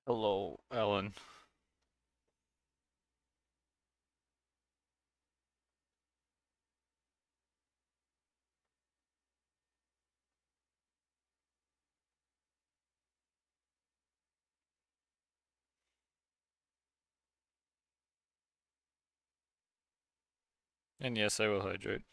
Hello, Ellen. And yes, I will hydrate.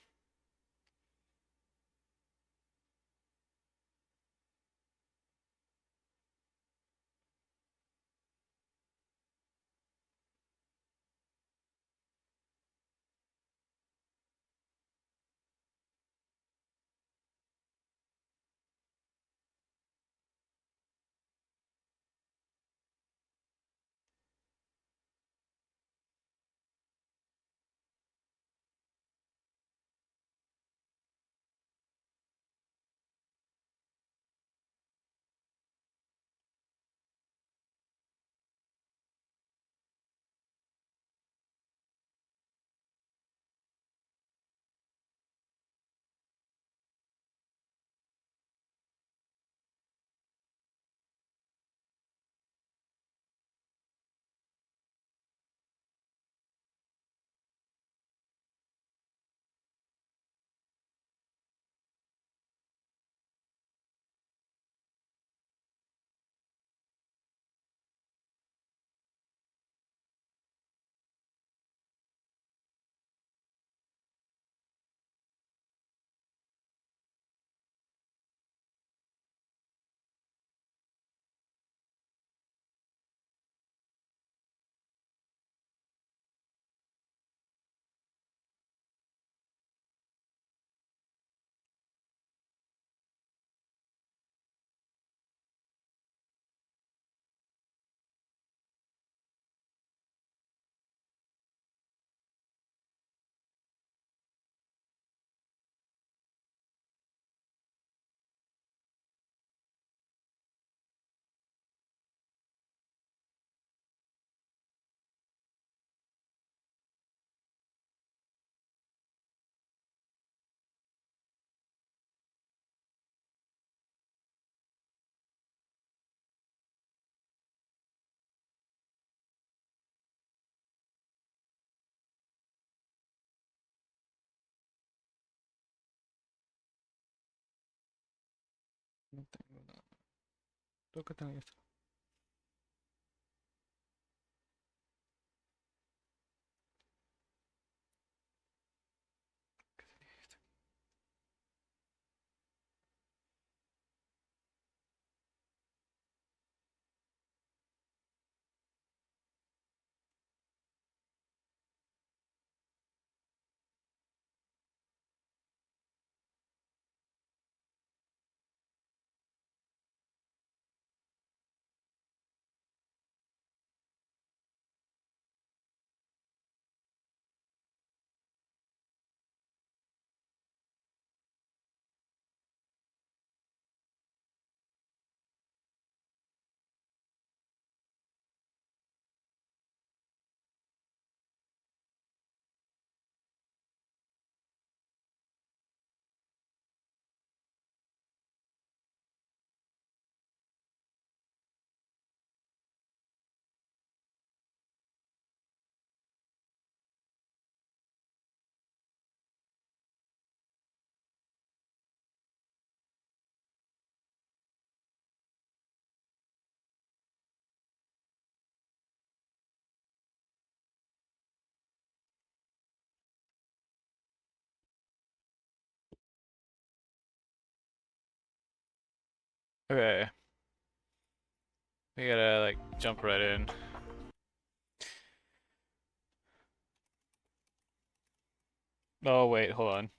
No tengo nada. Tócate en esto. Okay, we gotta like jump right in. Oh wait, hold on.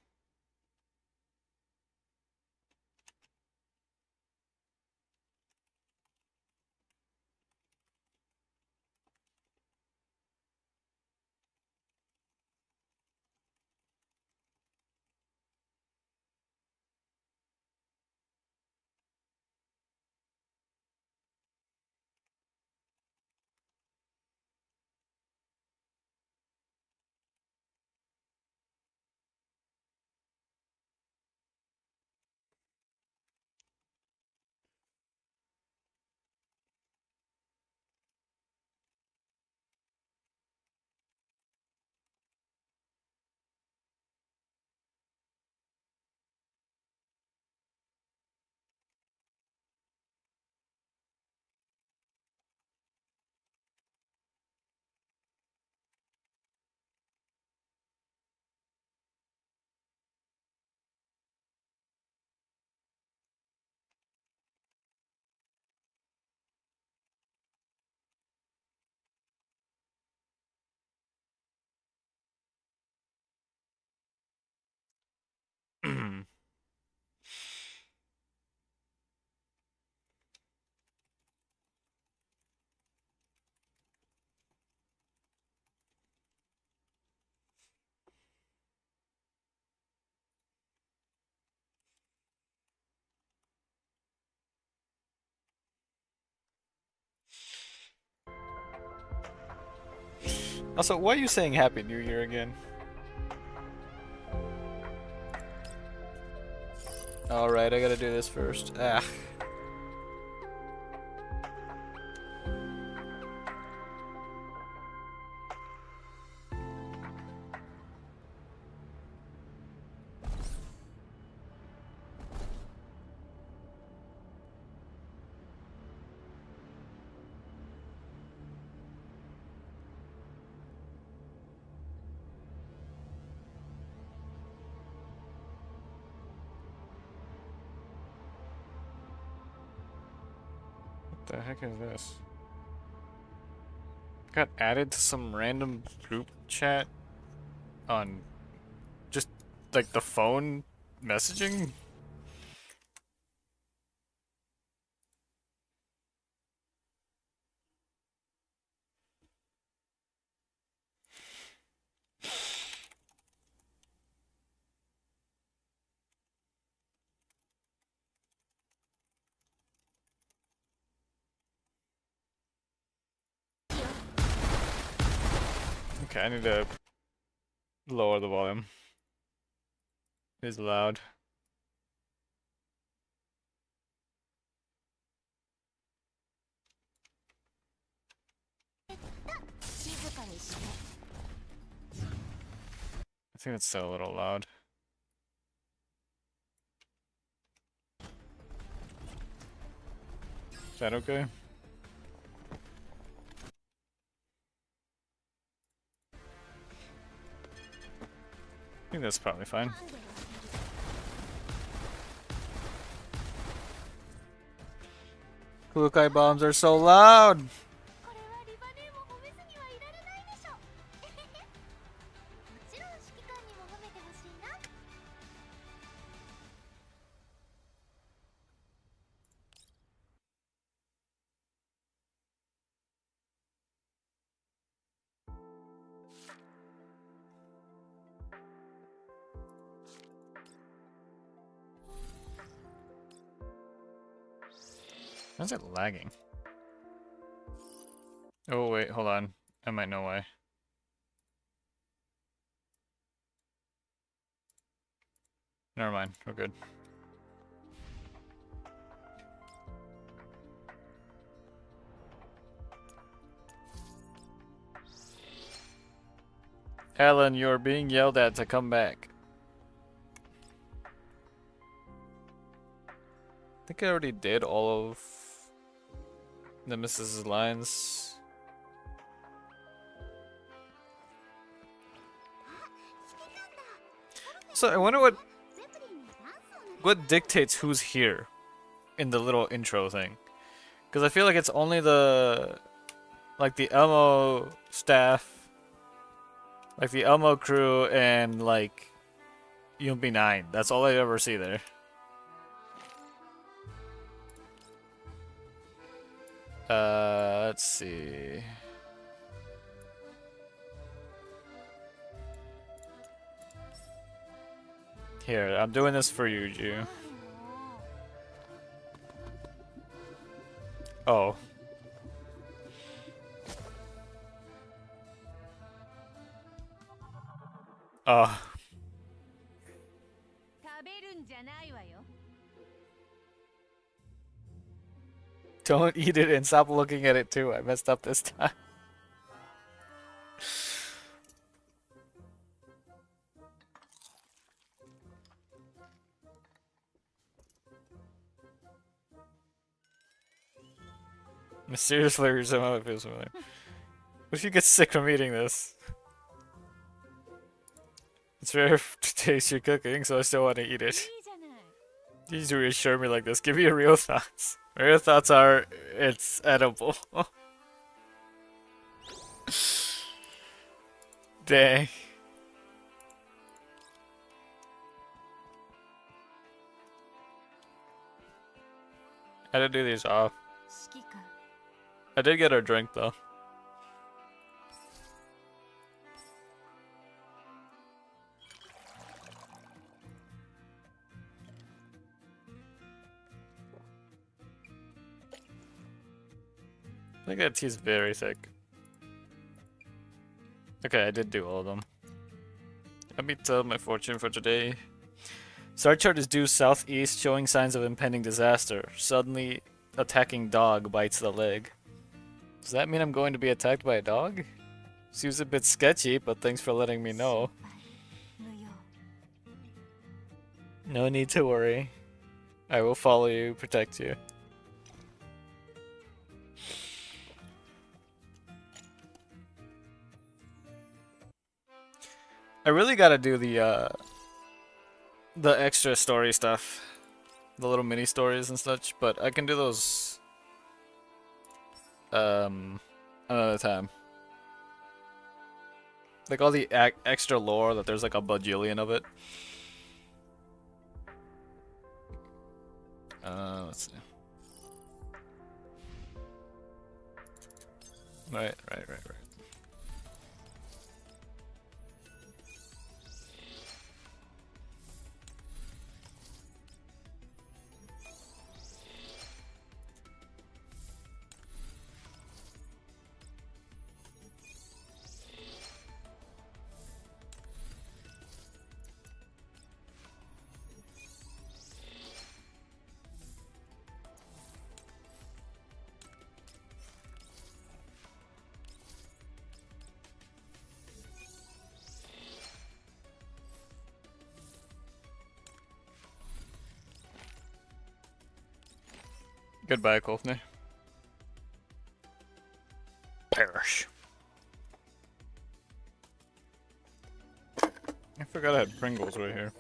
Also, why are you saying Happy New Year again? Alright, I gotta do this first. Ah. What the heck is this? Got added to some random group chat on just like the phone messaging? Okay, I need to lower the volume. It's loud. I think it's still a little loud. Is that okay? I think that's probably fine. Kukai bombs are so loud! Why is it lagging? Oh wait, hold on. I might know why. Never mind, we're good. Alan, you're being yelled at to come back. I think I already did all of Nemesis's lines. So I wonder what dictates who's here in the little intro thing. Because I feel like it's only the Elmo staff, like the Elmo crew, and like Yumpy 9. That's all I ever see there. Let's see. Here, I'm doing this for you, Ju. Oh. Oh. Don't eat it and stop looking at it too. I messed up this time. Mysterious flavors somehow it feels familiar. What if you get sick from eating this? It's rare to taste your cooking, so I still want to eat it. You need to reassure me like this. Give me your real thoughts. My real thoughts are, it's edible. Dang. I did do these off. I did get our drink though. I think that tea's very thick. Okay, I did do all of them. Let me tell my fortune for today. Star chart is due southeast, showing signs of impending disaster. Suddenly, attacking dog bites the leg. Does that mean I'm going to be attacked by a dog? Seems a bit sketchy, but thanks for letting me know. No need to worry. I will follow you, protect you. I really gotta do the extra story stuff. The little mini stories and such, but I can do those another time. Like all the extra lore that there's like a bajillion of it. Let's see. Right. Goodbye, Kolfner. Perish. I forgot I had Pringles right here.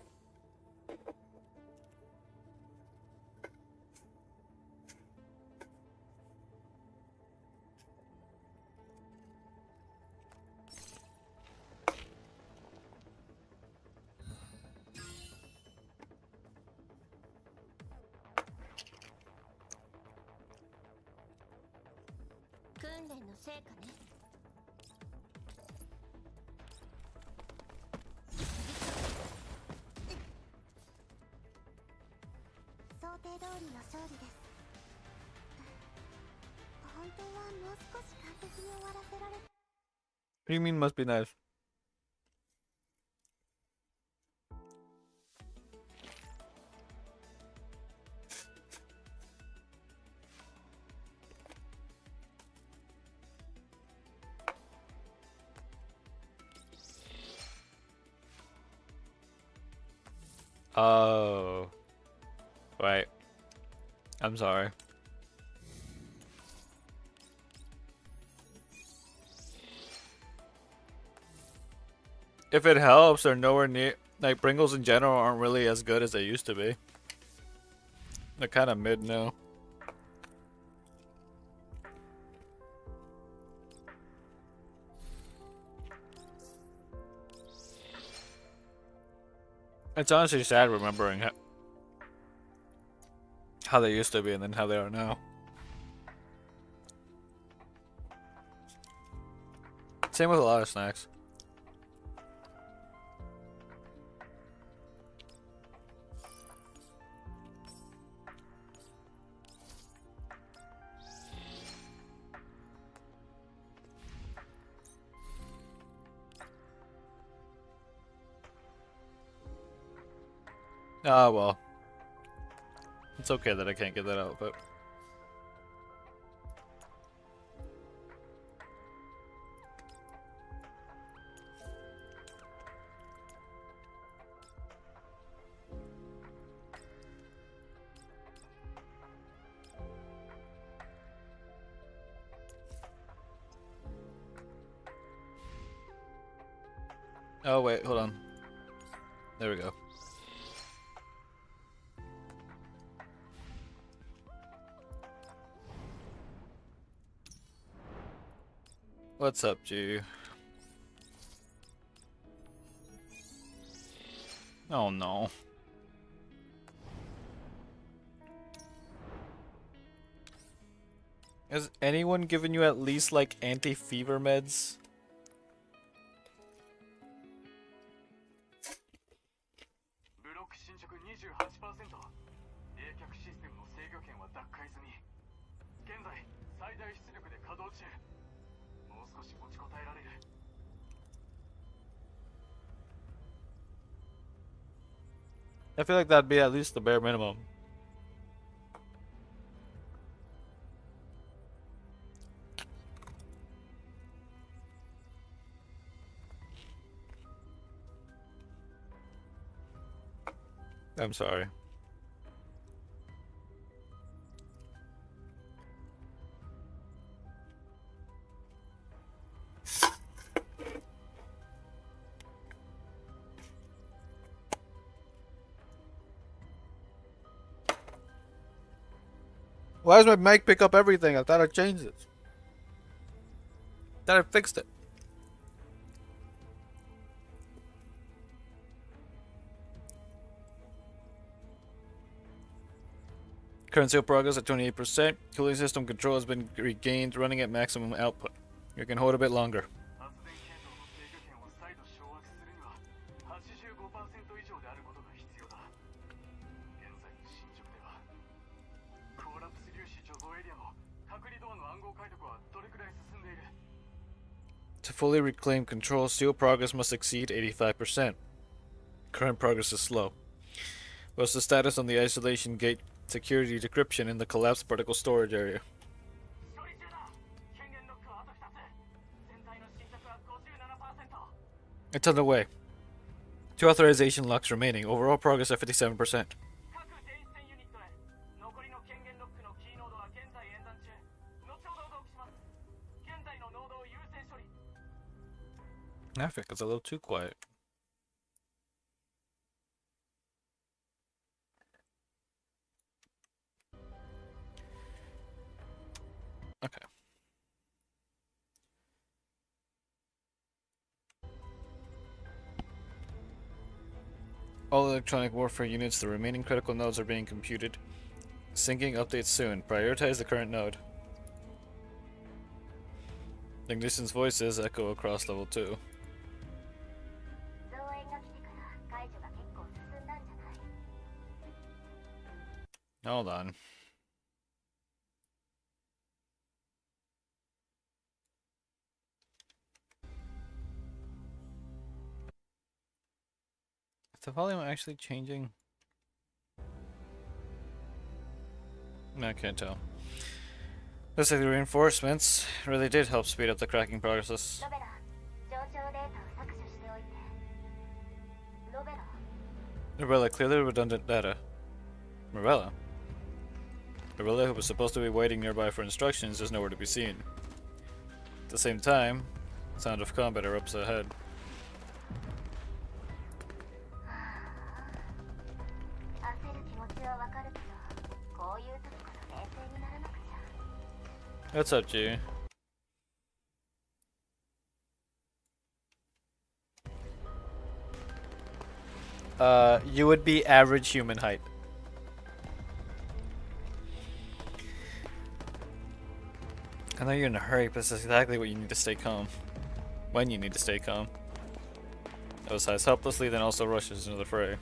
What do you mean must be nice? Oh. Wait. I'm sorry. If it helps, they're nowhere near. Like, Pringles in general aren't really as good as they used to be. They're kind of mid now. It's honestly sad remembering how they used to be and then how they are now. Same with a lot of snacks. Ah, well. It's okay that I can't get that outfit. Oh, wait, hold on. There we go. What's up, G? Oh no. Has anyone given you at least like anti-fever meds? I feel like that'd be at least the bare minimum. I'm sorry. Why does my mic pick up everything? I thought I changed it. Thought I fixed it. Current sale progress at 28%. Cooling system control has been regained, running at maximum output. You can hold a bit longer. To fully reclaim control, seal progress must exceed 85%. Current progress is slow. What's the status on the isolation gate security decryption in the collapsed particle storage area? It's underway. 2 authorization locks remaining. Overall progress at 57%. I think it's a little too quiet. Okay. All electronic warfare units, the remaining critical nodes are being computed. Syncing updates soon. Prioritize the current node. Ignition's voices echo across level 2. Hold on. Is the volume actually changing? I can't tell. Looks like the reinforcements really did help speed up the cracking process. Morella, clearly redundant data. Morella? Morella, who was supposed to be waiting nearby for instructions, is nowhere to be seen. At the same time, sound of combat erupts ahead. What's up, G? You would be average human height. I know you're in a hurry, but this is exactly what you need to stay calm. When you need to stay calm. Osize helplessly, then also rushes into the fray.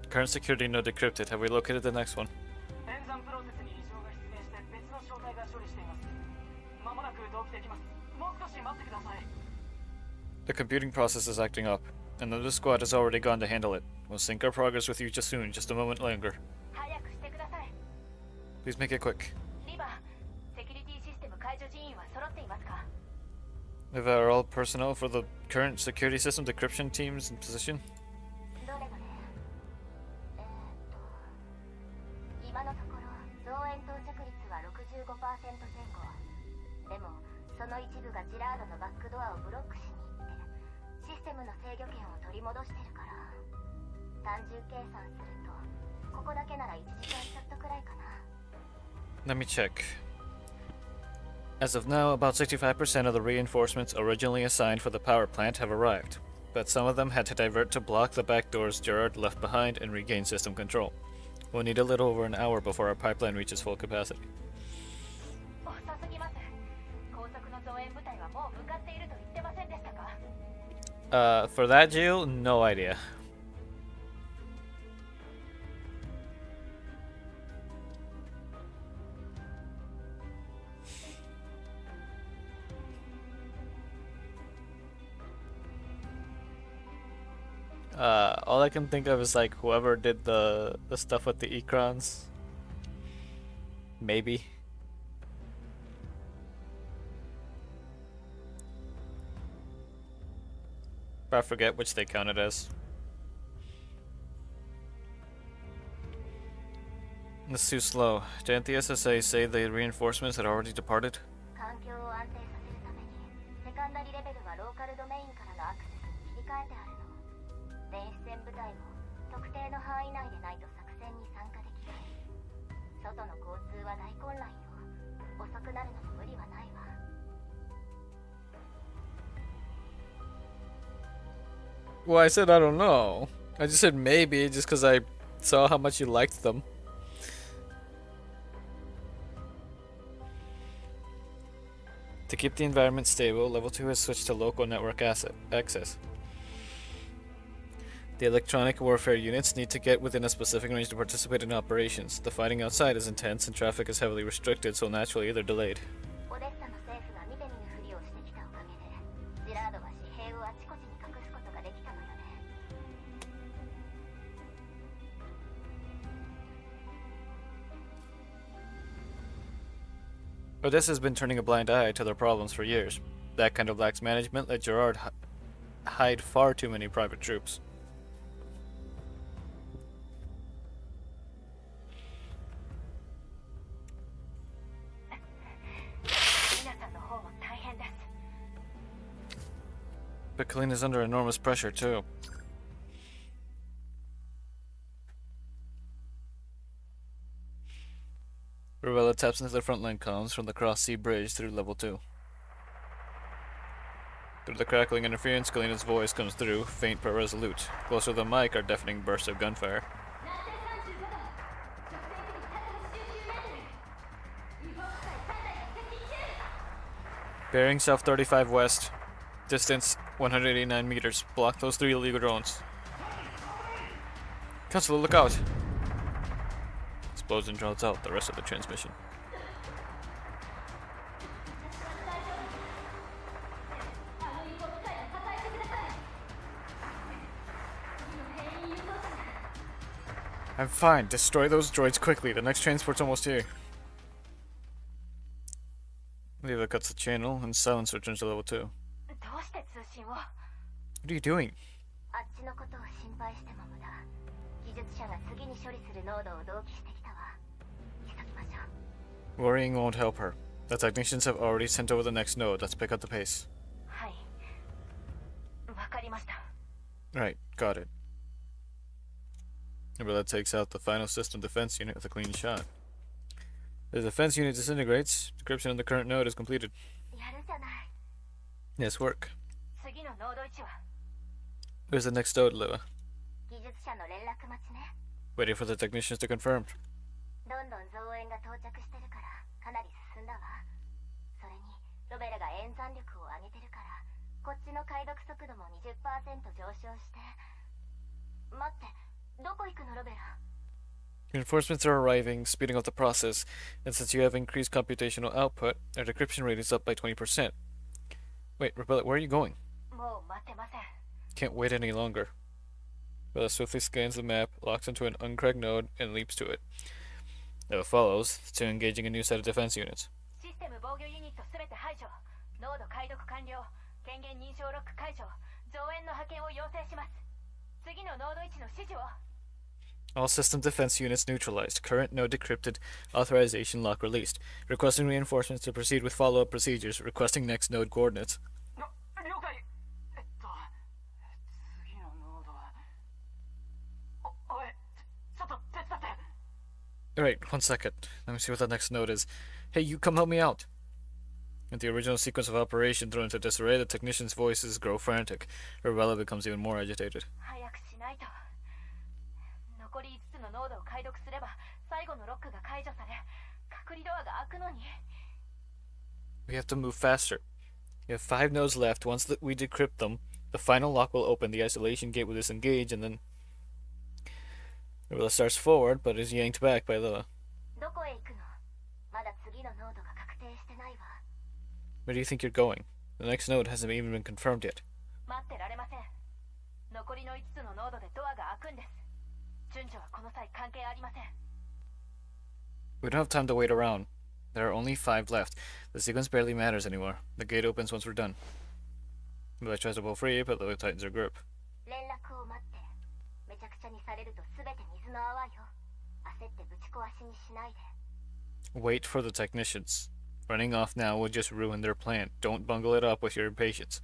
Current security node decrypted. Have we located the next one? The computing process is acting up. Another squad has already gone to handle it. We'll sync our progress with you just soon, just a moment longer. Please make it quick. Have our all personnel for the current security system decryption teams in position? Let me check. As of now, about 65% of the reinforcements originally assigned for the power plant have arrived, but some of them had to divert to block the back doors Gerard left behind and regain system control. We'll need a little over an hour before our pipeline reaches full capacity. For that, Jill, no idea. All I can think of is like whoever did the stuff with the Ekrons. Maybe. But I forget which they counted as. It's too slow. Didn't the SSA say the reinforcements had already departed? Well, I said I don't know. I just said maybe just because I saw how much you liked them. To keep the environment stable, Level 2 has switched to local network access. The electronic warfare units need to get within a specific range to participate in operations. The fighting outside is intense and traffic is heavily restricted, so naturally they're delayed. Odessa's been turning a blind eye to their problems for years. That kind of lax management let Gerard hide far too many private troops. But Kalina's under enormous pressure too. Rivella taps into the frontline comms from the cross-sea bridge through level 2. Through the crackling interference, Kalina's voice comes through, faint but resolute. Closer to the mic are deafening bursts of gunfire. Bearing south 35 west, distance 189 meters. Block those 3 illegal drones. Consular, look out! Explosion draws out the rest of the transmission. I'm fine. Destroy those droids quickly. The next transport's almost here. Leva cuts the channel and silence returns to level 2. What are you doing? Worrying won't help her. The technicians have already sent over the next node. Let's pick up the pace. Right, got it. Remember, that takes out the final system defense unit with a clean shot. The defense unit disintegrates. Decryption of the current node is completed. Nice work. Where's the next node, Lua? Waiting for the technicians to confirm. Reinforcements are arriving, speeding up the process, and since you have increased computational output, our decryption rate is up by 20%. Wait, Rebella, where are you going? Can't wait any longer. Rebella swiftly scans the map, locks into an uncracked node, and leaps to it. Now it follows, to engaging a new set of defense units. All system defense units neutralized. Current node decrypted. Authorization lock released. Requesting reinforcements to proceed with follow-up procedures. Requesting next node coordinates. Alright, 1 second. Let me see what the next node is. Hey, you come help me out! In the original sequence of operation thrown into disarray, the technician's voices grow frantic. Rivella becomes even more agitated. We have to move faster. We have 5 nodes left. Once we decrypt them, the final lock will open, the isolation gate will disengage, and then Rivella starts forward, but is yanked back by Lua. Where do you think you're going? The next node hasn't even been confirmed yet. We don't have time to wait around. There are only 5 left. The sequence barely matters anymore. The gate opens once we're done. Billy tries to pull free, but Lily tightens her grip. Wait for the technicians. Running off now would just ruin their plan. Don't bungle it up with your impatience.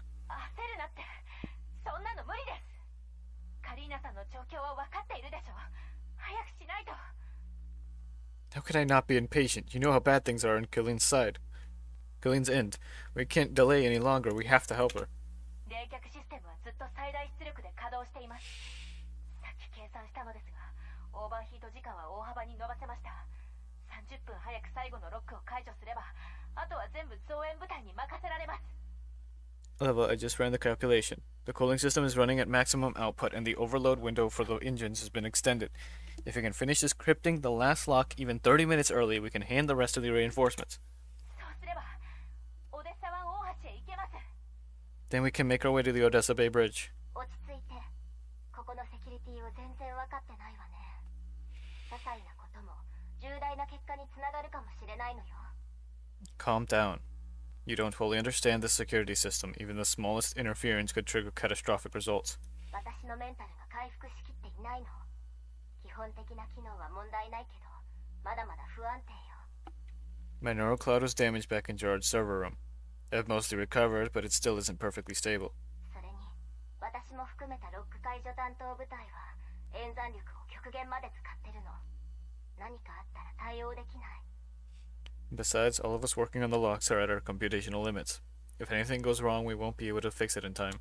How can I not be impatient? You know how bad things are on Killeen's side. Killeen's end. We can't delay any longer. We have to help her. Leva, I just ran the calculation. The cooling system is running at maximum output and the overload window for the engines has been extended. If we can finish this crypting the last lock even 30 minutes early, we can hand the rest of the reinforcements. Then we can make our way to the Odessa Bay Bridge. Calm down. You don't fully understand the security system. Even the smallest interference could trigger catastrophic results. My neural cloud was damaged back in Gerard's server room. I've mostly recovered, but it still isn't perfectly stable. Besides, all of us working on the locks are at our computational limits. If anything goes wrong, we won't be able to fix it in time.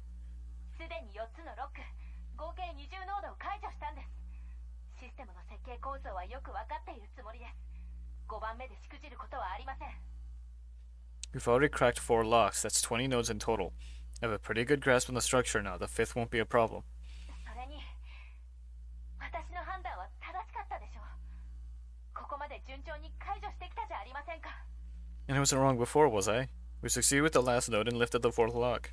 We've already cracked 4 locks, that's 20 nodes in total. I have a pretty good grasp on the structure now, the 5th won't be a problem. And I wasn't wrong before, was I? We succeeded with the last node and lifted the 4th lock.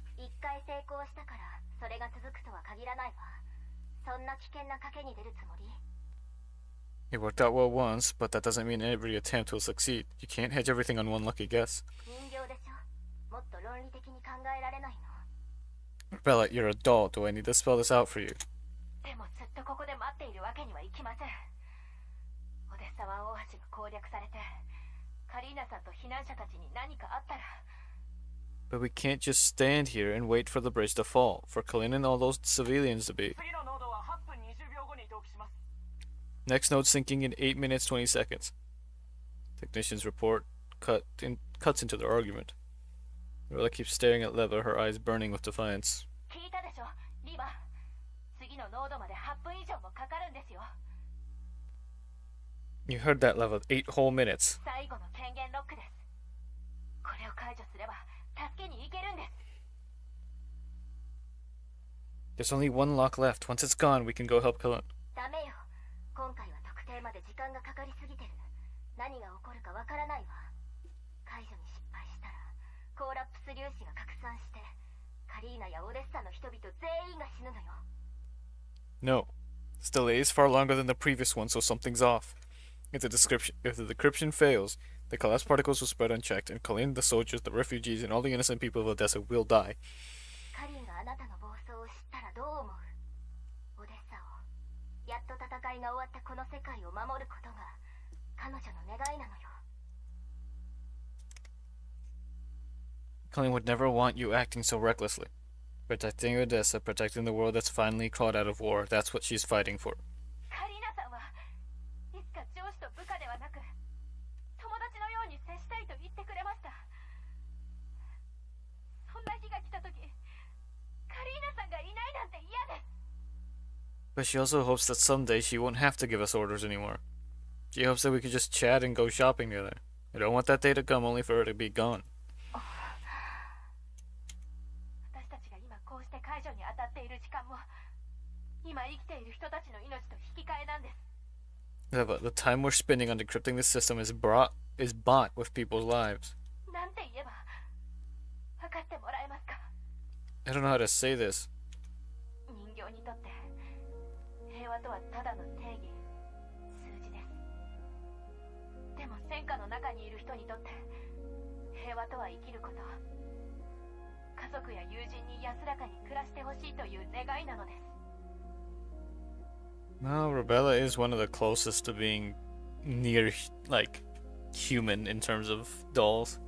It worked out well once, but that doesn't mean every attempt will succeed. You can't hedge everything on one lucky guess. Bella, you're a doll. Do I need to spell this out for you? But we can't just stand here and wait for the bridge to fall, for Killeen and all those civilians to be. Next node sinking in 8 minutes 20 seconds. Technician's report cuts into their argument. Rilla keeps staring at Leva, her eyes burning with defiance. You heard that, Leva. 8 whole minutes. There's only 1 lock left. Once it's gone, we can go help Killeen. No. This delay is far longer than the previous one, so something's off. If the decryption fails, the collapsed particles will spread unchecked, and Killeen, the soldiers, the refugees, and all the innocent people of Odessa will die. Killeen would never want you acting so recklessly. Protecting Odessa, protecting the world that's finally crawled out of war, that's what she's fighting for. But she also hopes that someday she won't have to give us orders anymore. She hopes that we could just chat and go shopping together. I don't want that day to come only for her to be gone. Yeah, but the time we're spending on decrypting this system is bought with people's lives. I don't know how to say this. はただの定義、数字です。でも戦火の中にいる人にとって平和とは生きること、家族や友人に安らかに暮らしてほしいという願いなのです。 No, Rebella is one of the closest to being near, like, human in terms of dolls.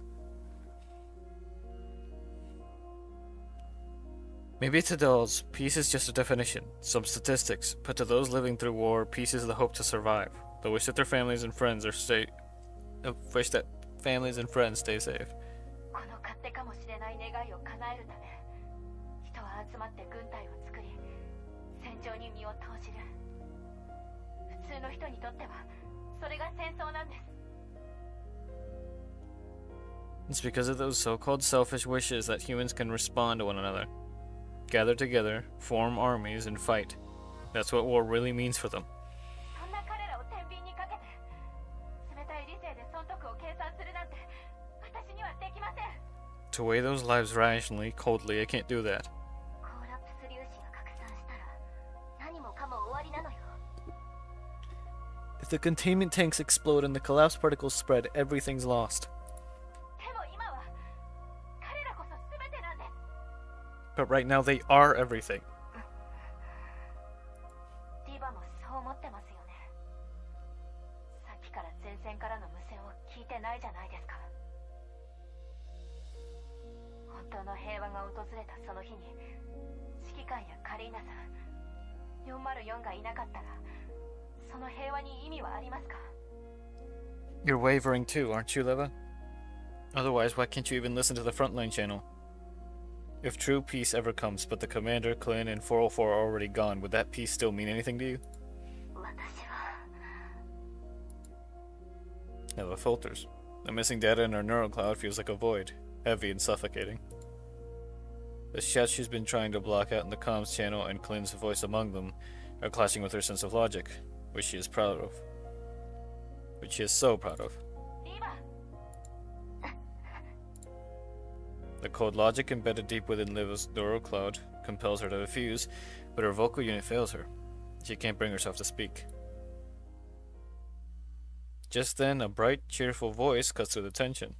Maybe to dolls, peace is just a definition, some statistics, but to those living through war, peace is the hope to survive. The wish that their families and friends are stay safe. この勝手かもしれない願いを叶えるため、人は集まって軍隊を作り、戦場に身を投じる。普通の人にとってはそれが戦争なんです。 It's because of those so-called selfish wishes that humans can respond to one another. Gather together, form armies, and fight. That's what war really means for them. そんな彼らを天秤にかけて、冷たい理性で損得を計算するなんて私にはできません。 To weigh those lives rationally, coldly, I can't do that. コーラプス粒子が拡散したら何もかも終わりなのよ。 If the containment tanks explode and the collapsed particles spread, everything's lost. でも今は彼らこそ全てなんです。 But right now, they are everything. ディバもそう思ってますよね。さっきから前線からの無線を聞いてないじゃないですか。本当の平和が訪れたその日に、指揮官やカリーナさん、404がいなかったら、その平和に意味はありますか？ You're wavering too, aren't you, Leva? Otherwise, why can't you even listen to the frontline channel? If true peace ever comes, but the commander, Clint, and 404 are already gone, would that peace still mean anything to you? 私は Leva filters. The missing data in her neural cloud feels like a void, heavy and suffocating. The shots she's been trying to block out in the comms channel and Clint's voice among them are clashing with her sense of logic, which she is proud of. Which she is so proud of. ディバ。 The cold logic embedded deep within Liva's neural cloud compels her to refuse, but her vocal unit fails her. She can't bring herself to speak. Just then, a bright, cheerful voice cuts through the tension.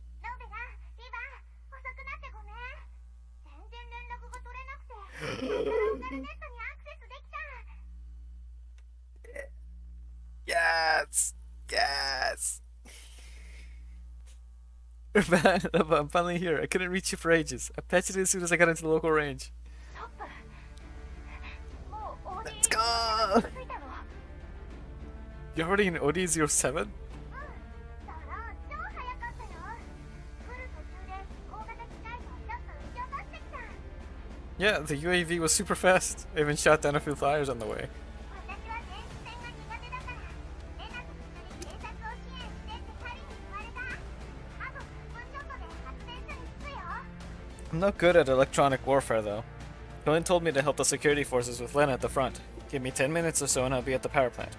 Yes! Yes! I'm finally here. I couldn't reach you for ages. I patched it as soon as I got into the local range. Let's go! You're already in OD07? Yeah, the UAV was super fast. I even shot down a few flyers on the way. I'm not good at electronic warfare, though. Colin told me to help the security forces with Lena at the front. Give me 10 minutes or so and I'll be at the power plant.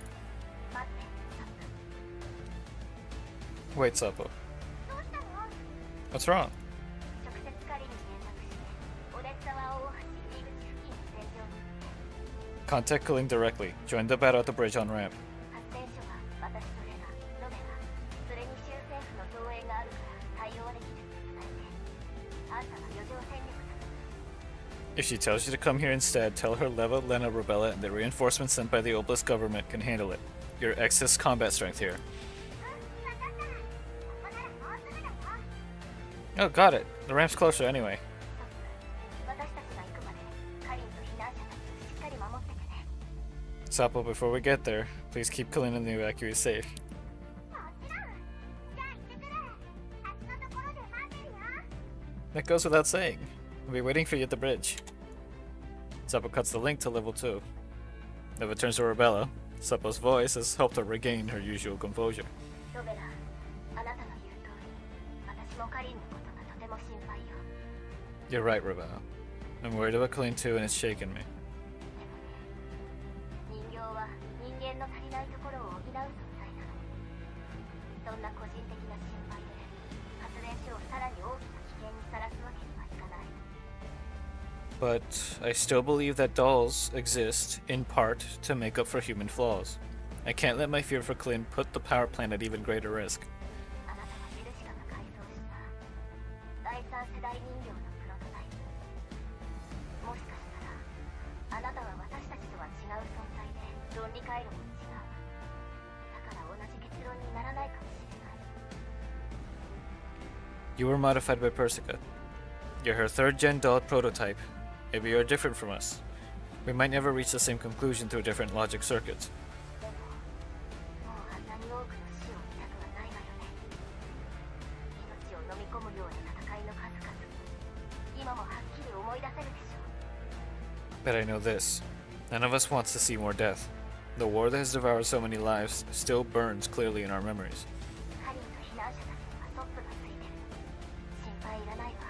Wait, Sapo. What's wrong? Contact Colin directly. Join the battle at the bridge on ramp. If she tells you to come here instead, tell her Leva, Lena, Rebella, and the reinforcements sent by the Obelisk government can handle it. Your excess combat strength here. Oh, got it. The ramp's closer anyway. Sapo, before we get there, please keep Colin and the evacuees safe. That goes without saying. I'll be waiting for you at the bridge. Sapo cuts the link to level 2. Neva turns to Rebella. Sapo's voice has helped her regain her usual composure. You're right, Rebella. I'm worried about Colleen too, and it's shaken me. But I still believe that dolls exist, in part, to make up for human flaws. I can't let my fear for Clint put the power plant at even greater risk. あなたはベルシカが改造した第三世代人形のプロトタイプ。もしかしたらあなたは私たちとは違う存在で論理回路も違う。だから同じ結論にならないかもしれない。 You were modified by Persica. You're her third-gen doll prototype. Maybe you're different from us. We might never reach the same conclusion through different logic circuits. でももうあんなに多くの死を見たくはないわよね。命を飲み込むような戦いの数々。今もはっきり思い出せるでしょう。 But I know this. None of us wants to see more death. The war that has devoured so many lives still burns clearly in our memories. カリンと避難者たちにはトップがついてる。心配いらないわ。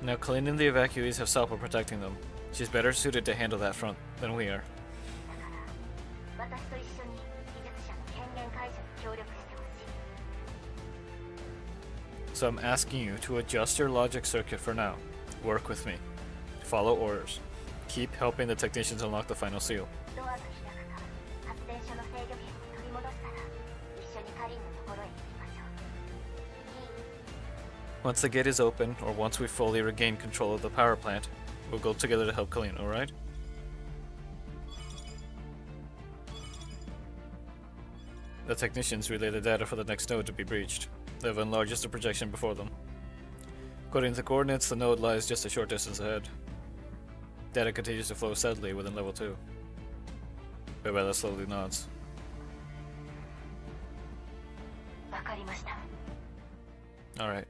Now Colleen and the evacuees have Salpo protecting them. She's better suited to handle that front than we are. だから私と一緒に技術者の権限解除に協力してほしい。 So I'm asking you to adjust your logic circuit for now. Work with me. Follow orders. Keep helping the technicians unlock the final seal. ドアが開くか発電所の制御権を取り戻したら一緒にカリンのところへ行きましょう。Once the gate is open, or once we fully regain control of the power plant, we'll go together to help Colleen, alright? The technicians relay the data for the next node to be breached. They've enlarged the projection before them. According to the coordinates, the node lies just a short distance ahead. Data continues to flow steadily within level 2. Bella slowly nods. わかりました。 Alright.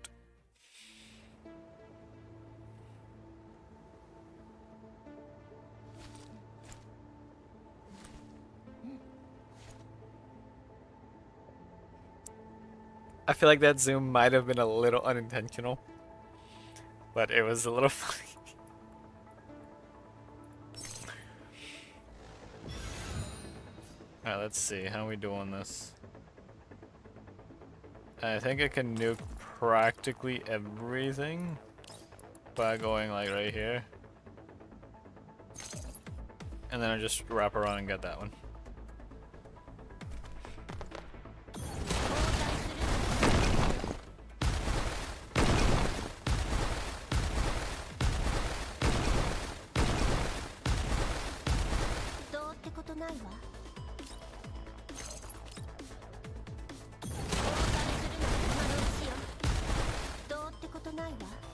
I feel like that zoom might have been a little unintentional, but it was a little funny. Alright, let's see. How are we doing this? I think I can nuke practically everything by going like right here. And then I just wrap around and get that one.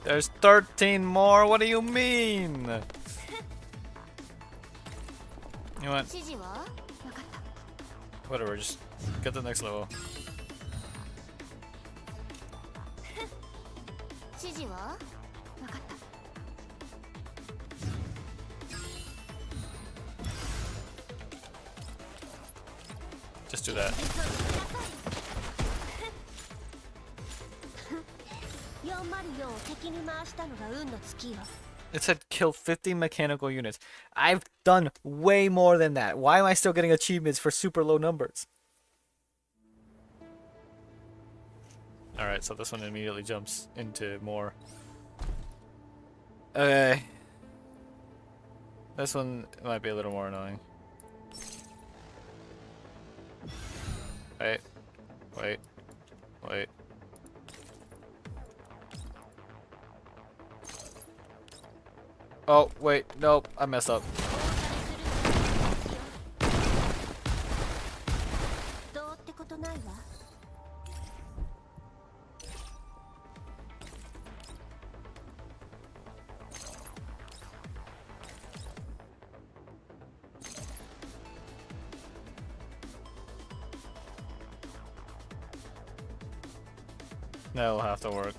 There's 13 more. What do you mean? You want? Whatever. Just get the next level. Just do that. It said kill 50 mechanical units. I've done way more than that. Why am I still getting achievements for super low numbers? Alright, so this one immediately jumps into more. Okay. This one might be a little more annoying. Wait. Wait. Wait. Oh, wait, nope, I messed up. That'll have to work.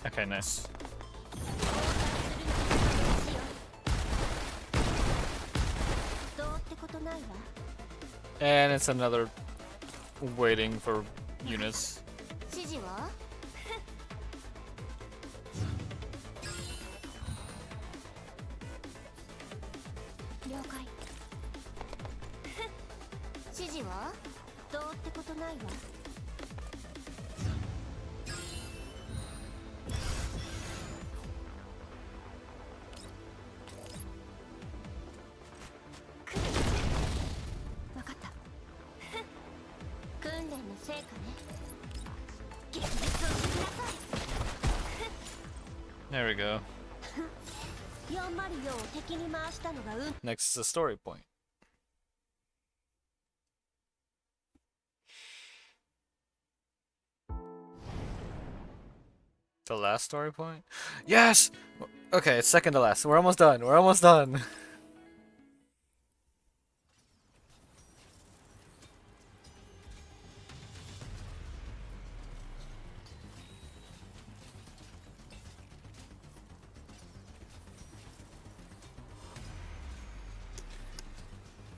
Okay, nice. And it's another waiting for units. 時はどうってことないわ。わかった。訓練の成果ね。激烈をしてください。 There we go. 404を敵に回したのがNext is the story point. The last story point? Yes! Okay, it's second to last. We're almost done. We're almost done.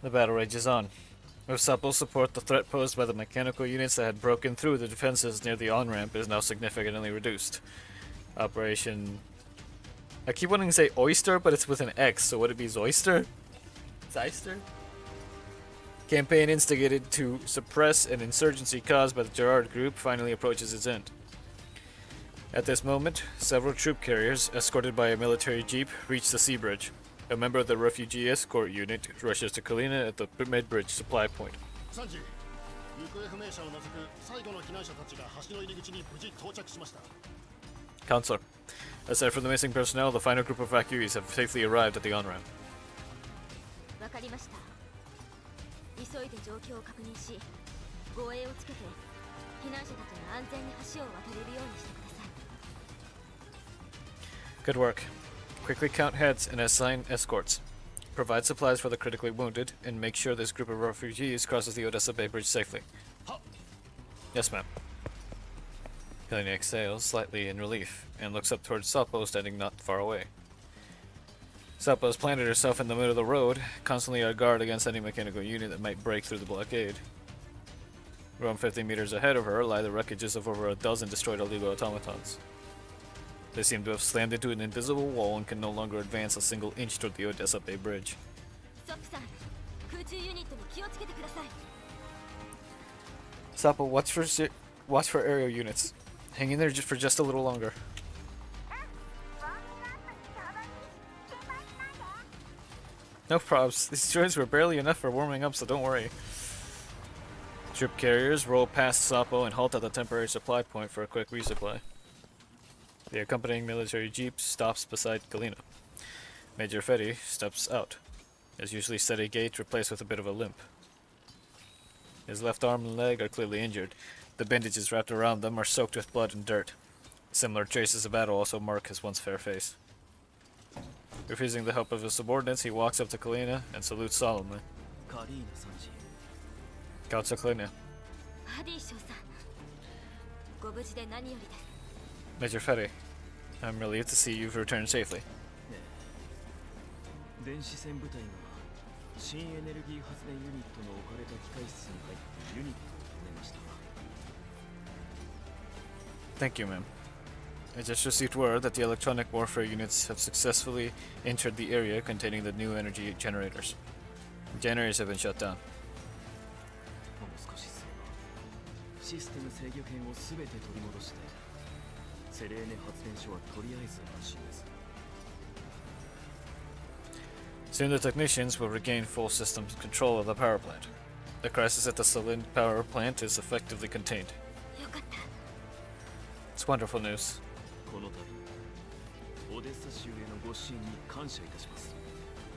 The battle rages on. With supple support, the threat posed by the mechanical units that had broken through the defenses near the on-ramp is now significantly reduced. Operation... I keep wanting to say Oyster, but it's with an X, so would it be Zoyster? Zeister? Campaign instigated to suppress an insurgency caused by the Gerard group finally approaches its end. At this moment, several troop carriers, escorted by a military jeep, reach the sea bridge. A member of the refugee escort unit rushes to Kalina at the mid-bridge supply point. Counselor, aside from the missing personnel, the final group of evacuees have safely arrived at the on-ramp. わかりました。急いで状況を確認し、護衛をつけて避難者たちが安全に橋を渡れるようにしてください。 Good work. Quickly count heads and assign escorts. Provide supplies for the critically wounded, and make sure this group of refugees crosses the Odessa Bay Bridge safely. Yes, ma'am. Helena exhales slightly in relief, and looks up towards Sapo standing not far away. Sapo has planted herself in the middle of the road, constantly on guard against any mechanical unit that might break through the blockade. Around 50 meters ahead of her lie the wreckages of over a dozen destroyed illegal automatons. They seem to have slammed into an invisible wall and can no longer advance a single inch toward the Odessa Bay Bridge. Sapo, watch for aerial units. Hang in there for just a little longer. No probs. These droids were barely enough for warming up, so don't worry. Troop carriers roll past Sapo and halt at the temporary supply point for a quick resupply. The accompanying military jeep stops beside Galena. Major Fetty steps out. His usually steady gait replaced with a bit of a limp. His left arm and leg are clearly injured. The bandages wrapped around them are soaked with blood and dirt. Similar traces of battle also mark his once fair face. Refusing the help of his subordinates, he walks up to Kalina and salutes solemnly. Council Kalina. Major Fetty, I'm relieved to see you've returned safely. Thank you, ma'am. I just received word that the electronic warfare units have successfully entered the area containing the new energy generators. The generators have been shut down. Soon the technicians will regain full system control of the power plant. The crisis at the Salin power plant is effectively contained. It's wonderful news.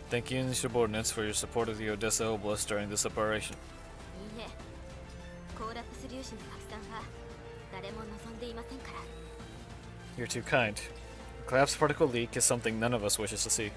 Thank you and your subordinates for your support of the Odessa Oblast during this operation. You're too kind. A collapsed particle leak is something none of us wishes to see.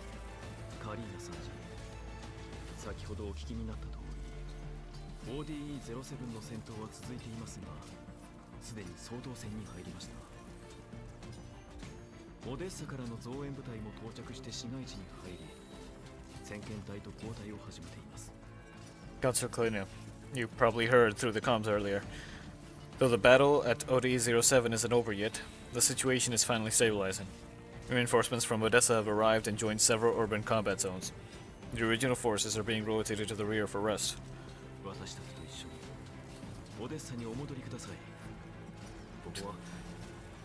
Councilor Kalina, you probably heard through the comms earlier. Though the battle at ODE-07 isn't over yet, the situation is finally stabilizing. Reinforcements from Odessa have arrived and joined several urban combat zones. The original forces are being rotated to the rear for rest. オデッサにお戻りください。ここ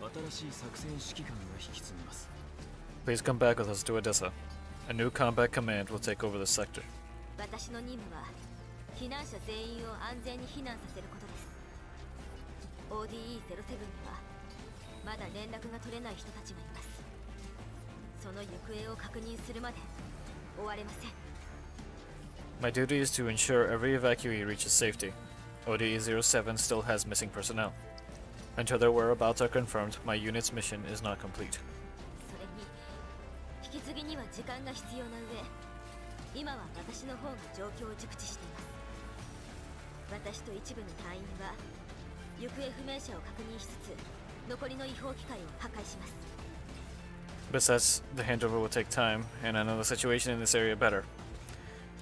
は新しい作戦指揮官が引き継ぎます。 Please come back with us to Odessa. A new combat command will take over this sector. 私の任務は避難者全員を安全に避難させることです。 ODE-07 にはまだ連絡が取れない人たちがいます。その行方を確認するまで終われません。 My duty is to ensure every evacuee reaches safety. ODE-07 still has missing personnel. Until their whereabouts are confirmed, my unit's mission is not complete. それに引き継ぎには時間が必要な上、今は私の方が状況を熟知しています。私と一部の隊員は行方不明者を確認しつつ、残りの違法機械を破壊します。 Besides, the handover will take time, and I know the situation in this area better.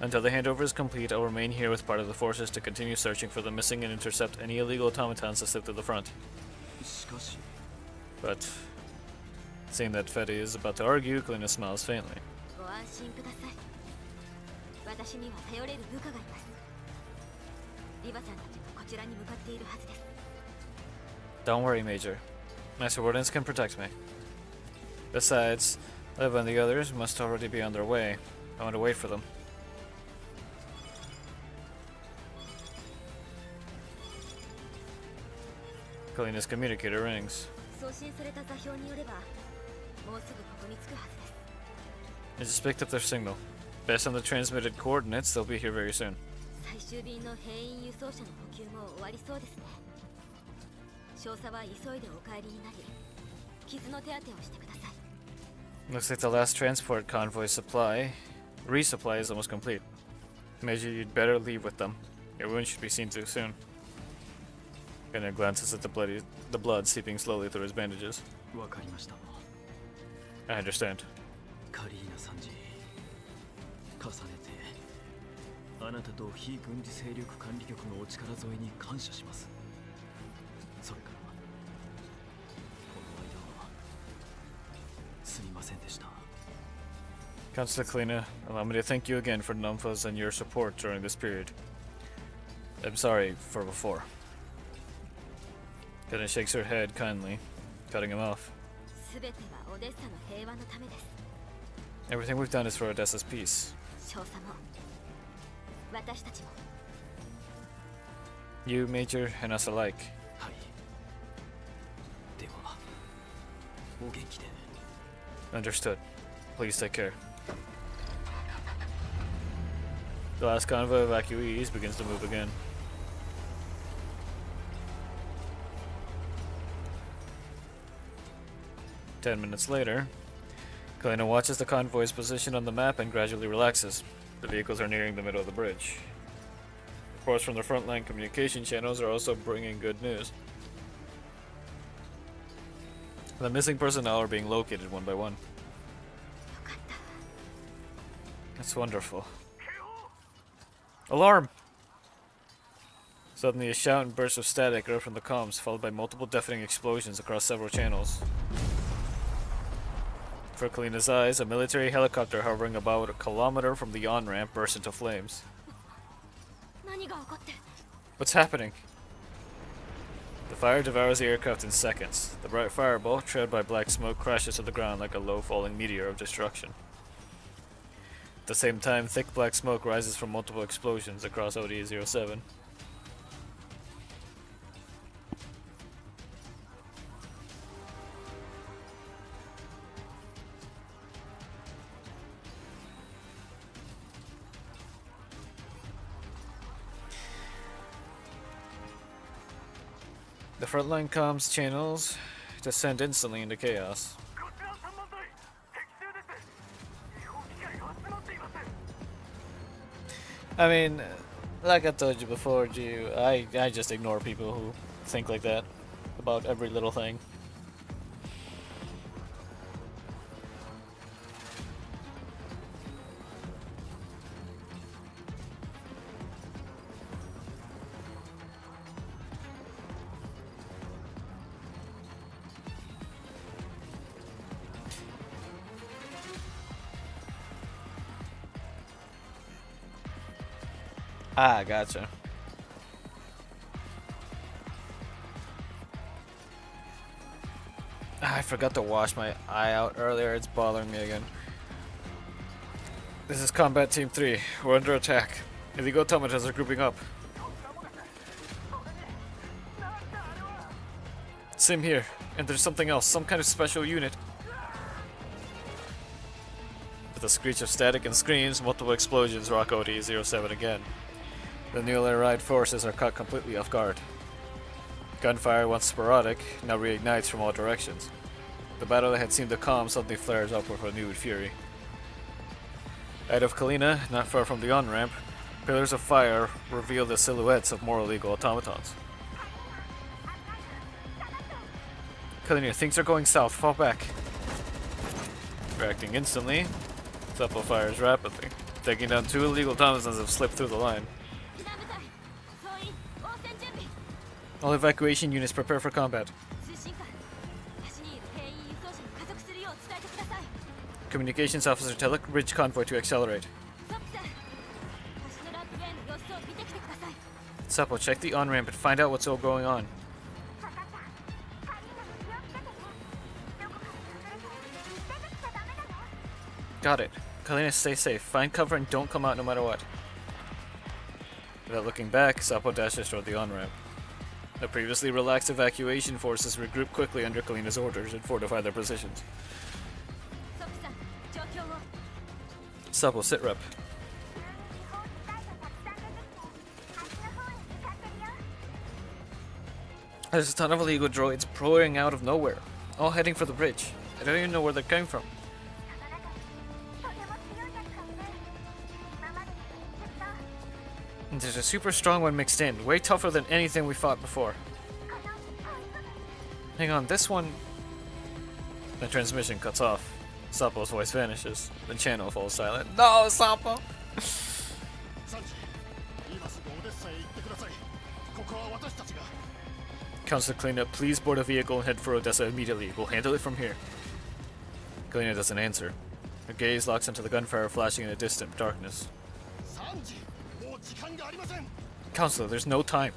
Until the handover is complete, I'll remain here with part of the forces to continue searching for the missing and intercept any illegal automatons that slip through the front. しかし But, seeing that Fetty is about to argue, Kalina smiles faintly. ご安心ください。私には頼れる部下がいます。リバさんたちがこちらに向かっているはずです。 Don't worry, Major. My subordinates can protect me. Besides, Lev and the others must already be on their way. I want to wait for them. Kalina's communicator rings. 送信された座標によれば、もうすぐここに着くはずです。 I just picked up their signal. Based on the transmitted coordinates, they'll be here very soon. 最終便の兵員輸送車の補給も終わりそうですね。少佐は急いでお帰りになり、傷の手当てをしてください。 Looks like the last transport convoy resupply is almost complete. Major, you'd better leave with them. Your wound should be seen too soon. Gunnar glances at the blood seeping slowly through his bandages. わかりました。 I understand. カリーナ参事、重ねてあなたと非軍事勢力管理局のお力添えに感謝します。それからこの間はすみませんでした。 Councilor Kalina, allow me to thank you again for Numfas and your support during this period. I'm sorry for before. Gunnar shakes her head kindly, cutting him off. すべてはオデッサの平和のためです。 Everything we've done is for Odessa's peace. 少佐も私たちも。 You, Major, and us alike. はい。ではお元気で。 Understood. Please take care. The last convoy of evacuees begins to move again. Ten minutes later, Kalina watches the convoy's position on the map and gradually relaxes. The vehicles are nearing the middle of the bridge. Reports from the frontline communication channels are also bringing good news. The missing personnel are being located one by one. よかった。 That's wonderful. Alarm! Suddenly, a shout and burst of static erupt from the comms, followed by multiple deafening explosions across several channels. For Kalina's eyes, a military helicopter hovering about a kilometer from the on-ramp burst into flames. 何が起こって。 What's happening? The fire devours the aircraft in seconds. The bright fireball, trailed by black smoke, crashes to the ground like a low-falling meteor of destruction. At the same time, thick black smoke rises from multiple explosions across ODE-07. The frontline comms channels descend instantly into chaos. I mean, like I told you before, I just ignore people who think like that about every little thing. Ah, gotcha. I forgot to wash my eye out earlier. It's bothering me again. This is Combat Team 3. We're under attack. Illegal automatons are grouping up. Same here. And there's something else. Some kind of special unit. With a screech of static and screams, multiple explosions rock OD-07 again. The newly arrived forces are caught completely off guard. Gunfire, once sporadic, now reignites from all directions. The battle that had seemed to calm suddenly flares up with renewed fury. Out of Kalina, not far from the on-ramp, pillars of fire reveal the silhouettes of more illegal automatons. Kalina, things are going south. Fall back. Reacting instantly, Supple fires rapidly. Taking down 2 illegal automatons have slipped through the line. All evacuation units prepare for combat. Communications officer, tell the bridge convoy to accelerate. Supple, check the on-ramp and find out what's all going on. Got it. Kalina, stay safe. Find cover and don't come out no matter what. Without looking back, Supple dashes toward the on-ramp. The previously relaxed evacuation forces regroup quickly under Kalina's orders and fortify their positions. Supple, sit rep. There's a ton of illegal droids pouring out of nowhere, all heading for the bridge. I don't even know where they're coming from. And there's a super strong one mixed in, way tougher than anything we fought before. Hang on, this one... The transmission cuts off. Supple's voice vanishes. The channel falls silent. No, Supple! Counselor Cleanup, please board a vehicle and head for Odessa immediately. We'll handle it from here. Cleanup doesn't answer. Her gaze locks onto the gunfire flashing in the distant darkness. Counselor, there's no time.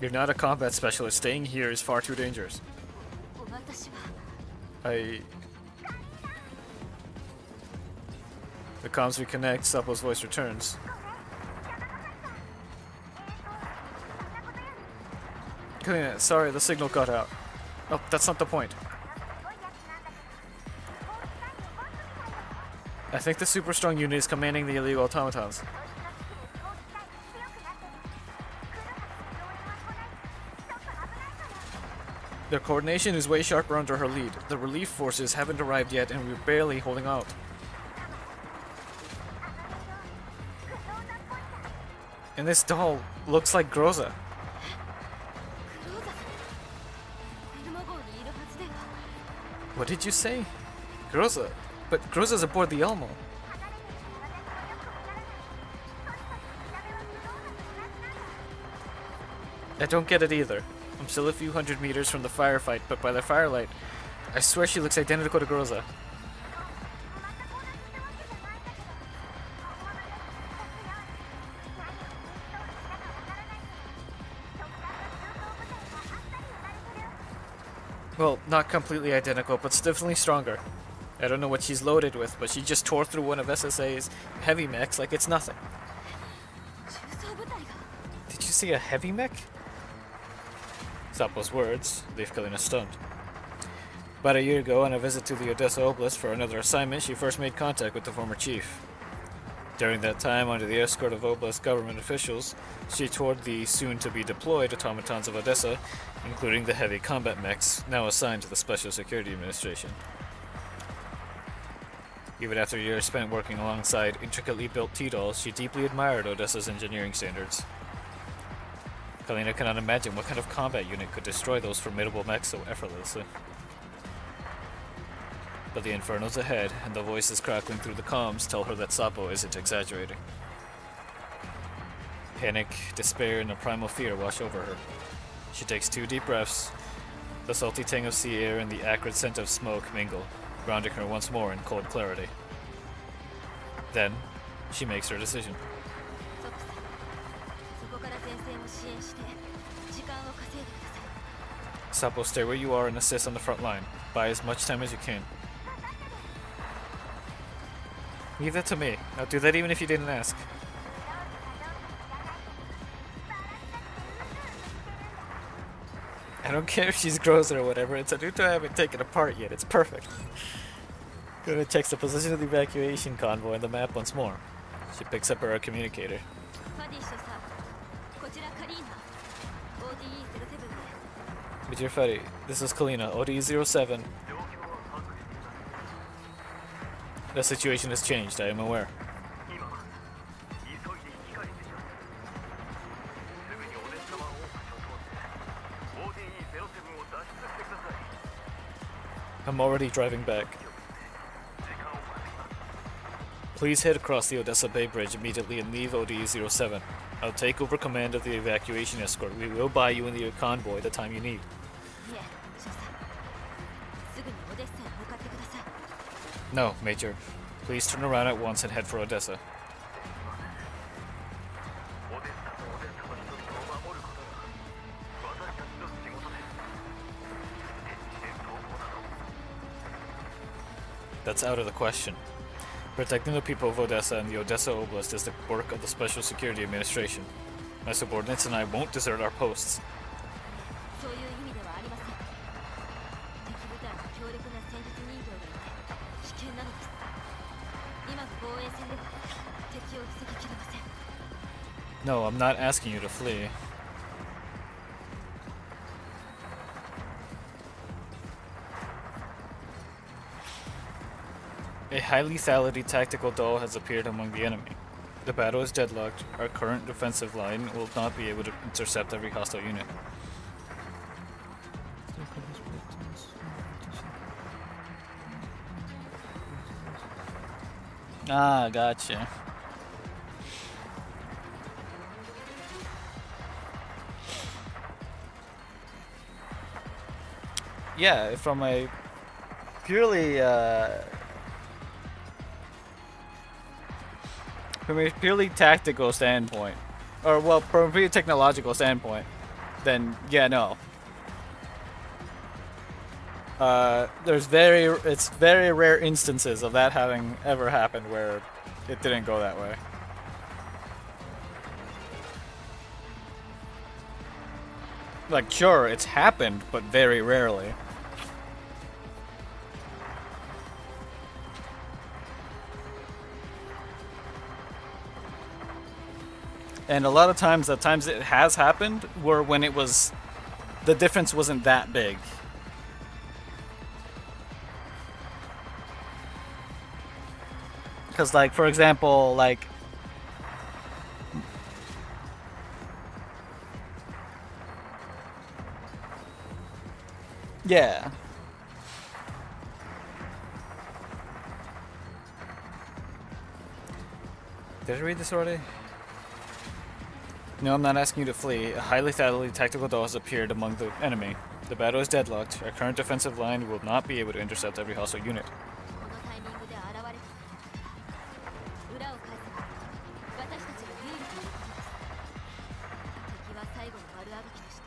You're not a combat specialist. Staying here is far too dangerous. The comms reconnect, Supple's voice returns. Sorry, the signal got out. Oh, that's not the point. I think the super strong unit is commanding the illegal automatons. Their coordination is way sharper under her lead. The relief forces haven't arrived yet and we're barely holding out. And this doll looks like Groza. What did you say? Groza? But Groza's aboard the Elmo. I don't get it either. I'm still a few hundred meters from the firefight, but by the firelight, I swear she looks identical to Groza. Well, not completely identical, but definitely stronger. I don't know what she's loaded with, but she just tore through one of SSA's heavy mechs like it's nothing. Did you see a heavy mech? Supple's words leave Kalina stunned. About a year ago, on a visit to the Odessa Oblast for another assignment, she first made contact with the former chief. During that time, under the escort of Oblast government officials, she toured the soon-to-be-deployed automatons of Odessa, including the heavy combat mechs, now assigned to the Special Security Administration. Even after years spent working alongside intricately built T-dolls, she deeply admired Odessa's engineering standards. Kalina cannot imagine what kind of combat unit could destroy those formidable mechs so effortlessly. But the inferno's ahead, and the voices crackling through the comms tell her that Supple isn't exaggerating. Panic, despair, and a primal fear wash over her. She takes 2 deep breaths. The salty tang of sea air and the acrid scent of smoke mingle, grounding her once more in cold clarity. Then, she makes her decision. Sapo, stay where you are and assist on the front line. Buy as much time as you can. Leave that to me. I'll do that even if you didn't ask. I don't care if she's gross or whatever. It's a new toy I haven't taken apart yet. It's perfect. Gonna check the position of the evacuation convoy on the map once more. She picks up her communicator. ファディッシュさん、こちらカリーナ ODE07 で Major Freddy, this is Kalina, OD07. The situation has changed, I am aware. I'm already driving back. Please head across the Odessa Bay Bridge immediately and leave ODE07. I'll take over command of the evacuation escort. We will buy you and the convoy the time you need. いえ、少佐すぐにオデッサへ向かってください No, Major. Please turn around at once and head for Odessa. That's out of the question. Protecting the people of Odessa and the Odessa Oblast is the work of the Special Security Administration. My subordinates and I won't desert our posts. そういう意味ではありません敵部隊に強力な戦術人形がいて危険なのです今の防衛戦では敵を防ぎきれません No, I'm not asking you to flee. A high lethality tactical doll has appeared among the enemy. The battle is deadlocked. Our current defensive line will not be able to intercept every hostile unit. Ah, gotcha. Yeah, from a purely tactical standpoint, or well, from a purely technological standpoint, then yeah, no. It's very rare instances of that having ever happened where it didn't go that way. Like, sure, it's happened, but very rarely. And a lot of times, the times it has happened were when it was, the difference wasn't that big. Because, like, for example, like, yeah. Did I read this already? No, I'm not asking you to flee. A highly lethality tactical doll has appeared among the enemy. The battle is deadlocked. Our current defensive line will not be able to intercept every hostile unit. このタイミングで現れた裏を返せば私たちが有利ということです敵は最後の丸あがきとして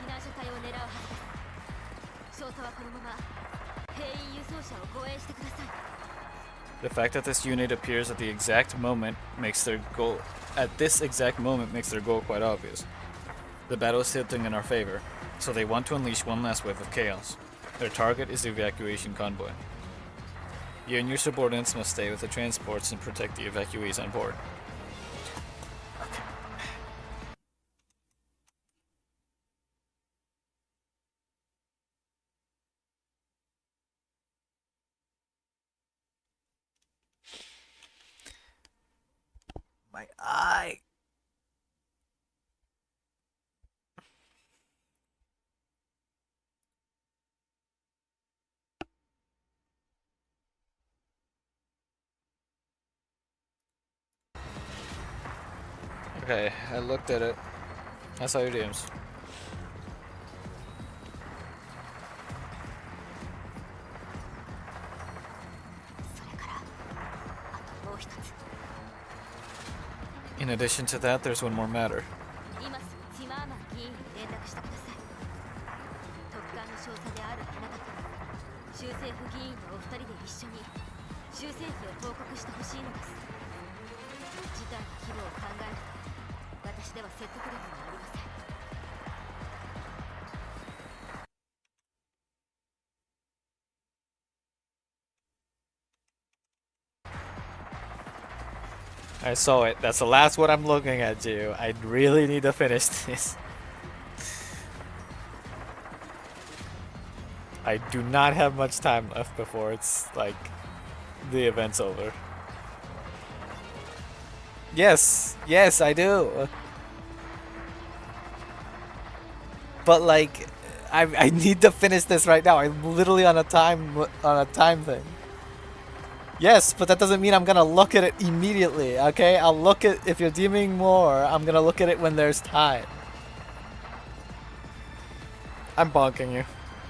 避難者隊を狙うはずです少佐はこのまま兵員輸送車を護衛してください The fact that this unit appears at the exact moment makes their goal quite obvious. The battle is tilting in our favor, so they want to unleash one last wave of chaos. Their target is the evacuation convoy. You and your subordinates must stay with the transports and protect the evacuees on board. My eye. Okay, I looked at it. I saw your DMs. In addition to that, there's one more matter. けなかったので、州政府議員のお二人で一緒に州政府へ報告してほしいのです。事態の規模を考えると私では説得力がありません。I saw it. That's the last one I'm looking at, you. I really need to finish this. I do not have much time left before it's like the event's over. Yes, yes, I do. But like, I need to finish this right now. I'm literally on a time thing. Yes, but that doesn't mean I'm gonna look at it immediately, okay? I'll look at, if you're deeming more, I'm gonna look at it when there's time. I'm bonking you.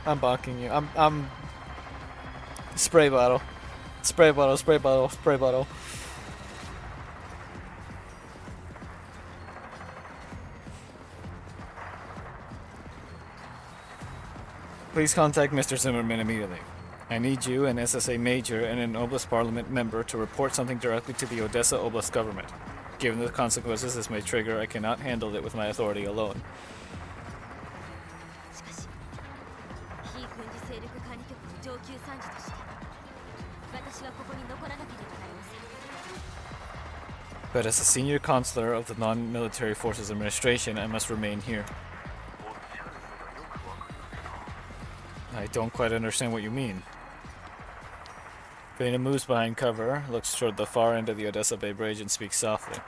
I'm bonking you. I'm spray bottle. Spray bottle, spray bottle, spray bottle. Please contact Mr. Zimmerman immediately. I need you, an SSA major, and an Oblast Parliament member to report something directly to the Odessa Oblast government. Given the consequences this may trigger, I cannot handle it with my authority alone. しかし、非軍事勢力管理局の上級参事として、私はここに残らなければなりません。But as a senior counselor of the Non-Military Forces Administration, I must remain here. I don't quite understand what you mean. Vena moves behind cover, looks toward the far end of the Odessa Bay Bridge, and speaks softly.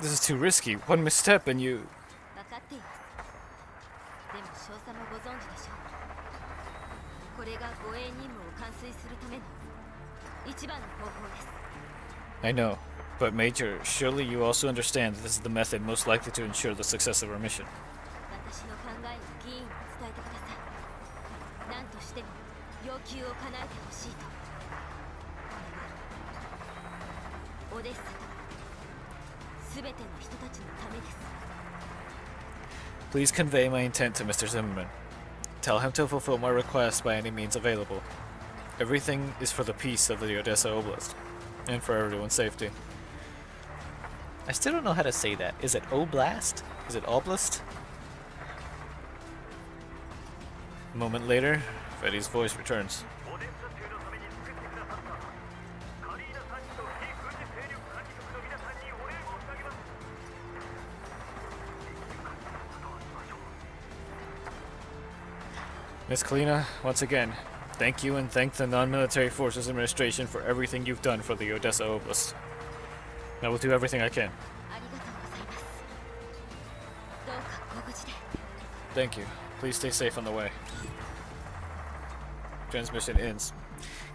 This is too risky. One misstep and you... 分かっています。でも少佐もご存知でしょう。これが護衛任務を完遂するための一番の方法です。I know, but Major, surely you also understand that this is the method most likely to ensure the success of our mission. 私の考えを議員に伝えてください。何としても要求を叶えてほしいと。これはオデッサと全ての人たちのためです。 Please convey my intent to Mr. Zimmerman. Tell him to fulfill my request by any means available. Everything is for the peace of the Odessa Oblast, and for everyone's safety. I still don't know how to say that. Is it Oblast? Is it Oblast? A moment later, Freddy's voice returns. Miss Kalina, once again, thank you and thank the Non-Military Forces Administration for everything you've done for the Odessa Oblast. I will do everything I can. ありがとうございます。どうかご無事で。 Thank you. Please stay safe on the way. Transmission ends.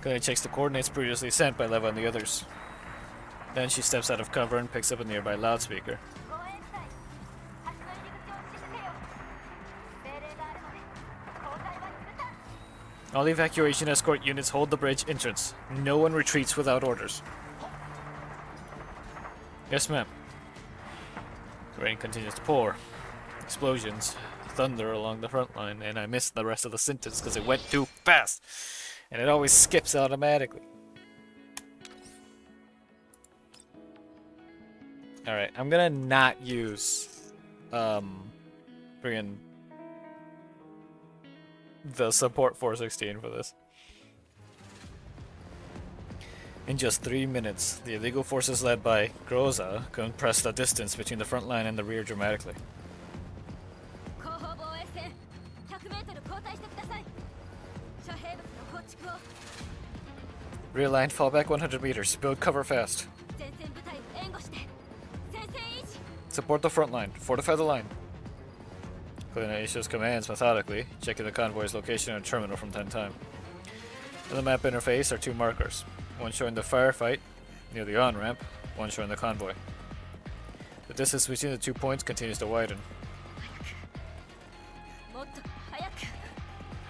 Kalina checks the coordinates previously sent by Leva and the others. Then she steps out of cover and picks up a nearby loudspeaker. 護衛部隊、橋の入り口を指示せよ。命令があるので、交代は許さん。 All evacuation escort units hold the bridge entrance. No one retreats without orders. Yes, ma'am. The rain continues to pour. Explosions, thunder along the front line, and I missed the rest of the sentence because it went too fast. And it always skips automatically. Alright, I'm gonna not use friggin' the support 416 for this. In just 3 minutes, the illegal forces led by Groza compressed the distance between the front line and the rear dramatically. 後方防衛線 100m 後退してください。遮蔽物の構築を Rear line, fall back 100 meters. Build cover fast. 前線部隊を援護して前線維持。 Support the front line. Fortify the line. Kalina issues commands methodically, checking the convoy's location and terminal from time to time. On the map interface are 2 markers. One showing the firefight near the on-ramp, one showing the convoy. The distance between the 2 points continues to widen. もっと早く。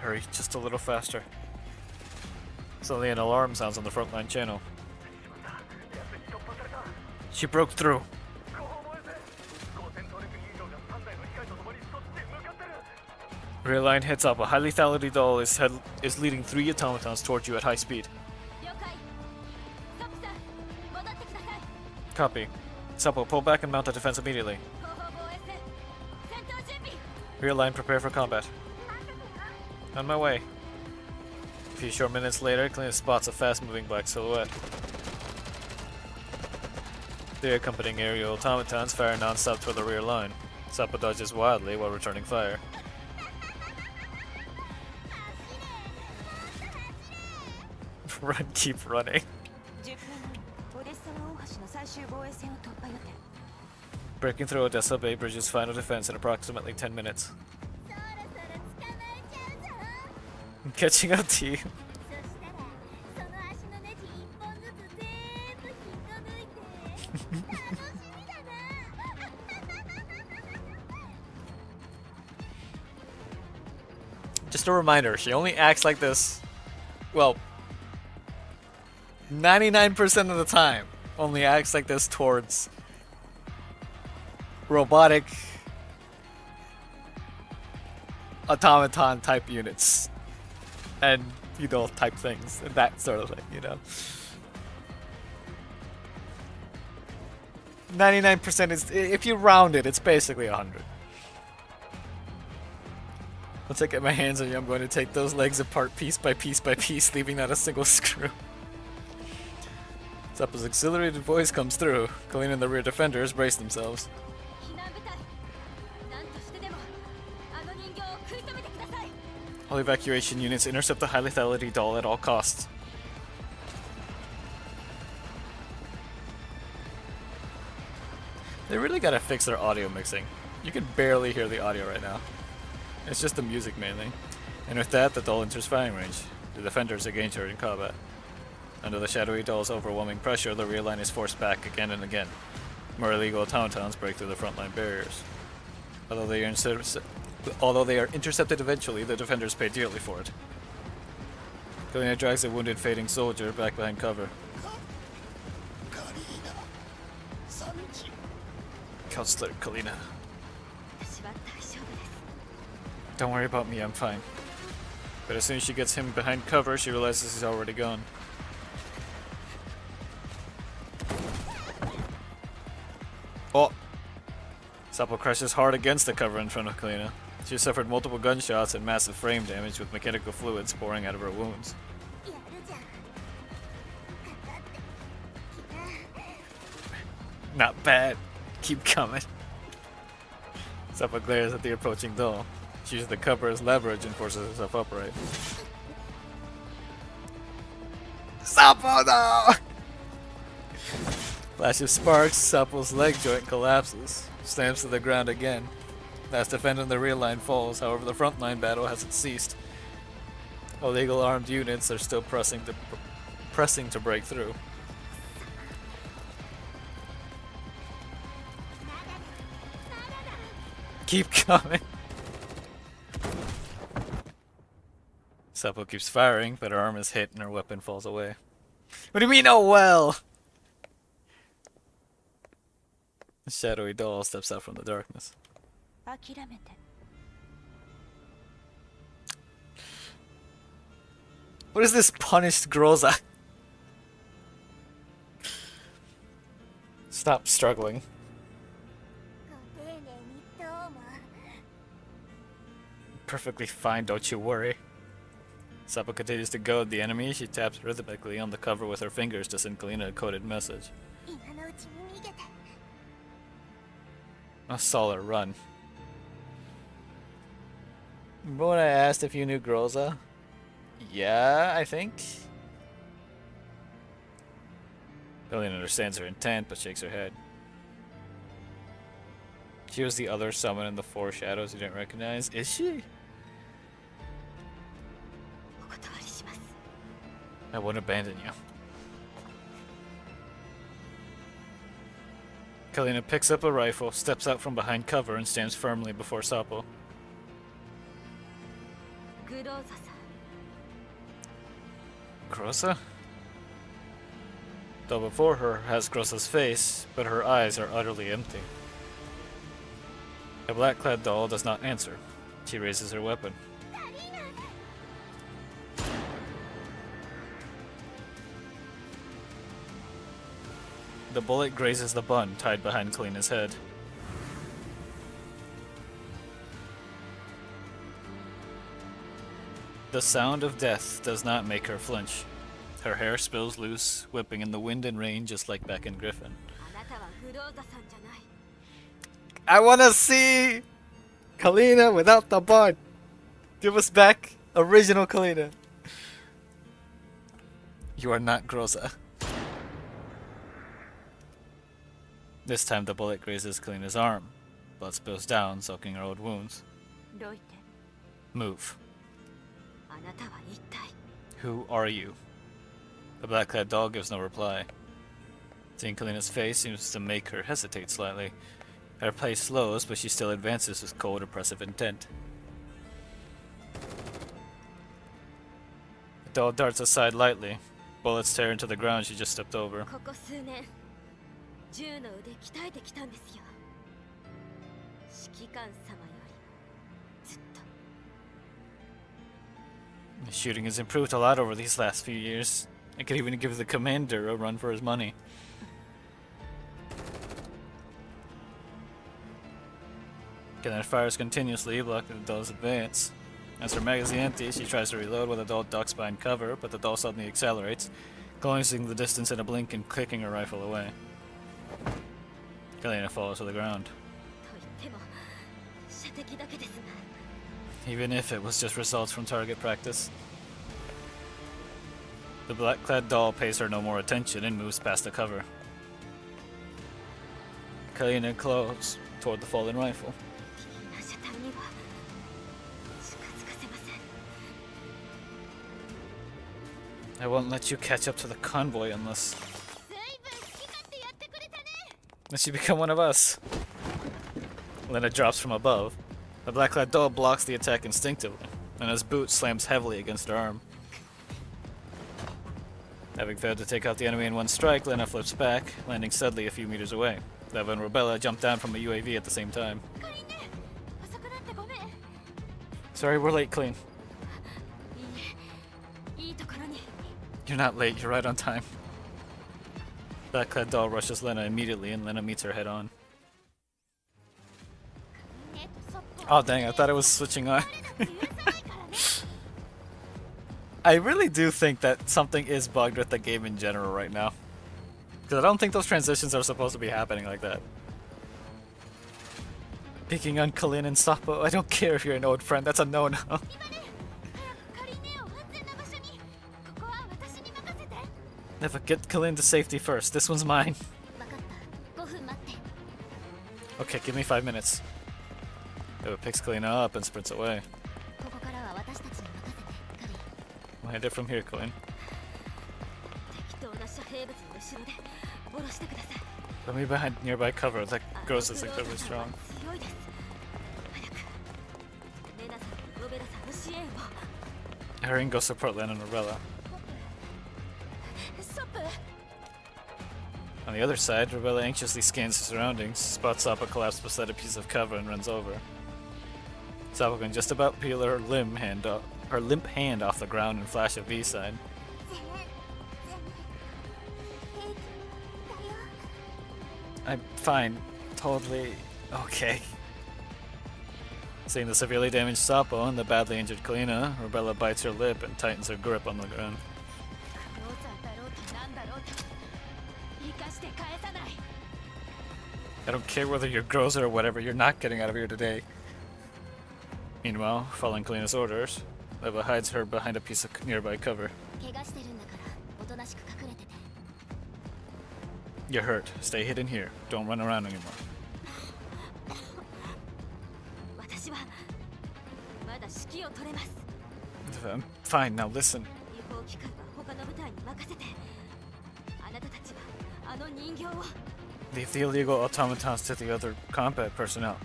Hurry, just a little faster. Suddenly an alarm sounds on the front line channel. She broke through. Rear line heads up. A high lethality doll is leading 3 automatons towards you at high speed. 了解。サプさん戻ってください。 Copy. Supple, pull back and mount a defense immediately. 後方防衛戦戦闘準備。 Rear line, prepare for combat. On my way. A few short minutes later, Kalina spots a fast-moving black silhouette. The accompanying aerial automatons fire non-stop toward the rear line. Supple dodges wildly while returning fire. Run, keep running. 10分後オデッサ湾大橋の最終防衛線を突破予定。 Breaking through Odessa Bay Bridge's final defense in approximately 10 minutes. Catching up to you. そしたらその足のネジ1本ずつ全部引っこ抜いて楽しみだな。 Just a reminder, she only acts like this, well, 99% of the time, only acts like this towards robotic automaton type units and, you know, type things, and that sort of thing, you know. 99% is, if you round it, it's basically 100. Once I get my hands on you, I'm going to take those legs apart piece by piece by piece, leaving not a single screw. Supple's exhilarated voice comes through. Kalina and the rear defenders brace themselves. 避難部隊何としてでもあの人形を食い止めてください。 All evacuation units intercept the high lethality doll at all costs. They really gotta fix their audio mixing. You can barely hear the audio right now. It's just the music mainly. And with that, the doll enters firing range. The defenders again turn in combat. Under the shadowy doll's overwhelming pressure, the rear line is forced back again and again. More illegal automatons break through the frontline barriers. Although they are intercepted eventually, the defenders pay dearly for it. Kalina drags a wounded fading soldier back behind cover. Counselor Kalina. 私は大丈夫です。 Don't worry about me, I'm fine. But as soon as she gets him behind cover, she realizes he's already gone. Oh! Supple crashes hard against the cover in front of Kalina. She suffered multiple gunshots and massive frame damage with mechanical fluids pouring out of her wounds. やるじゃん。かかってきな。 Not bad. Keep coming. Supple glares at the approaching doll. She uses the cover as leverage and forces herself upright. Supple, no! Flash of sparks, Supple's leg joint collapses, slams to the ground again. Last defender in the rear line falls, however the front line battle hasn't ceased. Illegal armed units are still pressing to break through. Keep coming. Supple keeps firing, but her arm is hit and her weapon falls away. What do you mean, oh well? The shadowy doll steps out from the darkness. 諦めて。 What is this punished Groza? Stop struggling. ご丁寧にどうも。 Perfectly fine, don't you worry. Supple continues to goad the enemy. She taps rhythmically on the cover with her fingers to send Kalina a coded message. 今のうちに逃げて。 I saw her run. Remember when I asked if you knew Groza? Yeah, I think. Kalina understands her intent, but shakes her head. She was the other summon in the Four Shadows you didn't recognize. Is she? お断りします。 I won't abandon you. Kalina picks up a rifle, steps out from behind cover, and stands firmly before Supple. グローザさん。 Groza? Though before her has Groza's face, but her eyes are utterly empty. The black-clad doll does not answer. She raises her weapon. The bullet grazes the bun tied behind Kalina's head. The sound of death does not make her flinch. Her hair spills loose, whipping in the wind and rain just like back in Griffin. あなたはグローザさんじゃない。 I wanna see Kalina without the bun! Give us back original Kalina. You are not Groza. This time the bullet grazes Kalina's arm. Blood spills down, soaking her old wounds. ロイテ、 Move. あなたは一体。 Who are you? The black-clad doll gives no reply. Seeing Kalina's face seems to make her hesitate slightly. Her pace slows, but she still advances with cold, oppressive intent. The doll darts aside lightly. Bullets tear into the ground she just stepped over. ここ数年、銃の腕鍛えてきたんですよ。指揮官様よりずっと。 The shooting has improved a lot over these last few years. I could even give the commander a run for his money. Kalina fires continuously, blocking the doll's advance. As her magazine empties, she tries to reload while the doll ducks behind cover, but the doll suddenly accelerates, closing the distance in a blink and clicking her rifle away. Kalina falls to the ground. と言っても射的だけですが。 Even if it was just results from target practice. The black-clad doll pays her no more attention and moves past the cover. Kalina claws toward the fallen rifle. 敵な車体には近づかせません。 I won't let you catch up to the convoy unless ずいぶん好き勝手やってくれたね。 you become one of us. Lena drops from above. The black-clad doll blocks the attack instinctively, and his boot slams heavily against her arm. Having failed to take out the enemy in one strike, Lena flips back, landing steadily a few meters away. Leva and Robella jump down from a UAV at the same time. カリンね、遅くなってごめん。い Sorry, we're late, Clean. いえ、いいところに。 You're not late, you're right on time. Black-clad doll rushes Lena immediately, and Lena meets her head on. Oh dang, I thought it was switching on. I really do think that something is bugged with the game in general right now. Because I don't think those transitions are supposed to be happening like that. Picking on Kalin and Sapo, I don't care if you're an old friend, that's a no-no. Never get Kalin to safety first, this one's mine. わかった。5分待って。 Okay, give me 5 minutes. Eva picks Kalina up and sprints away. ここからは私たちに任せて、カリン。 We'll hand it from here, Kalin. 適当な遮蔽物の後ろで下ろしてください。 Put me behind nearby cover, that grows is incredibly strong. 強いです。早く。レナさんとロベラさんの支援を。 Hurry and go support Len and Novella. ストップ。 On the other side, Rebella anxiously scans her surroundings, spots Sapa collapsed beside a piece of cover, and runs over. Sapa can just about peel her limp hand off the ground and flash a V sign. I'm fine. Totally okay. Seeing the severely damaged Sapo and the badly injured Kalina, Rebella bites her lip and tightens her grip on the ground. クローザーだろうとなんだろうと生かして返さない。 I don't care whether you're Groza or whatever, you're not getting out of here today. Meanwhile, following Kalina's orders, Leva hides her behind a piece of nearby cover. 怪我してるんだからおとなしく隠れてて。 You're hurt. Stay hidden here. Don't run around anymore. 私はまだ指揮を取れます。 I'm fine, now listen. 違法機関は他の部隊に任せて。あなたたちはあの人形を。 Leave the illegal automatons to the other combat personnel.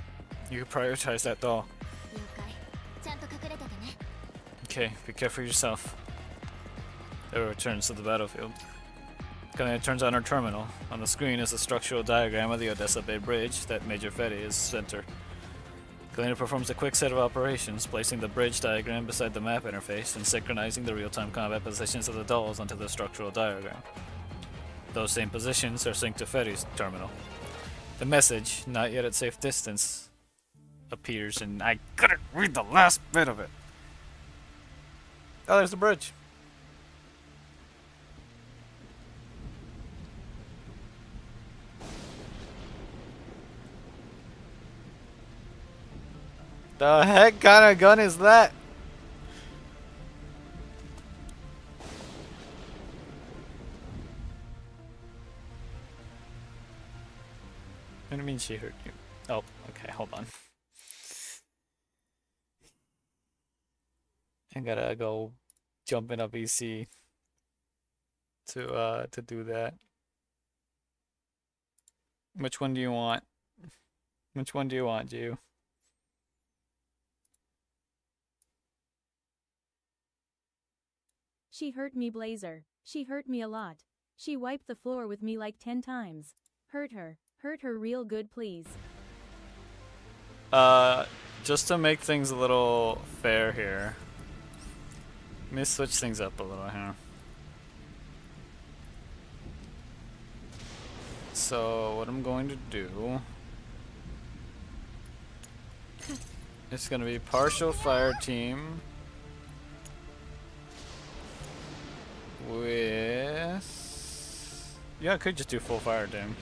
You prioritize that doll. 了解。ちゃんと隠れててね。 Okay, be careful yourself. Eva returns to the battlefield. Kalina turns on her terminal. On the screen is a structural diagram of the Odessa Bay Bridge that Major Fetty is center. Galena performs a quick set of operations, placing the bridge diagram beside the map interface and synchronizing the real-time combat positions of the dolls onto the structural diagram. Those same positions are synced to Ferry's terminal. The message, not yet at safe distance, appears, and I couldn't read the last bit of it. Oh, there's the bridge. The heck kind of gun is that? What do you mean she hurt you? Oh, okay, hold on. I gotta go jump in a VC to do that. Which one do you want? Which one do you want, Jew? She hurt me, Blazer. She hurt me a lot. She wiped the floor with me like 10 times. Hurt her. Hurt her real good, please. Just to make things a little fair here. Let me switch things up a little here. So, what I'm going to do... It's gonna be partial fire team with... Yeah, I could just do full fire team.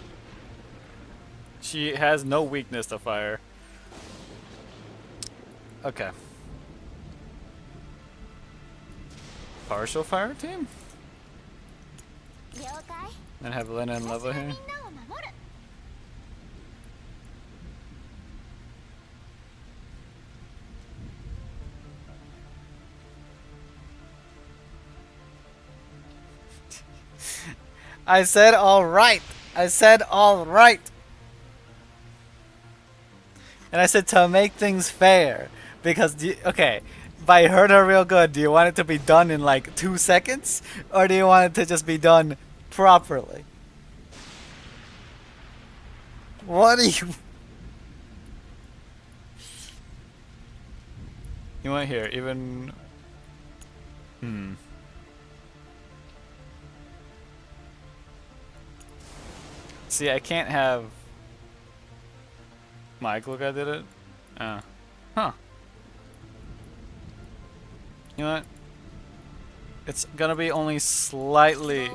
She has no weakness to fire. Okay. Partial fire team? And have Lena and Leva here. I said alright! I said alright! And I said to make things fair. Because, okay, by hurt her real good, do you want it to be done in like 2 seconds? Or do you want it to just be done properly? What do you... You want here, even... See, I can't have... Mike, look, I did it. Huh. You know what? It's gonna be only slightly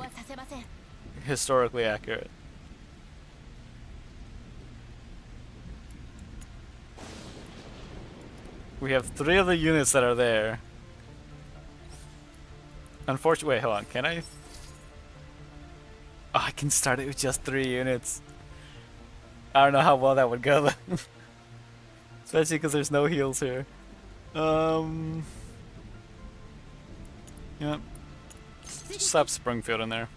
historically accurate. We have 3 of the units that are there. Unfortunately, wait, hold on, can I? Oh, I can start it with just 3 units. I don't know how well that would go though. Especially because there's no heals here. Yep. Just slap Springfield in there.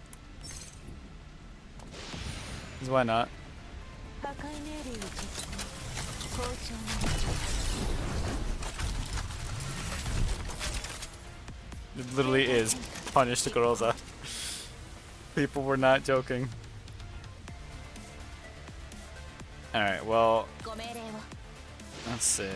'Cause why not? It literally is punish the Groza. People were not joking. Alright, well... Let's see.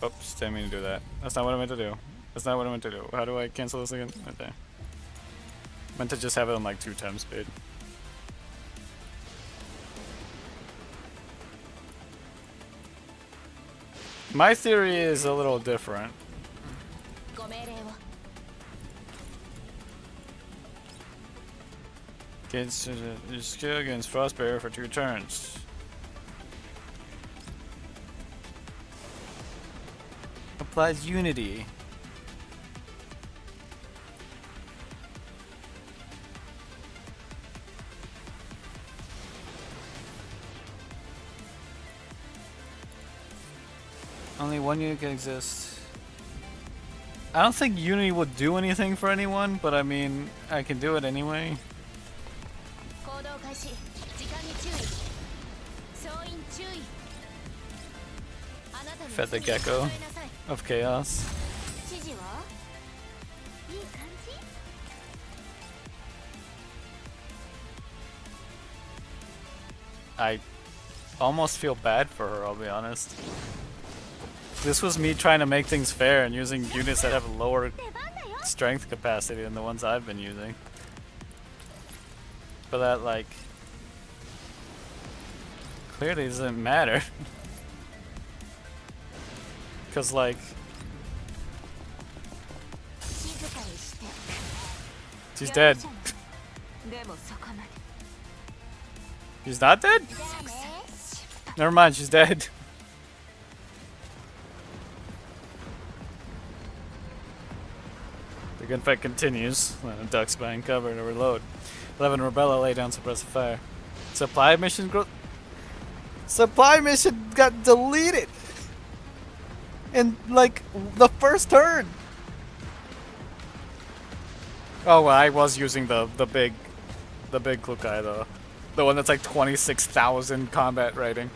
Oops, didn't mean to do that. That's not what I meant to do. That's not what I meant to do. How do I cancel this again? Okay. Meant to just have it on like 2 times speed. My theory is a little different. Against your skill against Frost Barrier for 2 turns. Applies Unity. Only 1 unit can exist. I don't think Unity would do anything for anyone, but I mean, I can do it anyway. Fed the gecko of chaos. 指示はいい感じ I almost feel bad for her, I'll be honest. This was me trying to make things fair and using units that have lower strength capacity than the ones I've been using. But that, like, clearly doesn't matter. Because, like, 静かにして she's dead. でもそこまで She's not dead? じゃあね Never mind, she's dead. The gunfight continues. Ducks behind cover to reload. 11 Rebella lay down suppressive fire. Supply mission Supply mission got deleted! In, like, the first turn! Oh, well, I was using the big Klukai, though. The one that's like 26,000 combat rating.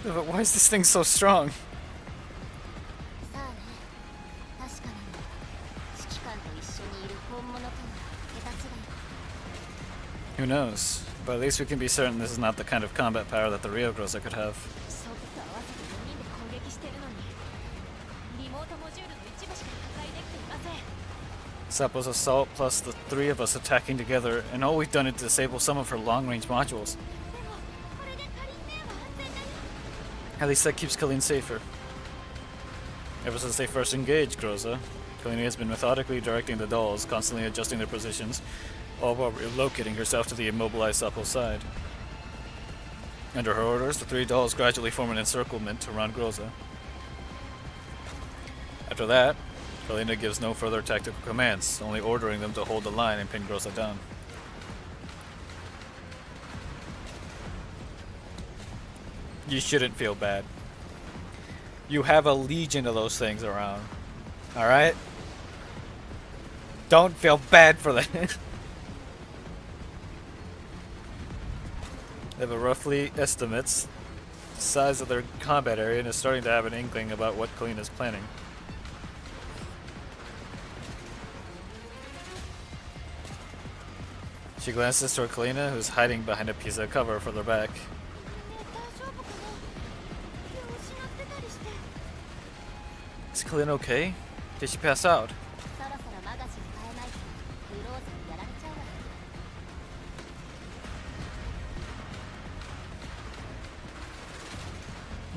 Yeah, but why is this thing so strong? さあね確かに指揮官と一緒にいる本物とは桁違い Who knows? But at least we can be certain this is not the kind of combat power that the Rio Groza could have. ショックと合わせて4人で攻撃してるのにリモートモジュールの一部しか破壊できていません Sappo's assault plus the three of us attacking together, and all we've done is disable some of her long-range modules. でもこれでカリン姉は安全だよ At least that keeps Colleen safer. Ever since they first engaged Groza, Colleen has been methodically directing the dolls, constantly adjusting their positions, all while relocating herself to the immobilized Sappo's side. Under her orders, the three dolls gradually form an encirclement around Groza. After that, Kalina gives no further tactical commands, only ordering them to hold the line and pin Groza down. You shouldn't feel bad. You have a legion of those things around. Alright? Don't feel bad for them. They have a roughly estimates the size of their combat area and is starting to have an inkling about what Kalina's planning. She glances toward Kalina, who's hiding behind a piece of cover further back. ねえ大丈夫かな気を失ってたりして Is Kalina okay? Did she pass out? そろそろマガジン変えないとグローズにやられちゃうわよ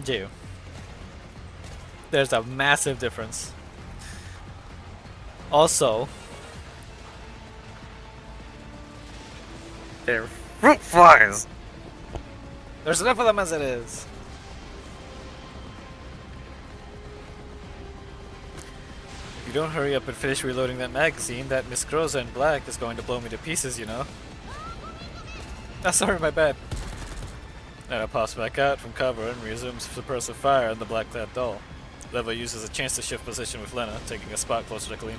Do. There's a massive difference. Also, they're fruit flies. There's enough of them as it is. If you don't hurry up and finish reloading that magazine, that Miss Groza in black is going to blow me to pieces, you know. Ah, sorry, my bad. Nana pops back out from cover and resumes suppressive fire on the black-clad doll. Leva uses a chance to shift position with Lena, taking a spot closer to Kalina.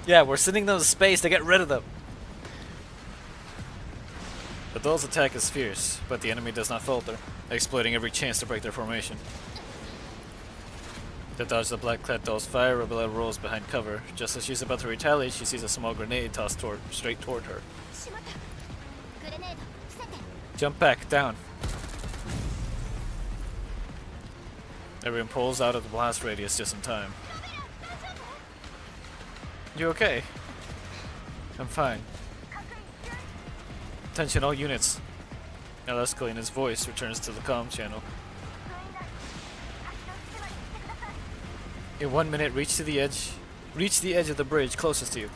Yeah, we're sending them to space to get rid of them! The doll's attack is fierce, but the enemy does not falter, exploiting every chance to break their formation. To dodge the black-clad doll's fire, Rebella rolls behind cover. Just as she's about to retaliate, she sees a small grenade tossed straight toward her. しまったグレネード伏せて Jump back, down. Everyone pulls out of the blast radius just in time. You okay? I'm fine. Attention all units. Now Kalina's voice returns to the comm channel. In 1 minute, reach the edge of the bridge closest to you.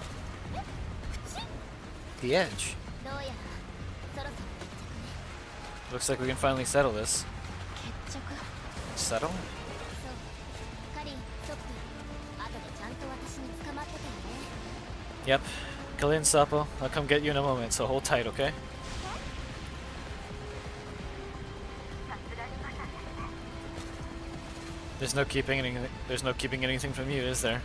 The edge? どうやらそろそろ決着ね Looks like we can finally settle this. 決着 Settle? そうカリンソップ後でちゃんと私に捕まってたよね Yep. Kalin, Sappo, I'll come get you in a moment, so hold tight, okay? There's no keeping anything from you, is there?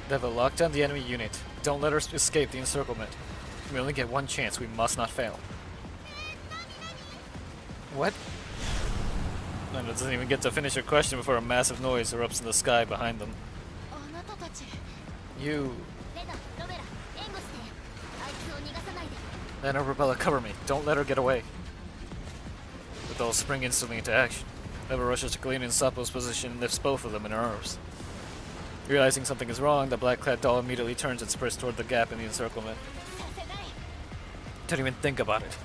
Leva, lock down the enemy unit. Don't let her escape the encirclement. We only get one chance. We must not fail. What? Lena doesn't even get to finish her question before a massive noise erupts in the sky behind them. You... Lena, Rebella, cover me. Don't let her get away. The dolls spring instantly into action. Leva rushes to Kalina and Sapo's position and lifts both of them in her arms. Realizing something is wrong, the black-clad doll immediately turns and sprints toward the gap in the encirclement. Don't even think about it.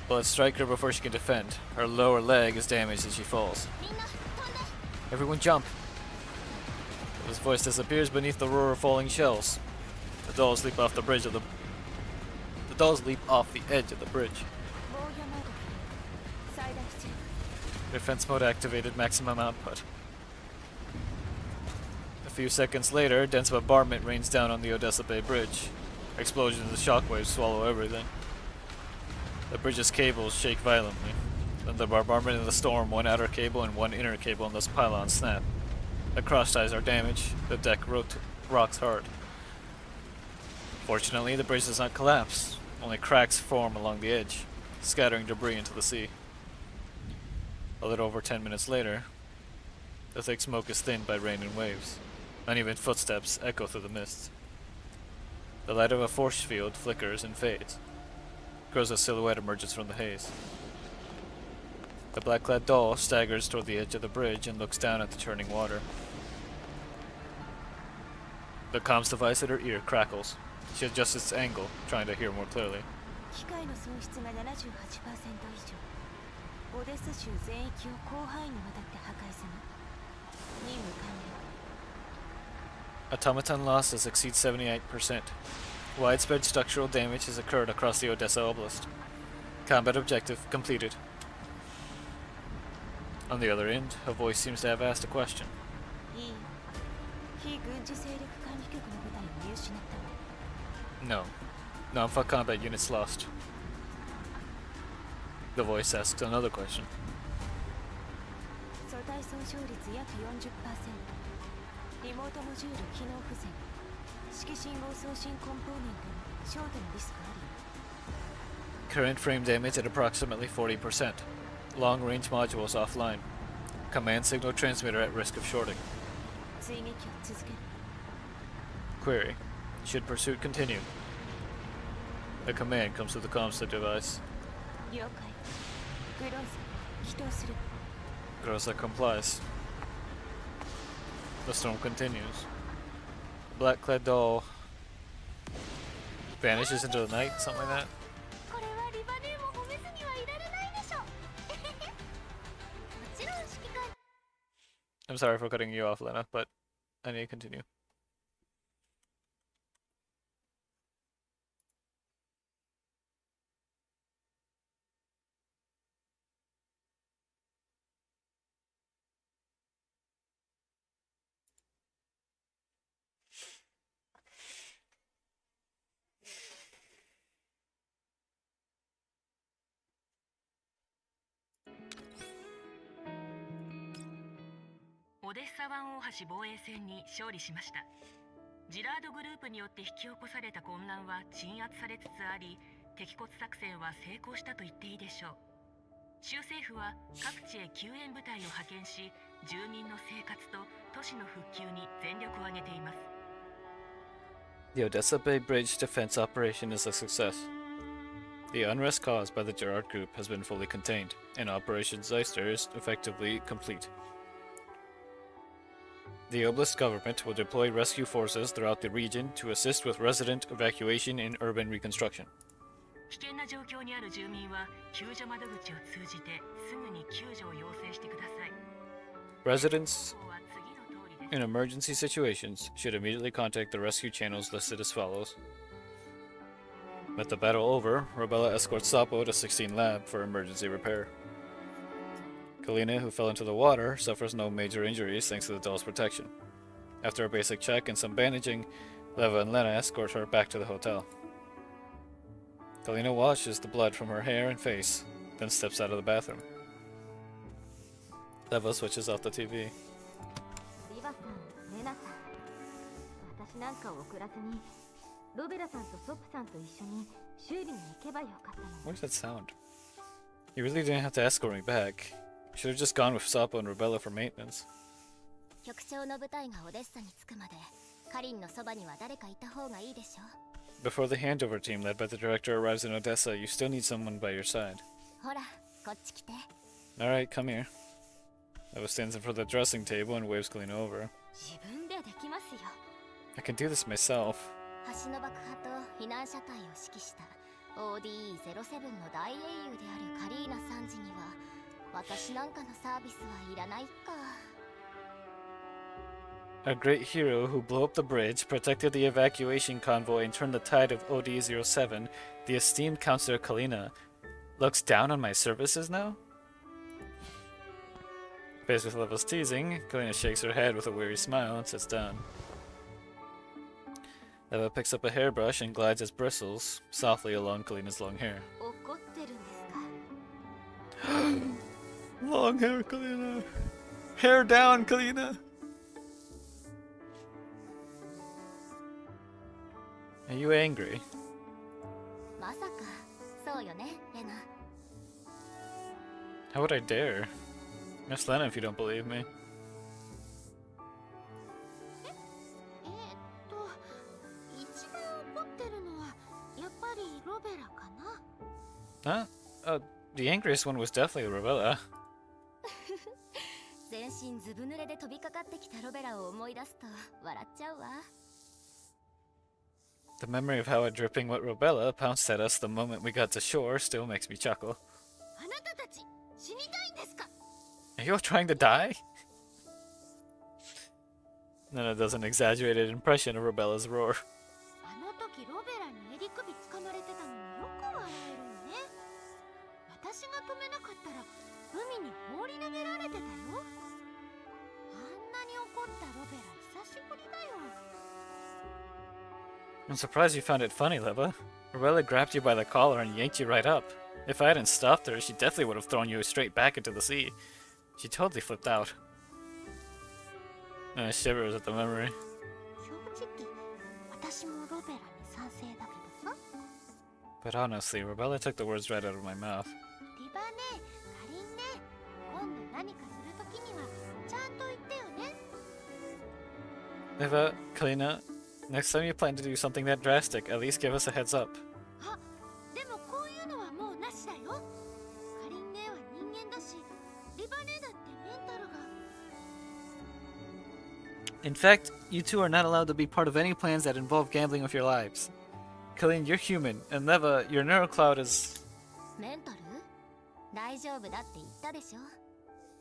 Bullets strike her before she can defend. Her lower leg is damaged as she falls. Everyone jump! His voice disappears beneath the roar of falling shells. The dolls leap off the bridge of the... The dolls leap off the edge of the bridge. Defense mode activated, maximum output. A few seconds later, dense bombardment rains down on the Odessa Bay Bridge. Explosions and shockwaves swallow everything. The bridge's cables shake violently. Then the bombardment and the storm, one outer cable and one inner cable on this pylon snap. The cross ties are damaged. The deck rocks hard. Fortunately, the bridge does not collapse. Only cracks form along the edge, scattering debris into the sea. A little over 10 minutes later, the thick smoke is thinned by rain and waves. Uneven footsteps echo through the mist. The light of a force field flickers and fades. Grows a silhouette emerges from the haze. The black-clad doll staggers toward the edge of the bridge and looks down at the churning water. The comms device at her ear crackles. She adjusts its angle, trying to hear more clearly. Automaton losses exceed 78%. Widespread structural damage has occurred across the Odessa Oblast. Combat objective completed. On the other end, a voice seems to have asked a question. No. Non-fuck combat units lost. The voice asks another question. Current frame damage at approximately 40%. Long-range modules offline. Command signal transmitter at risk of shorting. Query. Should pursuit continue? A command comes through the comms device. Grossa complies. The storm continues. Black-clad doll vanishes into the night, something like that. I'm sorry for cutting you off, Lena, but I need to continue.オデッサ湾大橋防衛戦に勝利しました。ジラードグループによって引き起こされた混乱は鎮圧されつつあり、敵骨作戦は成功したと言っていいでしょう。州政府は各地へ救援部隊を派遣し、住民の生活と都市の復旧に全力を挙げています。The Odessa Bay Bridge defense operation is a success. The unrest caused by the Gerard Group has been fully contained, and Operation Zeister is effectively complete. The Oblast government will deploy rescue forces throughout the region to assist with resident evacuation and urban reconstruction. 危険な状況にある住民は救助窓口を通じてすぐに救助を要請してください。 Residents in emergency situations should immediately contact the rescue channels listed as follows. With the battle over, Rebella escorts Sapo to 16 Lab for emergency repair. Kalina, who fell into the water, suffers no major injuries thanks to the doll's protection. After a basic check and some bandaging, Leva and Lena escort her back to the hotel. Kalina washes the blood from her hair and face, then steps out of the bathroom. Leva switches off the TV. 私なんかを送らずにロベラさんとソップさんと一緒に修理に行けばよかったの。 What does that sound? You really didn't have to escort me back. You should have just gone with Sapo and Rebella for maintenance. 局長の部隊がオデッサに着くまでカリンのそばには誰かいた方がいいでしょ。 Before the handover team led by the director arrives in Odessa, you still need someone by your side. ほらこっち来て。 Alright, come here. Eva stands in front of the dressing table and waves Kalina over. 自分でできますよ。 I can do this myself. 橋の爆破と避難車隊を指揮した ODE07 の大英雄であるカリーナ参事には私なんかのサービスはいらないか。 A great hero who blew up the bridge, protected the evacuation convoy, and turned the tide of OD07, the esteemed Counselor Kalina, looks down on my services now? Faced with Leva's teasing, Kalina shakes her head with a weary smile and sits down. Leva picks up a hairbrush and glides its bristles softly along Kalina's long hair. 怒ってるんですか？ Long hair, Kalina! Hair down, Kalina! Are you angry? まさかそうよねレナ。 How would I dare? Ask Lena if you don't believe me. 一番怒ってるのはやっぱりロベラかな。 Huh? The angriest one was definitely Rebella. 全身ずぶ濡れで飛びかかってきたロベラを思い出すと笑っちゃうわ。 The memory of how a dripping wet Robella pounced at us the moment we got to shore still makes me chuckle. あなたたち死にたいんですか？ Are you all trying to die? Nana does an exaggerated impression of Robella's roar. あの時ロベラに襟首掴まれてたのによく笑えるよね。私が止めなかったら海に放り投げられてたよ。あんなに怒ったロベラ久しぶりだよ。 I'm surprised you found it funny, Leva. Robella grabbed you by the collar and yanked you right up. If I hadn't stopped her, she definitely would have thrown you straight back into the sea. She totally flipped out. And I shivers at the memory. 正直私もロベラに賛成だけどさ。 But honestly, Robella took the words right out of my mouth. リバね、かりんね、今度何かするときにはちゃんと言ってよね。 Leva, Kalina, next time you plan to do something that drastic, at least give us a heads up. あ、でもこういうのはもうなしだよ。かりんねは人間だし、リバねだってメンタルが。 In fact, you two are not allowed to be part of any plans that involve gambling with your lives. Kalin, you're human, and Leva, your neurocloud is... メンタル？大丈夫だって言ったでしょ。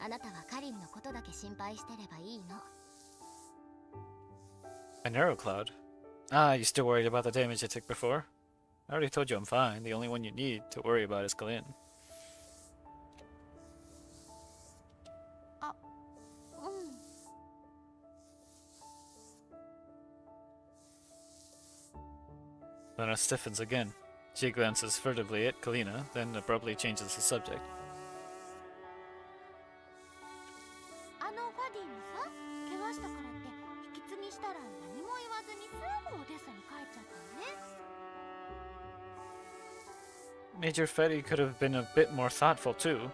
あなたはカリンのことだけ心配してればいいの。 A neurocloud? Ah, you still worried about the damage I took before? I already told you I'm fine. The only one you need to worry about is Kalin. あ、うん。 Lena stiffens again. She glances furtively at Kalina, then abruptly changes the subject. あのファディもさ、怪我したからって引き継ぎしたら何も言わずにすぐオデッサに帰っちゃったのね。 Major Freddy could have been a bit more thoughtful too.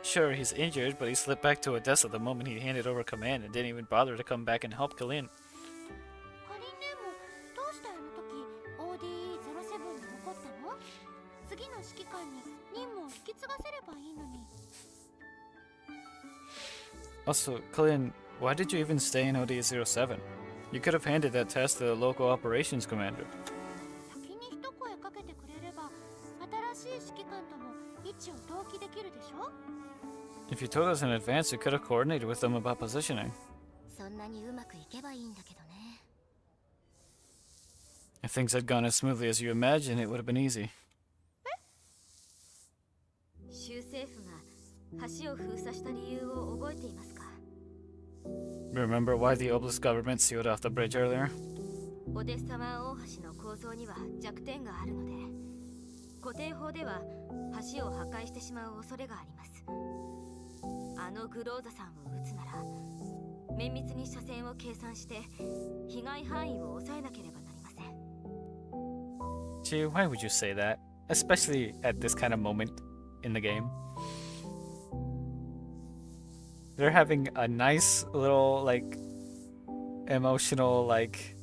Sure, he's injured, but he slipped back to Odessa the moment he handed over command and didn't even bother to come back and help Kalin. かりんねもどうしてあの時 ODE07 に残ったの？次の指揮官に任務を引き継がせればいいのに。 Also, Kalin, why did you even stay in OD07? You could have handed that task to the local operations commander. 先に一声かけてくれれば新しい指揮官とも位置を同期できるでしょ？ If you told us in advance, we could have coordinated with them about positioning. そんなにうまくいけばいいんだけどね。 If things had gone as smoothly as you imagined, it would have been easy. 州政府が橋を封鎖した理由を覚えていますか？ Remember why the Obelisk government sealed off the bridge earlier? オデッサ湾大橋の構造には弱点があるので、固定法では橋を破壊してしまう恐れがあります。あのグローザさんを撃つなら綿密に車線を計算して被害範囲を抑えなければなりません。 Gee, why would you say that? Especially at this kind of moment in the game. They're having a nice little, like, emotional, like,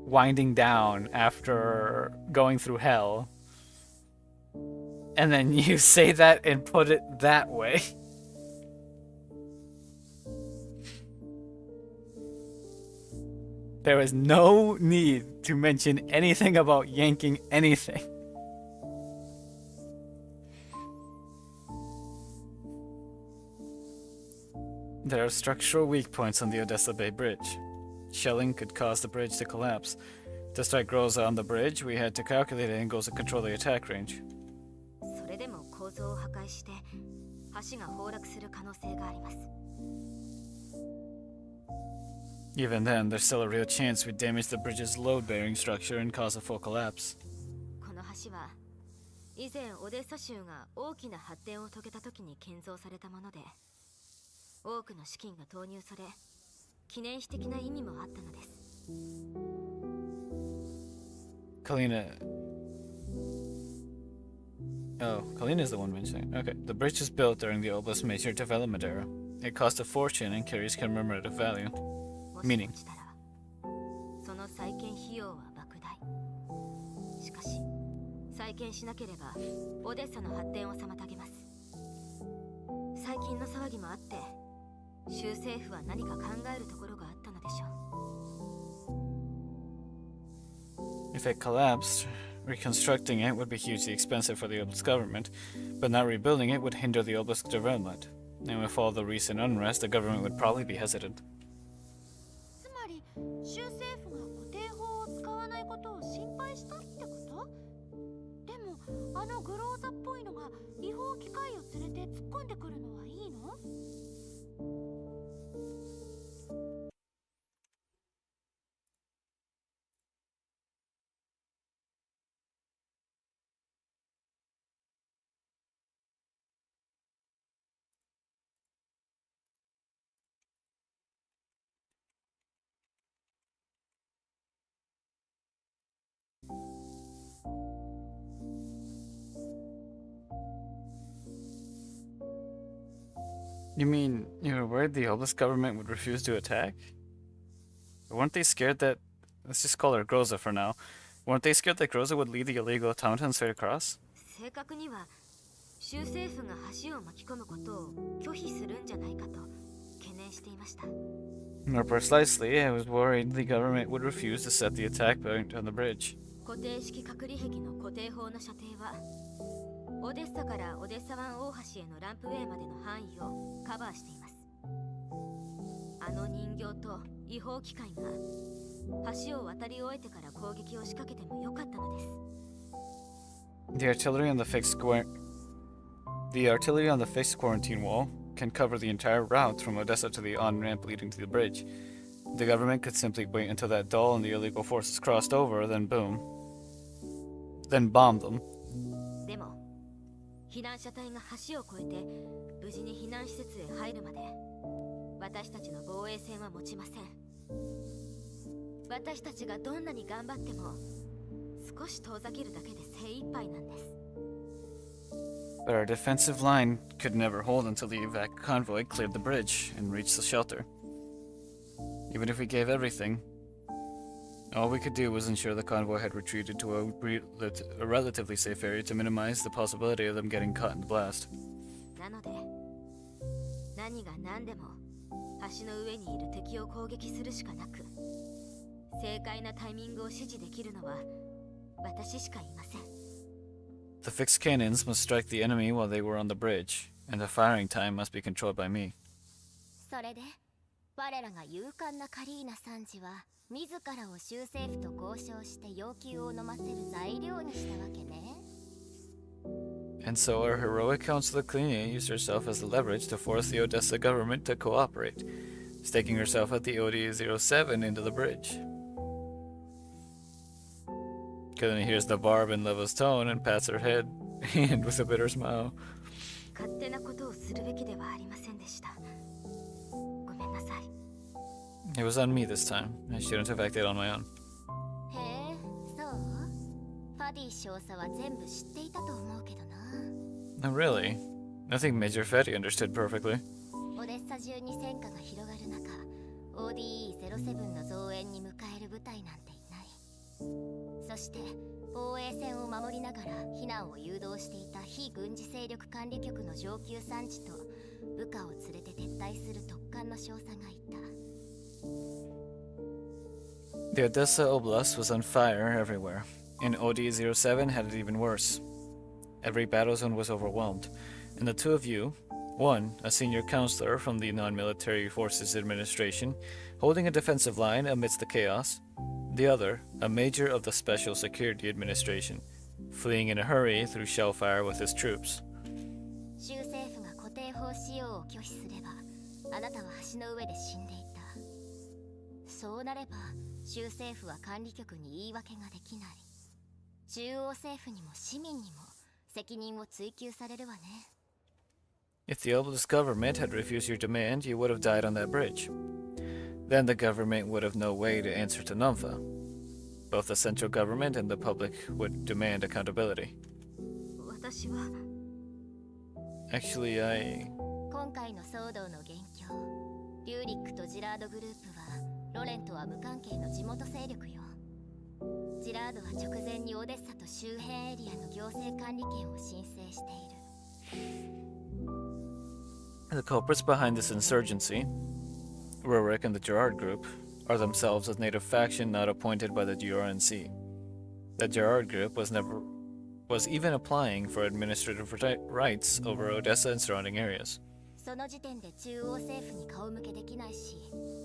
winding down after going through hell. And then you say that and put it that way. There was no need to mention anything about yanking anything. There are structural weak points on the Odessa Bay Bridge. Shelling could cause the bridge to collapse. To strike Groza on the bridge, we had to calculate angles and control the attack range. それでも構造を破壊して橋が崩落する可能性があります。 Even then, there's still a real chance we damage the bridge's load-bearing structure and cause a full collapse. この橋は以前オデッサ州が大きな発展を遂げた時に建造されたもので、多くの資金が投入され、記念碑的な意味もあったのです。 Kalina. Oh, Kalina's the one mentioning. Okay, the bridge was built during the Oblast major development era. It cost a fortune and carries commemorative value. もし落ちたら、その再建費用は莫大。しかし、再建しなければオデッサの発展を妨げます。最近の騒ぎもあって、州政府は何か考えるところがあったのでしょう。 If it collapsed, reconstructing it would be hugely expensive for the Oblast government, but not rebuilding it would hinder the Oblast development. And with all the recent unrest, the government would probably be hesitant. つまり州政府が固定法を使わないことを心配したってこと？でもあのグローザっぽいのが違法機械を連れて突っ込んでくるのはいいの？ You mean you were worried the Oblast government would refuse to attack? Weren't they scared that... Let's just call her Groza for now. Weren't they scared that Groza would lead the illegal automaton straight across? 正確には州政府が橋を巻き込むことを拒否するんじゃないかと懸念していました。 More precisely, I was worried the government would refuse to set the attack point on the bridge. 固定式隔離壁の固定法の射程はオデッサからオデッサ湾大橋へのランプウェイまでの範囲をカバーしています。あの人形と違法機械が橋を渡り終えてから攻撃を仕掛けてもよかったのです。 The artillery on the fixed quarantine wall can cover the entire route from Odessa to the on-ramp leading to the bridge. The government could simply wait until that doll and the illegal forces crossed over, then boom. Then bomb them. でも避難者隊が橋を越えて無事に避難施設へ入るまで私たちの防衛線は持ちません。私たちがどんなに頑張っても少し遠ざけるだけで精一杯なんです。 But our defensive line could never hold until the evac convoy cleared the bridge and reached the shelter. Even if we gave everything, all we could do was ensure the convoy had retreated to a relatively safe area to minimize the possibility of them getting caught in the blast. なので何が何でも橋の上にいる敵を攻撃するしかなく、正解なタイミングを指示できるのは私しかいません。 The fixed cannons must strike the enemy while they were on the bridge, and the firing time must be controlled by me. それで我らが勇敢なカリーナ参事は自らを州政府と交渉して要求を飲ませる材料にしたわけね。 And so our heroic Councilor Klinia used herself as the leverage to force the Odessa government to cooperate, staking herself at the OD-07 into the bridge. Kalina hears the barb in Leva's tone and pats her hand with a bitter smile. 勝手なことをするべきではありませんでした。ごめんなさい。 It was on me this time. I shouldn't have acted on my own. へえ、そう？ファディ少佐は全部知っていたと思うけどな。Oh, really? I think Major Fetty understood perfectly. オデッサ中に戦火が広がる中、ODE-07 の増援に迎える部隊なんていない。そして防衛線を守りながら避難を誘導していた非軍事勢力管理局の上級参事と部下を連れて撤退する特艦の少佐がいた。 The Odessa Oblast was on fire everywhere, and OD-07 had it even worse. Every battle zone was overwhelmed, and the two of you, one, a senior counselor from the Non-Military Forces Administration, holding a defensive line amidst the chaos, the other, a major of the Special Security Administration, fleeing in a hurry through shellfire with his troops. 州政府が固定砲使用を拒否すれば、あなたは橋の上で死んでいた。そうなれば、州政府は管理局に言い訳ができない。中央政府にも市民にも責任を追及されるわね。If the Oblast government had refused your demand, you would have died on that bridge. Then the government would have no way to answer to Numpha. Both the central government and the public would demand accountability. 私は Actually, I... 今回の騒動の元凶、リューリックとジラードグループはロレンとは無関係の地元勢力よ。ジラードは直前にオデッサと周辺エリアの行政管理権を申請している。 The culprits behind this insurgency, Rurik and the Gerard Group, are themselves a native faction not appointed by the GRNC. The Gerard Group was even applying for administrative rights over Odessa and surrounding areas. その時点で中央政府に顔向けできないし、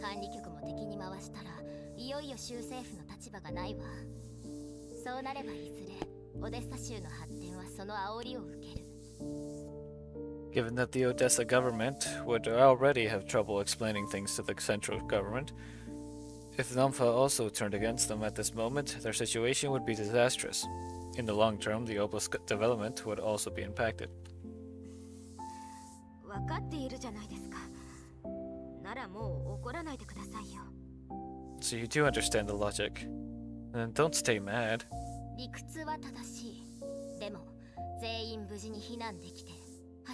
管理局も敵に回したらいよいよ州政府の立場がないわ。そうなればいずれオデッサ州の発展はその煽りを受ける。 Given that the Odessa government would already have trouble explaining things to the central government, if Numpha also turned against them at this moment, their situation would be disastrous. In the long term, the Oblast development would also be impacted. 分かっているじゃないですか。ならもう怒らないでくださいよ。 So you do understand the logic. Then don't stay mad. 理屈は正しい。でも全員無事に避難できて、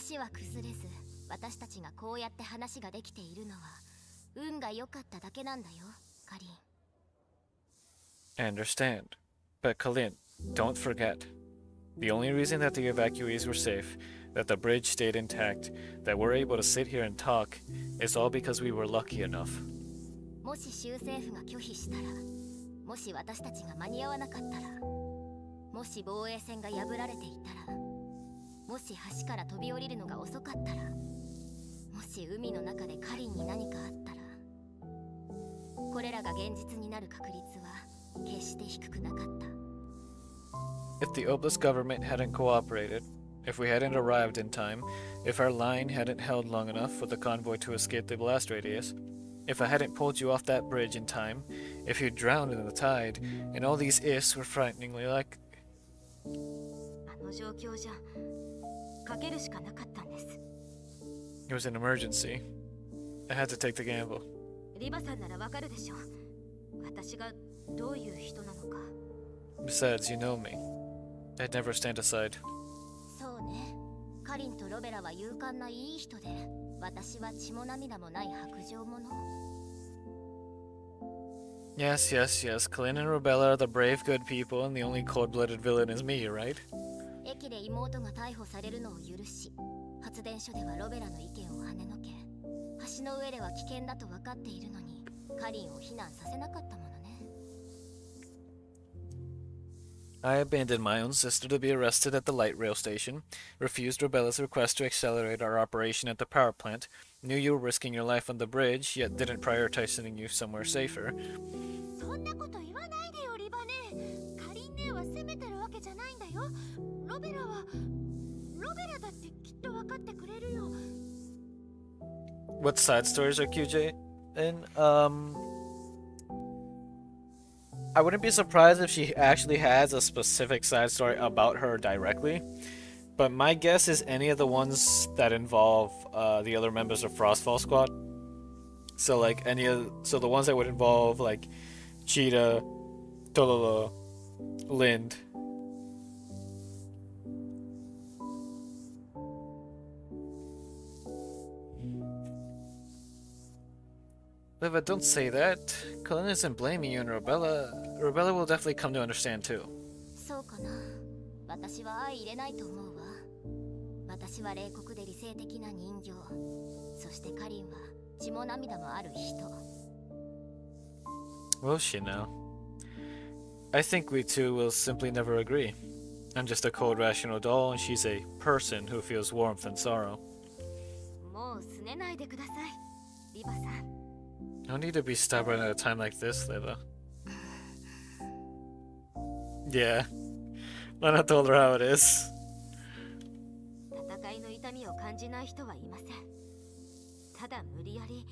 橋は崩れず、私たちがこうやって話ができているのは運が良かっただけなんだよ、カリン。 I understand. But Kalin, don't forget. The only reason that the evacuees were safe, that the bridge stayed intact, that we're able to sit here and talk, is all because we were lucky enough. もし州政府が拒否したら、もし私たちが間に合わなかったら、もし防衛線が破られていたら、もし橋から飛び降りるのが遅かったら、もし海の中でカリンに何かあったら、これらが現実になる確率は決して低くなかった。 If the Oblast government hadn't cooperated, if we hadn't arrived in time, if our line hadn't held long enough for the convoy to escape the blast radius, if I hadn't pulled you off that bridge in time, if you drowned in the tide, and all these ifs were frighteningly like... あの状況じゃかけるしかなかったんです。 It was an emergency. I had to take the gamble. リバさんならわかるでしょ。私がどういう人なのか。 Besides, you know me. I'd never stand aside. そうね。カリンとロベラは勇敢ないい人で、私は血も涙もない白状者。 Yes, yes, yes. Kalin and Robella are the brave, good people, and the only cold-blooded villain is me, right? 駅で妹が逮捕されるのを許し、発電所ではロベラの意見を跳ねのけ、橋の上では危険だと分かっているのに、カリンを避難させなかったものね。 I abandoned my own sister to be arrested at the light rail station, refused Robella's request to accelerate our operation at the power plant, knew you were risking your life on the bridge, yet didn't prioritize sending you somewhere safer. そんなこと言わないでよ、リバネ。カリン姉は責めてるわけじゃないんだよ。ロベラだってきっと分かってくれるよ。 What side stories are QJ in? I wouldn't be surprised if she actually has a specific side story about her directly, But my guess is any of the ones that involve the other members of Frostfall Squad. So like the ones that would involve like Cheetah, Tololo, Lind. Liva, don't say that. Colin isn't blaming you and Robella. Robella will definitely come to understand too. そうかな。私は相入れないと思うわ。私は冷酷で理性的な人形。そしてカリンは血も涙もある人。Will she now? I think we two will simply never agree. I'm just a cold, rational doll, and she's a person who feels warmth and sorrow. もう拗ねないでください、リバさん。No need to be stubborn at a time like this, Liva. Yeah. Lena told her how it is. 戦いの痛みを感じない人はいません。ただ無理やり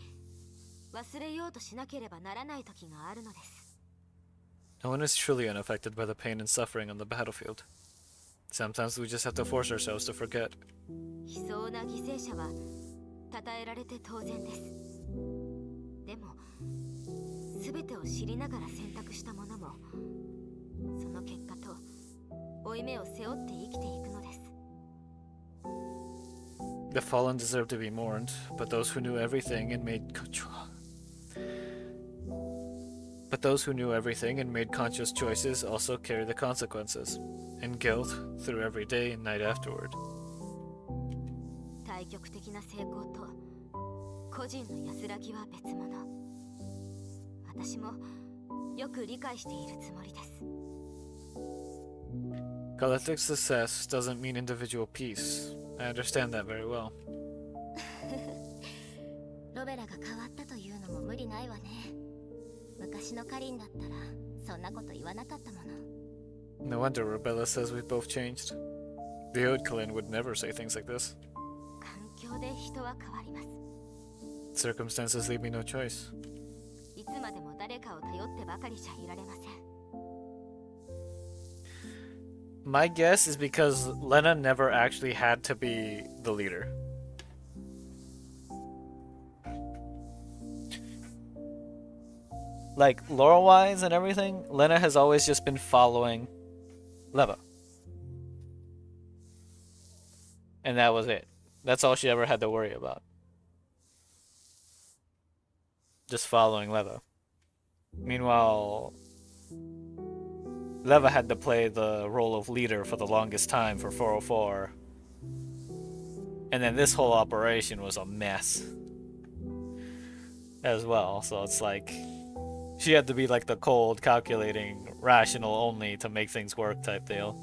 忘れようとしなければならない時があるのです。No one is truly unaffected by the pain and suffering on the battlefield. Sometimes we just have to force ourselves to forget. 悲壮な犠牲者は称えられて当然です。でも、全てを知りながら選択したものも、その結果と負い目を背負って生きていくのです。The fallen deserve to be mourned, but those who knew everything and made conscious choices also carry the consequences and guilt through every day and night afterward. 対極的な成功と個人の安らぎは別物。私もよく理解しているつもりです。Collective success doesn't mean individual peace. I understand that very well. ロベラが変わったというのも無理ないわね。昔のカリンだったらそんなこと言わなかったもの。No wonder Rebella says we've both changed. The old Kalin would never say things like this. 環境で人は変わります。Circumstances leave me no choice. いつまでも誰かを頼ってばかりじゃいられません。My guess is because Lena never actually had to be the leader. Like, lore-wise and everything, Lena has always just been following Leva. And that was it. That's all she ever had to worry about. Just following Leva. Meanwhile, Leva had to play the role of leader for the longest time for 404. And then this whole operation was a mess as well. So it's like she had to be like the cold, calculating, rational only to make things work type deal.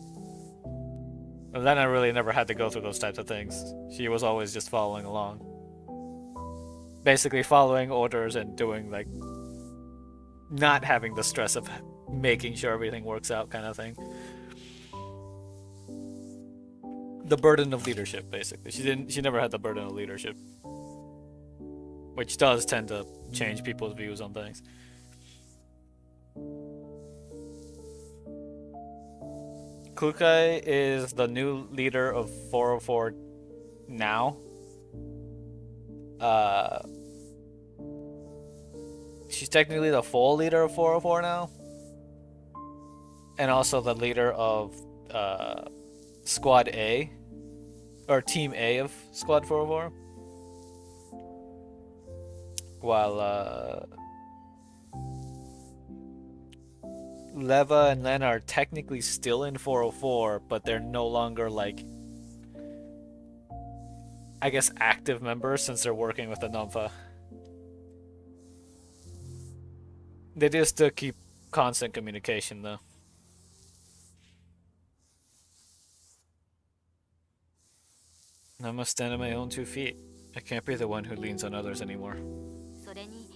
And then I really never had to go through those types of things. She was always just following along. Basically following orders and doing like not having the stress of making sure everything works out kind of thing. The burden of leadership, basically. She never had the burden of leadership. Which does tend to change people's views on things. Kukai is the new leader of 404 now. She's technically the full leader of 404 now. And also the leader of Squad A. Or Team A of Squad 404. While Leva and Len are technically still in 404, but they're no longer like, I guess, active members since they're working with the Nomfa. They do still keep constant communication though. I must stand on my own 2 feet. I can't be the one who leans on others anymore. それに、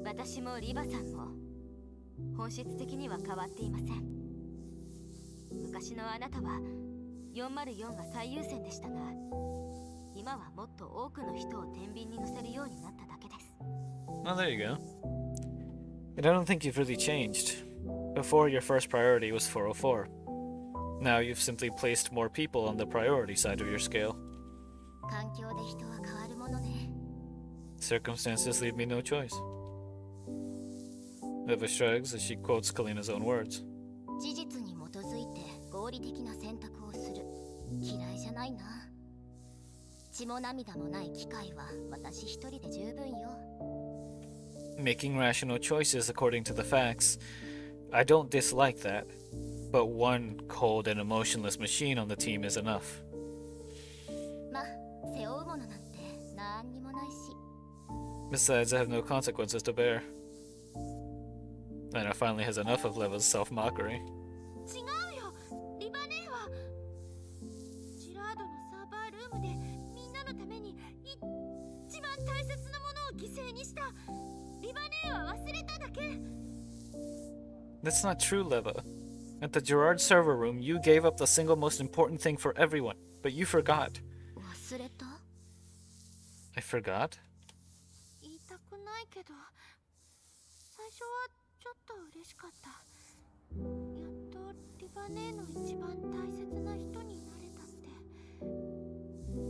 私もリバさんも本質的には変わっていません。昔のあなたは404が最優先でしたが、今はもっと多くの人を天秤に乗せるようになっただけです。Oh, there you go. And I don't think you've really changed. Before, your first priority was 404. Now you've simply placed more people on the priority side of your scale. 環境で人は変わるものね。 Circumstances leave me no choice. Liva shrugs as she quotes Kalina's own words. 事実に基づいて合理的な選択をする。嫌いじゃないな。血も涙もない機会は私一人で十分よ。 Making rational choices according to the facts. I don't dislike that. But one cold and emotionless machine on the team is enough. まあ、背負うものなんて何にもないし。 Besides, I have no consequences to bear. Lena finally has enough of Leva's self-mockery. 違うよ。リバネーはジラードのサーバールームでみんなのために一番大切なものを犠牲にした。リバネーは忘れただけ。 That's not true, Leva. At the Gerard server room, you gave up the single most important thing for everyone, but you forgot. 忘れた？ I forgot? 言いたくないけど、最初はちょっと嬉しかった。やっとリバネーの一番大切な人になれたって。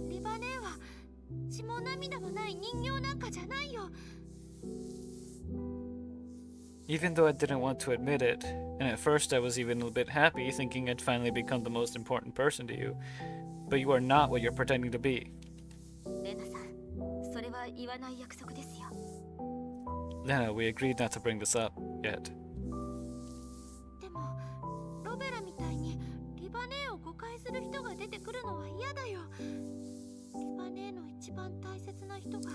リバネーは血も涙もない人形なんかじゃないよ。 Even though I didn't want to admit it, and at first I was even a bit happy thinking I'd finally become the most important person to you, but you are not what you're pretending to be. レナさん、それは言わない約束ですよ。 Lena, we agreed not to bring this up yet. でもロベラみたいにリバネーを誤解する人が出てくるのは嫌だよ。リバネーの一番大切な人が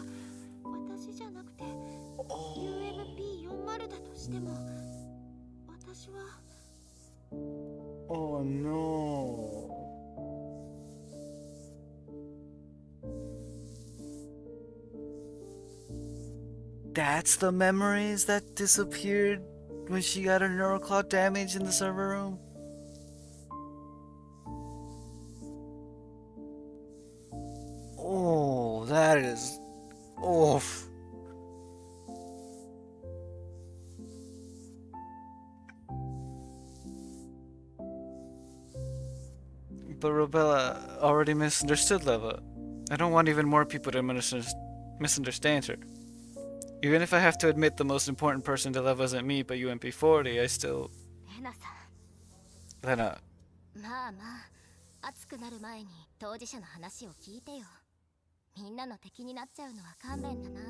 私じゃなくて UMP40 だとしても私は Oh no. That's the memories that disappeared when she got her neurocloud damage in the server room? Oh, that is... oof. But Robella already misunderstood Leva. I don't want even more people to misunderstand her. Even if I have to admit the most important person to Leva isn't me, but UMP40, I still... レナさ Lena, ん、まあまあ、熱くなる前に当事者の話を聞いてよ。みんなの敵になっちゃうのは勘弁だな。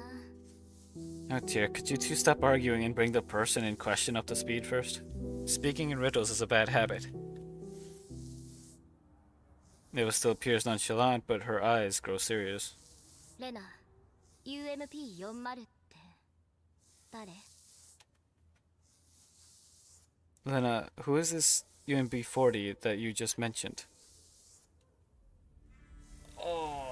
oh dear, could you two stop arguing and bring the person in question up to speed first? Speaking in riddles is a bad habit. Leva still appears nonchalant, but her eyes grow serious. レナ、UMP40 って誰？ Lena, who is this UMP40 that you just mentioned? Oh.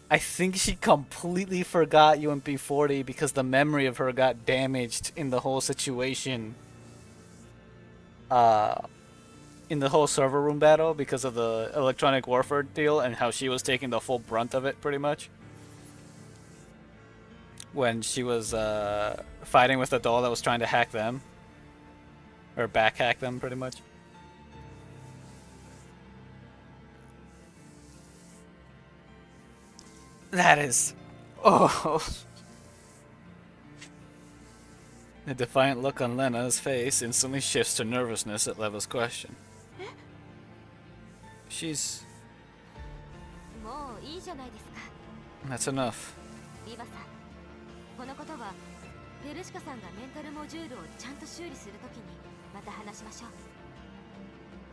I think she completely forgot UMP40 because the memory of her got damaged in the whole situation. In the whole server room battle because of the electronic warfare deal and how she was taking the full brunt of it, pretty much. When she was fighting with the doll that was trying to hack them. Or back hack them, pretty much. That is... oh... The defiant look on Lena's face instantly shifts to nervousness at Leva's question. She's... もういいじゃないですか。 That's enough. リバさん、このことはベルシカさんがメンタルモジュールをちゃんと修理するときにまた話しましょう。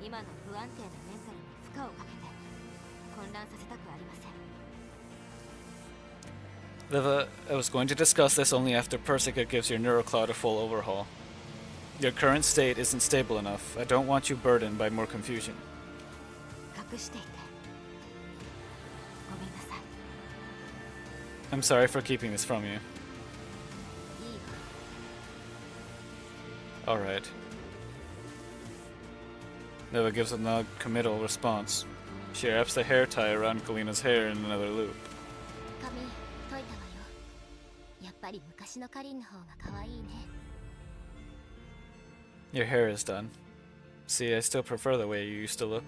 今の不安定なメンタルに負荷をかけて混乱させたくありません。 Leva, I was going to discuss this only after Persica gives your neurocloud a full overhaul. Your current state isn't stable enough. I don't want you burdened by more confusion. 隠していてごめんなさい。 I'm sorry for keeping this from you. いいわ。 Alright. Leva gives a non-committal response. She wraps the hair tie around Kalina's hair in another loop. 髪解いたわよ。やっぱり昔のカリンの方が可愛いね。Your hair is done. See, I still prefer the way you used to look.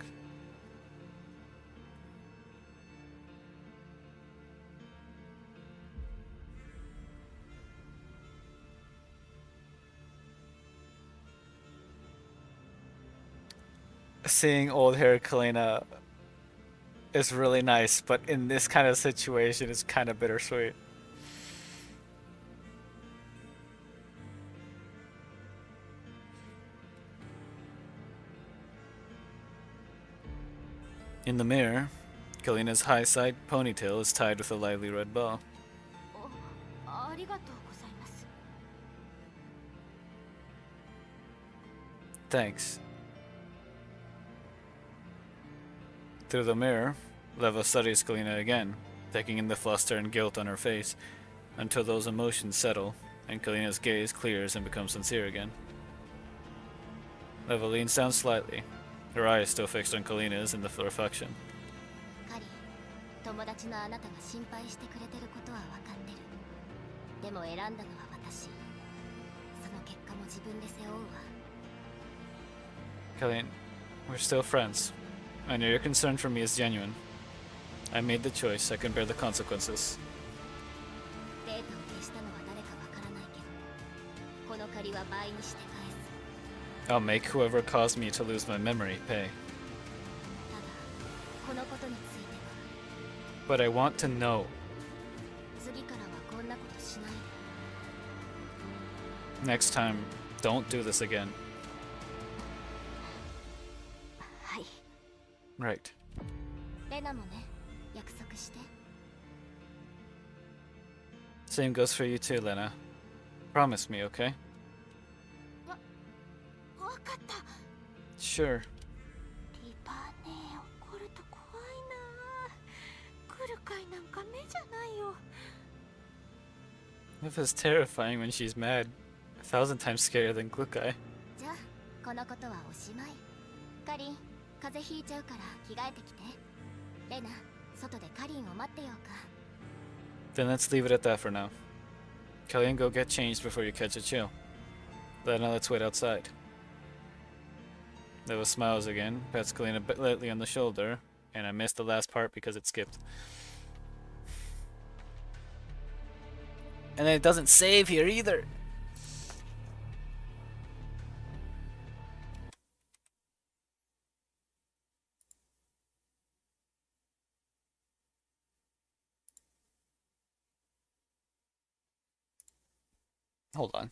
Seeing old hair Kalina is really nice, but in this kind of situation, it's kind of bittersweet. In the mirror, Kalina's high-side ponytail is tied with a lively red bow. ありがとうございます。 Thanks. Through the mirror, Leva studies Kalina again, taking in the fluster and guilt on her face, until those emotions settle, and Kalina's gaze clears and becomes sincere again. Leva leans down slightly, her eyes still fixed on Kalina's in the reflection. カリン、友達のあなたが心配してくれてることは分かってる。でも選んだのは私。その結果も自分で背負うわ。 Kalina, we're still friends. I know your concern for me is genuine. I made the choice, I can bear the consequences. データを消したのは誰かわからないけど、この借りは倍にして返す。 I'll make whoever caused me to lose my memory pay. ただ、このことについては、 But I want to know. 次からはこんなことしないで。 Next time, don't do this again. はい。 Right. レナもね、約束して。 Same goes for you too, Lena. Promise me, okay? わかった。 Sure. リパーね、怒ると怖いな。来るかいなんか目じゃないよ。 Liva's terrifying when she's mad. 1,000 times scarier than Glukai. じゃあ、このことはおしまい。カリン、風邪ひいちゃうから着替えてきて。レナ、外でカリンを待ってようか。 Then let's leave it at that for now. Kellyanne, go get changed before you catch a chill. Lena, let's wait outside. Liva smiles again, pats Kalina lightly on the shoulder, and I missed the last part because it skipped. And then it doesn't save here either! Hold on.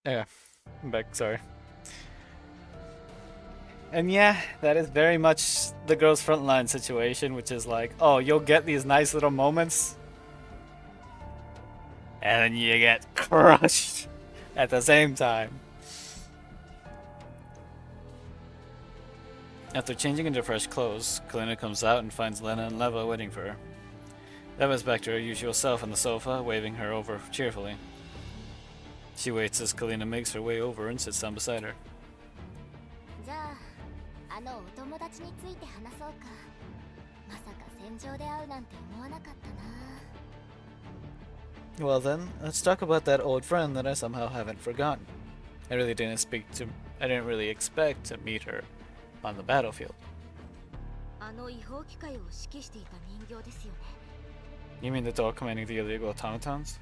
Yeah, I'm back, sorry. And yeah, that is very much the girls' frontline situation, which is like, oh, you'll get these nice little moments, and then you get crushed at the same time. After changing into fresh clothes, Kalina comes out and finds Lena and Leva waiting for her. Leva's back to her usual self on the sofa, waving her over cheerfully. She waits as Kalina makes her way over and sits down beside her. じゃあ、あのお友達について話そうか。まさか戦場で会うなんて思わなかったな。 Well then, let's talk about that old friend that I somehow haven't forgotten. I didn't really expect to meet her on the battlefield. あの違法機械を指揮していた人形ですよね。 You mean the dog commanding the illegal automatons?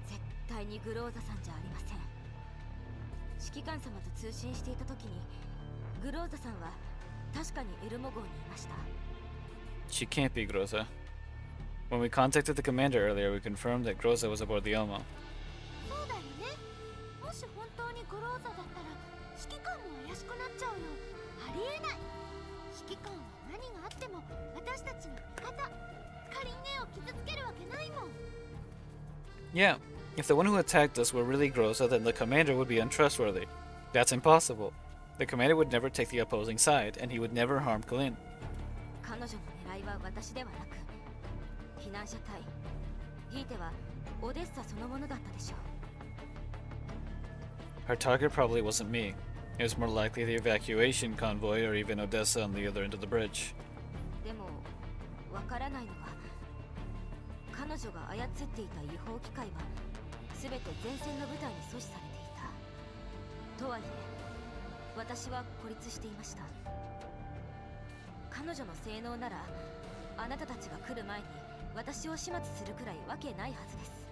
絶対にグローザさんじゃありません。指揮官様と通信していた時にグローザさんは確かにエルモ号にいました。 She can't be Groza. When we contacted the commander earlier, we confirmed that Groza was aboard the Omo. そうだよね。もし本当にグローザだったら指揮官も怪しくなっちゃうよ。ありえない。指揮官は何があっても私たちの味方。カリンネを傷つけるわけないもん。 Yeah, if the one who attacked us were really Groza, then the commander would be untrustworthy. That's impossible. The commander would never take the opposing side, and he would never harm Kalin. 彼女の狙いは私ではなく避難者隊、ひいてはオデッサそのものだったでしょう。 Her target probably wasn't me. It was more likely the evacuation convoy or even Odessa on the other end of the bridge. でもわからないのは彼女が操っていた違法機械は全て前線の部隊に阻止されていた。とはいえ私は孤立していました。彼女の性能ならあなたたちが来る前に私を始末するくらいわけないはずです。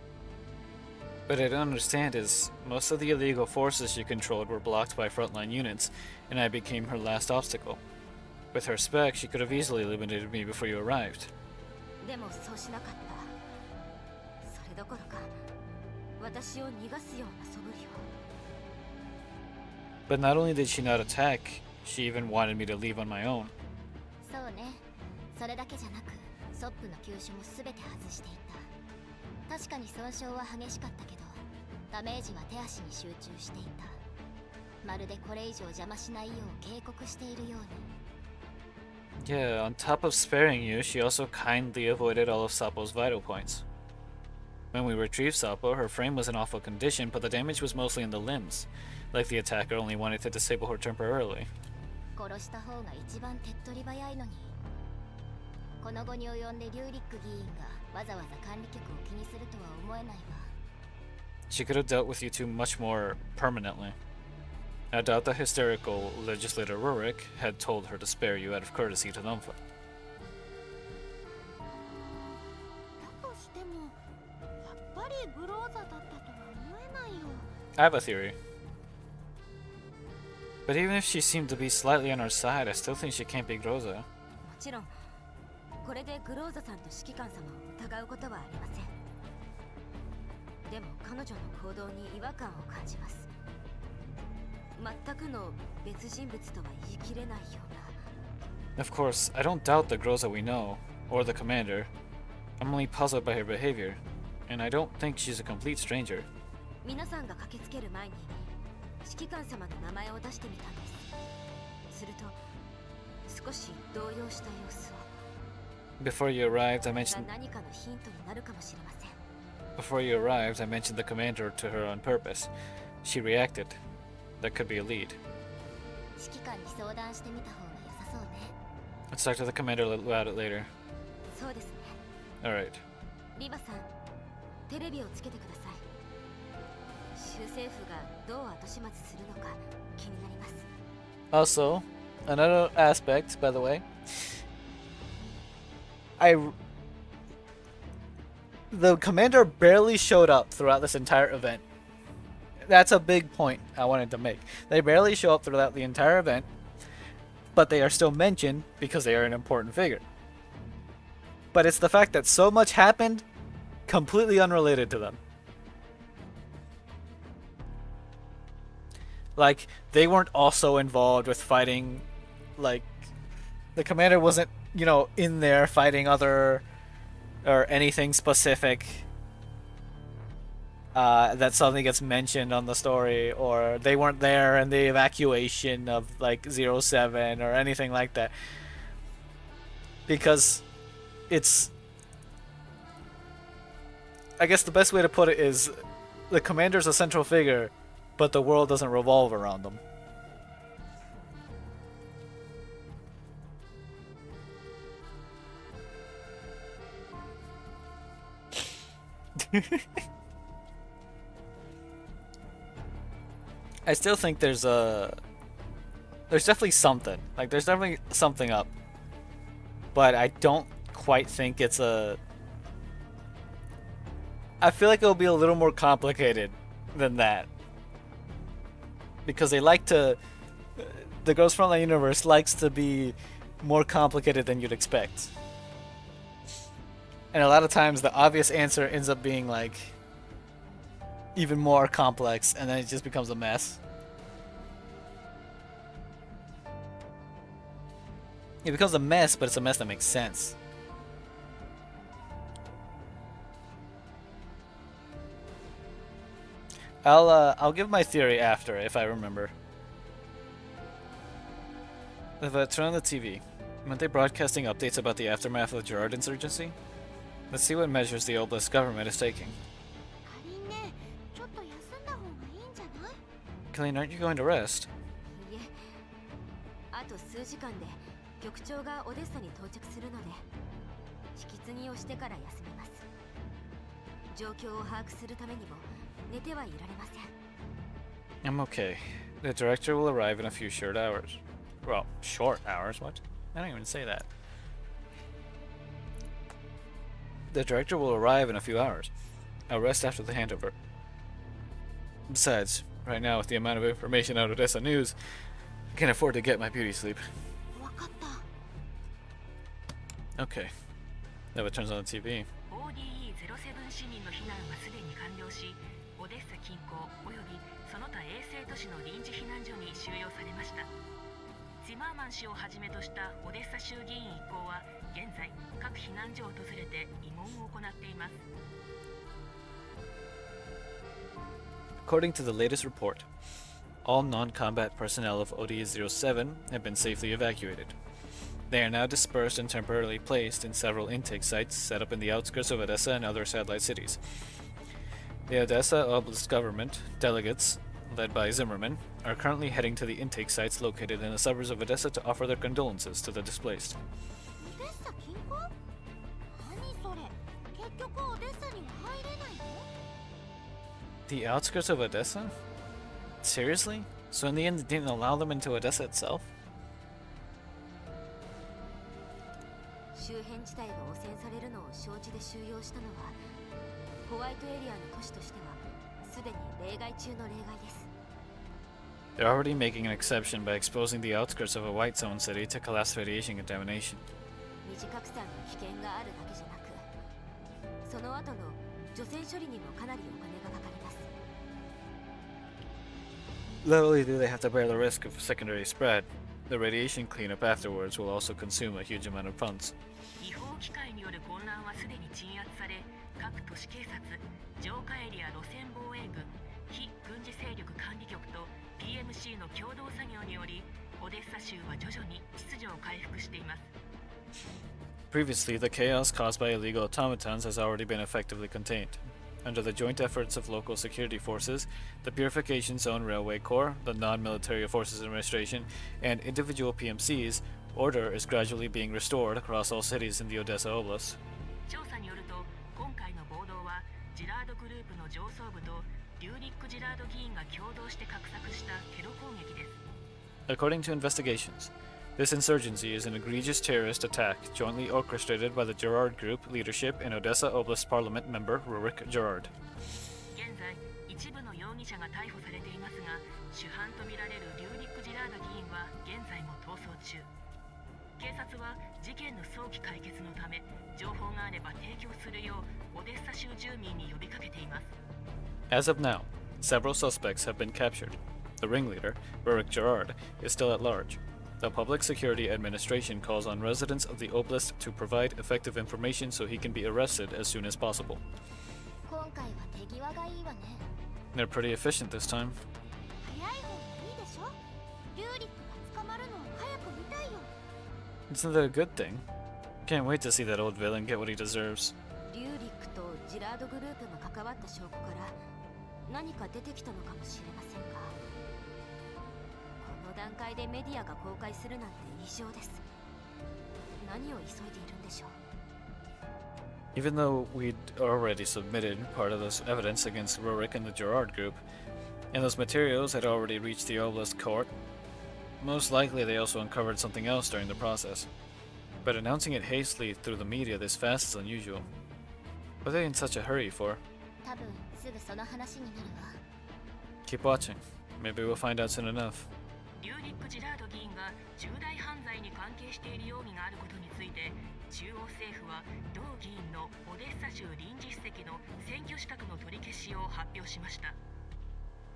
What I don't understand is, most of the illegal forces she controlled were blocked by frontline units, and I became her last obstacle. With her spec, she could have easily eliminated me before you arrived. でもそうしなかった。それどころか私を逃がすような素振りを。 But not only did she not attack, she even wanted me to leave on my own. そうね。それだけじゃなくソップの急所も全て外していた。確かに損傷は激しかったけどダメージは手足に集中していた。まるでこれ以上邪魔しないよう警告しているように。 Yeah, on top of sparing you, she also kindly avoided all of Sapo's vital points. When we retrieved Sapo, her frame was in awful condition, but the damage was mostly in the limbs, like the attacker only wanted to disable her temporarily. 殺した方が一番手っ取り早いのに。この後に及んでリューリック議員がわざわざ管理局を気にするとは思えないわ。 She could have dealt with you two much more permanently. I doubt the hysterical legislator Rurik had told her to spare you out of courtesy to Thumbfoot. だとしてもやっぱりグローザだったとは思えないよ。 I have a theory. But even if she seemed to be slightly on our side, I still think she can't be Groza. もちろんこれでグローザさんと指揮官様を疑うことはありません。でも彼女の行動に違和感を感じます。全くの別人物とは言い切れないような。 Of course, I don't doubt the Groza we know, or the commander. I'm only puzzled by her behavior, and I don't think she's a complete stranger. 皆さんが駆けつける前に指揮官様の名前を出してみたんです。すると少し動揺した様子を。 Before you arrived, I mentioned何かのヒントになるかもしれません。 Before you arrived, I mentioned the commander to her on purpose. She reacted. That could be a lead. 指揮官に相談してみた方が良さそうね。 Let's talk to the commander about it later. そうですね。 Alright. リバさん、テレビをつけてください。州政府がどう後始末するのか気になります。 Also, another aspect, by the way. The commander barely showed up throughout this entire event. That's a big point I wanted to make. They barely show up throughout the entire event, but they are still mentioned because they are an important figure. But it's the fact that so much happened completely unrelated to them. Like, they weren't also involved with fighting, like, the commander wasn't, you know, in there fighting other, or anything specific that suddenly gets mentioned on the story, or they weren't there in the evacuation of, like, 07 or anything like that. Because it's... I guess the best way to put it is the commander's a central figure, but the world doesn't revolve around them. I still think there's definitely something. Like, there's definitely something up. But I don't quite think it's a... I feel like it'll be a little more complicated than that. Because they like to... The Ghost Frontline universe likes to be more complicated than you'd expect. And a lot of times the obvious answer ends up being like even more complex, and then it just becomes a mess. It becomes a mess, but it's a mess that makes sense. I'll give my theory after if I remember. If I turn on the TV, aren't they broadcasting updates about the aftermath of the Gerard insurgency? Let's see what measures the Oblast government is taking. かりんね、ちょっと休んだ方がいいんじゃない？ Colleen, aren't you going to rest? いえ、あと数時間で局長がオデッサに到着するので、引き継ぎをしてから休みます。状況を把握するためにも寝てはいられません。 I'm okay. The director will arrive in a few short hours. Well, short hours? What? I don't even say that. The director will arrive in a few hours. I'll rest after the handover. Besides, right now with the amount of information out of Odessa News, I can't afford to get my beauty sleep. わかった。 Okay. Now it turns on the TV. ODE-07 市民の避難はすでに完了し、オデッサ近郊およびその他衛星都市の臨時避難所に収容されました。ツィマーマン氏をはじめとしたオデッサ州議員一行は現在各避難所を訪れて慰問を行っています。 According to the latest report, all non-combat personnel of ODE-07 have been safely evacuated. They are now dispersed and temporarily placed in several intake sites set up in the outskirts of Odessa and other satellite cities. The Odessa Oblast government delegates, led by Zimmerman, are currently heading to the intake sites located in the suburbs of Odessa to offer their condolences to the displaced. オデッサ近郊？何それ？結局オデッサには入れないの？ The outskirts of Odessa? Seriously? So in the end, they didn't allow them into Odessa itself? 周辺地帯が汚染されるのを承知で収容したのは、ホワイトエリアの都市としてはすでに例外中の例外です。 They're already making an exception by exposing the outskirts of a white zone city to class radiation contamination. 二次拡散の危険があるだけじゃなく、その後の除染処理にもかなりお金がかかります。 Not only do they have to bear the risk of secondary spread, the radiation cleanup afterwards will also consume a huge amount of funds. 違法機械による混乱はすでに鎮圧され、各都市警察、浄化エリア路線防衛軍、非軍事勢力管理局と PMC の共同作業により、オデッサ州は徐々に秩序を回復しています。 Previously, the chaos caused by illegal automatons has already been effectively contained. Under the joint efforts of local security forces, the Purification Zone Railway Corps, the Non-Military Forces Administration, and individual PMCs, order is gradually being restored across all cities in the Odessa Oblast. 調査によると、今回の暴動はジラードグループの上層部とリューリック・ジラード議員が共同して画策したテロ攻撃です。 According to investigations, this insurgency is an egregious terrorist attack jointly orchestrated by the Gerard Group leadership and Odessa Oblast Parliament member Rurik Gerard. 現在、一部の容疑者が逮捕されていますが、主犯とみられるリューリック・ジラード議員は現在も逃走中。警察は事件の早期解決のため、情報があれば提供するようオデッサ州住民に呼びかけています。 As of now, several suspects have been captured. The ringleader, Rurik Gerard, is still at large. The Public Security Administration calls on residents of the Oblast to provide effective information so he can be arrested as soon as possible. 今回は手際がいいわね。 They're pretty efficient this time. 早い方がいいでしょ？リューリックが捕まるのを早く見たいよ。 Isn't that a good thing? Can't wait to see that old villain get what he deserves. リューリックとジラードグループが関わった証拠から何か出てきたのかもしれませんが、この段階でメディアが公開するなんて異常です。何を急いでいるんでしょう。 Even though we'd already submitted part of this evidence against Rurik and the Gerard Group, and those materials had already reached the Oblast court, most likely they also uncovered something else during the process. But announcing it hastily through the media this fast is unusual. What are they in such a hurry for? 多分すぐその話になるわ。 Keep watching. Maybe we'll find out soon enough. リューリック・ジラード議員が重大犯罪に関係している容疑があることについて、中央政府は同議員のオデッサ州臨時史跡の選挙資格の取り消しを発表しました。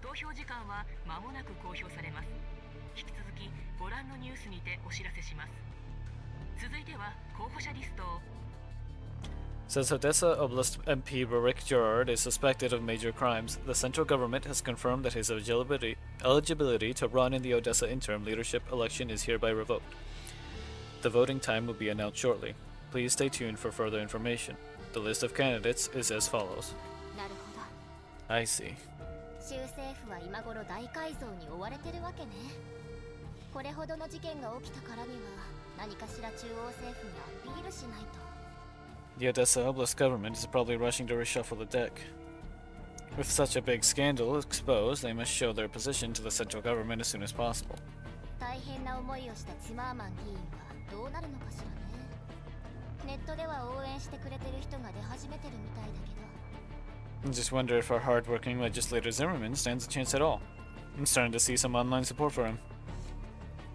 投票時間は間もなく公表されます。引き続きご覧のニュースにてお知らせします。続いては候補者リストを。Since Odessa Oblast MP Rurik Gerard is suspected of major crimes, the central government has confirmed that his eligibility to run in the Odessa interim leadership election is hereby revoked. The voting time will be announced shortly. Please stay tuned for further information. The list of candidates is as follows. なるほど。 I see. 州政府は今頃大改造に追われてるわけね。これほどの事件が起きたからには何かしら中央政府にアピールしないと。The Odessa Oblast government is probably rushing to reshuffle the deck. With such a big scandal exposed, they must show their position to the central government as soon as possible. 大変な思いをしたチマーマン議員はどうなるのかしらね。ネットでは応援してくれてる人が出始めてるみたいだけど。I just wonder if our hard-working legislator Zimmerman stands a chance at all. I'm starting to see some online support for him.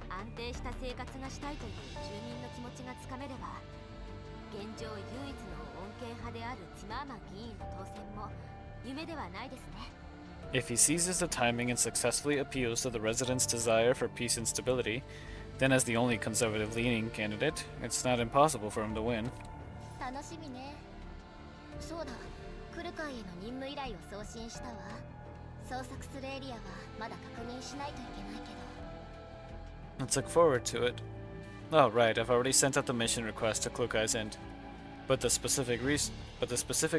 安定した生活がしたいという住民の気持ちがつかめれば、現状唯一の穏健派であるチマーマン議員の当選も夢ではないですね。If he seizes the timing and successfully appeals to the residents' desire for peace and stability, then as the only conservative-leaning candidate, it's not impossible for him to win. 楽しみね。そうだ、クルカイへの任務依頼を送信したわ。捜索するエリアはまだ確認しないといけないけど。Let's look forward to it. Oh, right, I've already sent out the mission request to Klukai's end. But the specific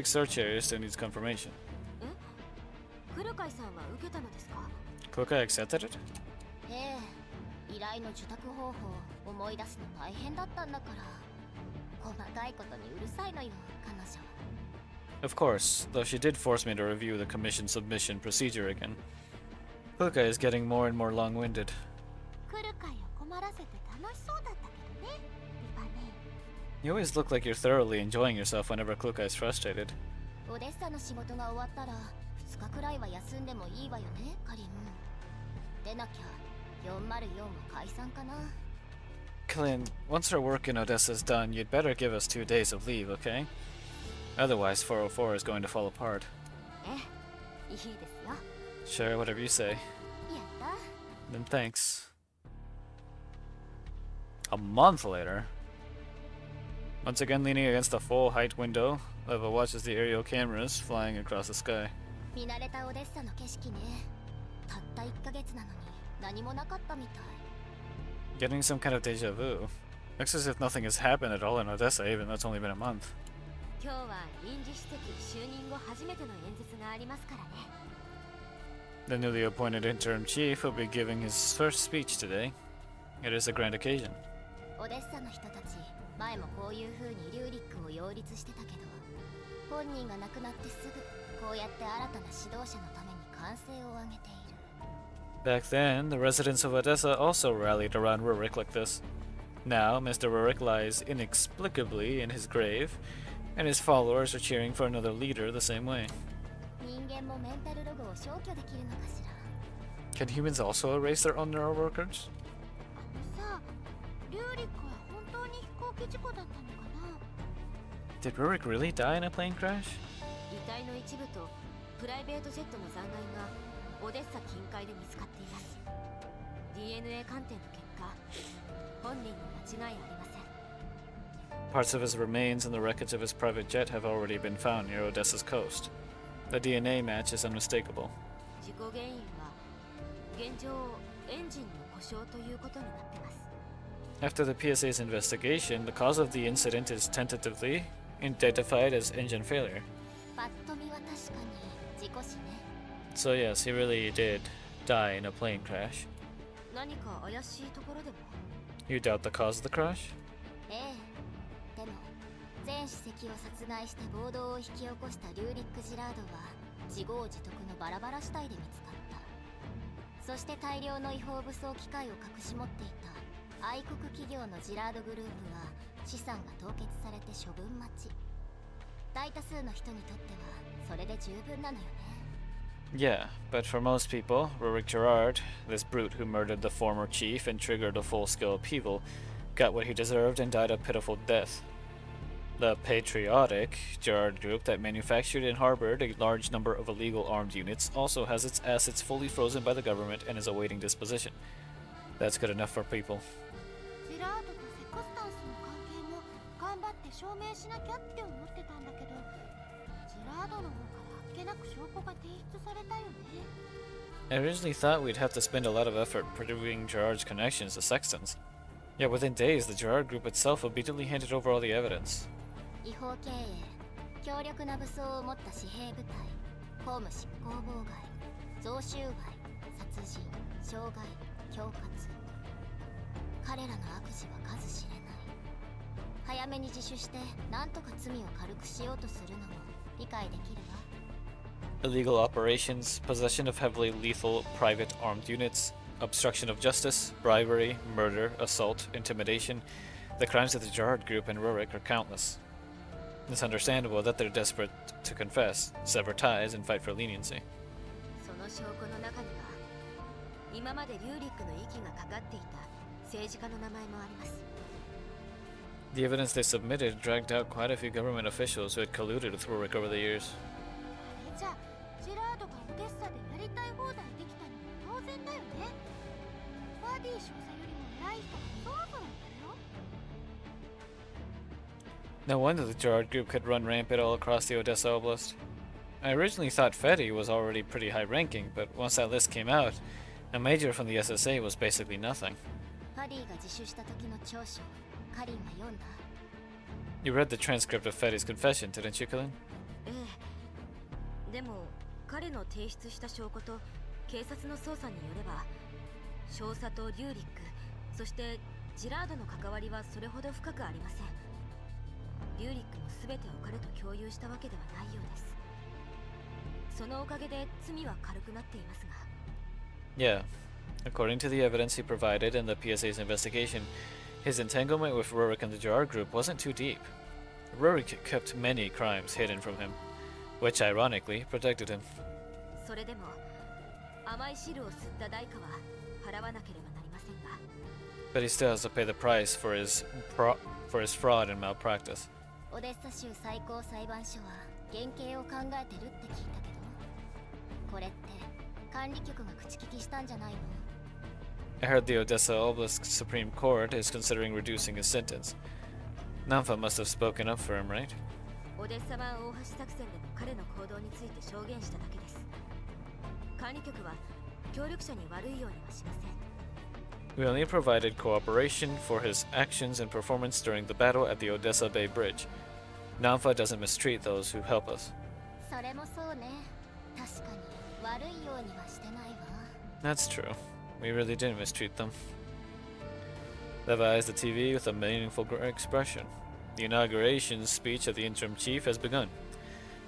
search area still needs confirmation. クルカイさんは受けたのですか？ Klukai accepted it? ええ、依頼の受託方法思い出すの大変だったんだから。細かいことにうるさいのよ、彼女。Of course, though she did force me to review the commission submission procedure again. Klukai is getting more and more long-winded. クルカイを困らせて楽しそうだったけどね、リパネ。 You always look like you're thoroughly enjoying yourself whenever Klukai is frustrated. オデッサの仕事が終わったら2日くらいは休んでもいいわよね、カリン。でなきゃ404も解散かな。Killian, once our work in Odessa is done, you'd better give us 2 days of leave, okay? Otherwise, 404 is going to fall apart. ええ、いいですよ。 Sure, whatever you say. やった。 Then thanks. A month later. Once again leaning against the full-height window, Leva watches the aerial cameras flying across the sky. 見慣れたオデッサの景色ね。たった1ヶ月なのに何もなかったみたい。 Getting some kind of deja vu. Looks as if nothing has happened at all in Odessa, even though it's only been a month. 今日は臨時史跡就任後初めての演説がありますからね。 The newly appointed interim chief will be giving his first speech today. It is a grand occasion. オデッサの人たち、前もこういう風にリューリックを擁立してたけど、本人が亡くなってすぐこうやって新たな指導者のために歓声を上げている。 Back then, the residents of Odessa also rallied around Rurik like this. Now, Mr. Rurik lies inexplicably in his grave, and his followers are cheering for another leader the same way. 人間もメンタルログを消去できるのかしら。 Can humans also erase their own neural workers? さあ、リューリックは本当に飛行機事故だったのかな。 Did Rurik really die in a plane crash? 遺体の一部とプライベートジェットの残骸がオデッサ近海で見つかっています。 DNA 鑑定の結果、本人に間違いありません。 Parts of his remains and the wreckage of his private jet have already been found near Odessa's coast. The DNA match is unmistakable. 事故原因は現状エンジンの故障ということになってます。 After the PSA's investigation, the cause of the incident is tentatively identified as engine failure. パッと見は確かに事故死ね。 So yes, he really did die in a plane crash. 何か怪しいところでも？ You doubt the cause of the crash? ええ。でも、全主席を殺害して暴動を引き起こしたリューリック・ジラードは自業自得のバラバラ死体で見つかった。そして大量の違法武装機械を隠し持っていた愛国企業のジラードグループは資産が凍結されて処分待ち。大多数の人にとってはそれで十分なのよね。Yeah, but for most people, Rurik Gerard, this brute who murdered the former chief and triggered a full-scale upheaval, got what he deserved and died a pitiful death. The patriotic Gerard group that manufactured and harbored a large number of illegal armed units also has its assets fully frozen by the government and is awaiting disposition. That's good enough for people. ジラードとセコスタンスの関係も頑張って証明しなきゃって思ってたんだけど、ジラードの方からあっけなく証拠が提出されたよね。I originally thought we'd have to spend a lot of effort proving Gerard's connections to Sextons. Yet within days, the Gerard group itself immediately handed over all the evidence. 違法経営、強力な武装を持った私兵部隊、公務執行妨害、贈収賄、殺人、傷害、恐喝。彼らの悪事は数知れない。早めに自首して何とか罪を軽くしようとするのも理解できるわ。Illegal operations, possession of heavily lethal private armed units, obstruction of justice, bribery, murder, assault, intimidation. The crimes of the Gerard group and Rurik are countless. It's understandable that they're desperate to confess, sever ties, and fight for leniency. その証拠の中には今までリューリックの息がかかっていた政治家の名前もあります。 The evidence they submitted dragged out quite a few government officials who had colluded with Rurik over the years. あれじゃジラードがオデッサでやりたい放題できたのも当然だよね。バーディー少佐よりも偉い人がそろそろいるよ。 No wonder the Gerard group could run rampant all across the Odessa Oblast. I originally thought Fetty was already pretty high-ranking, but once that list came out, a major from the SSA was basically nothing. パディが自首した時の調書、カリンは読んだ。 You read the transcript of Fetty's confession, didn't you, Kalin? ええ。でも彼の提出した証拠と警察の捜査によれば、少佐とリューリック、そしてジラードの関わりはそれほど深くありません。リューリックも全てを彼と共有したわけではないようです。そのおかげで罪は軽くなっていますが。 Yeah. According to the evidence he provided in the PSA's investigation, his entanglement with Rurik and the Gerard group wasn't too deep. Rurik kept many crimes hidden from him, which ironically protected him. それでも甘い汁を吸った代価は払わなければなりませんが。 But he still has to pay the price for his fraud and malpractice. オデッサ州最高裁判所は減刑を考えてるって聞いたけど、これって管理局が口利きしたんじゃないの？ I heard the Odessa Oblast Supreme Court is considering reducing his sentence. Namfa must have spoken up for him, right? オデッサ版大橋作戦での彼の行動について証言しただけです。管理局は協力者に悪いようにはしません。 We only provided cooperation for his actions and performance during the battle at the Odessa Bay Bridge. Namfa doesn't mistreat those who help us. それもそうね。確かに悪いようにはしてないわ。 That's true. We really didn't mistreat them. They've eyes the TV with a meaningful expression. The inauguration speech of the interim chief has begun.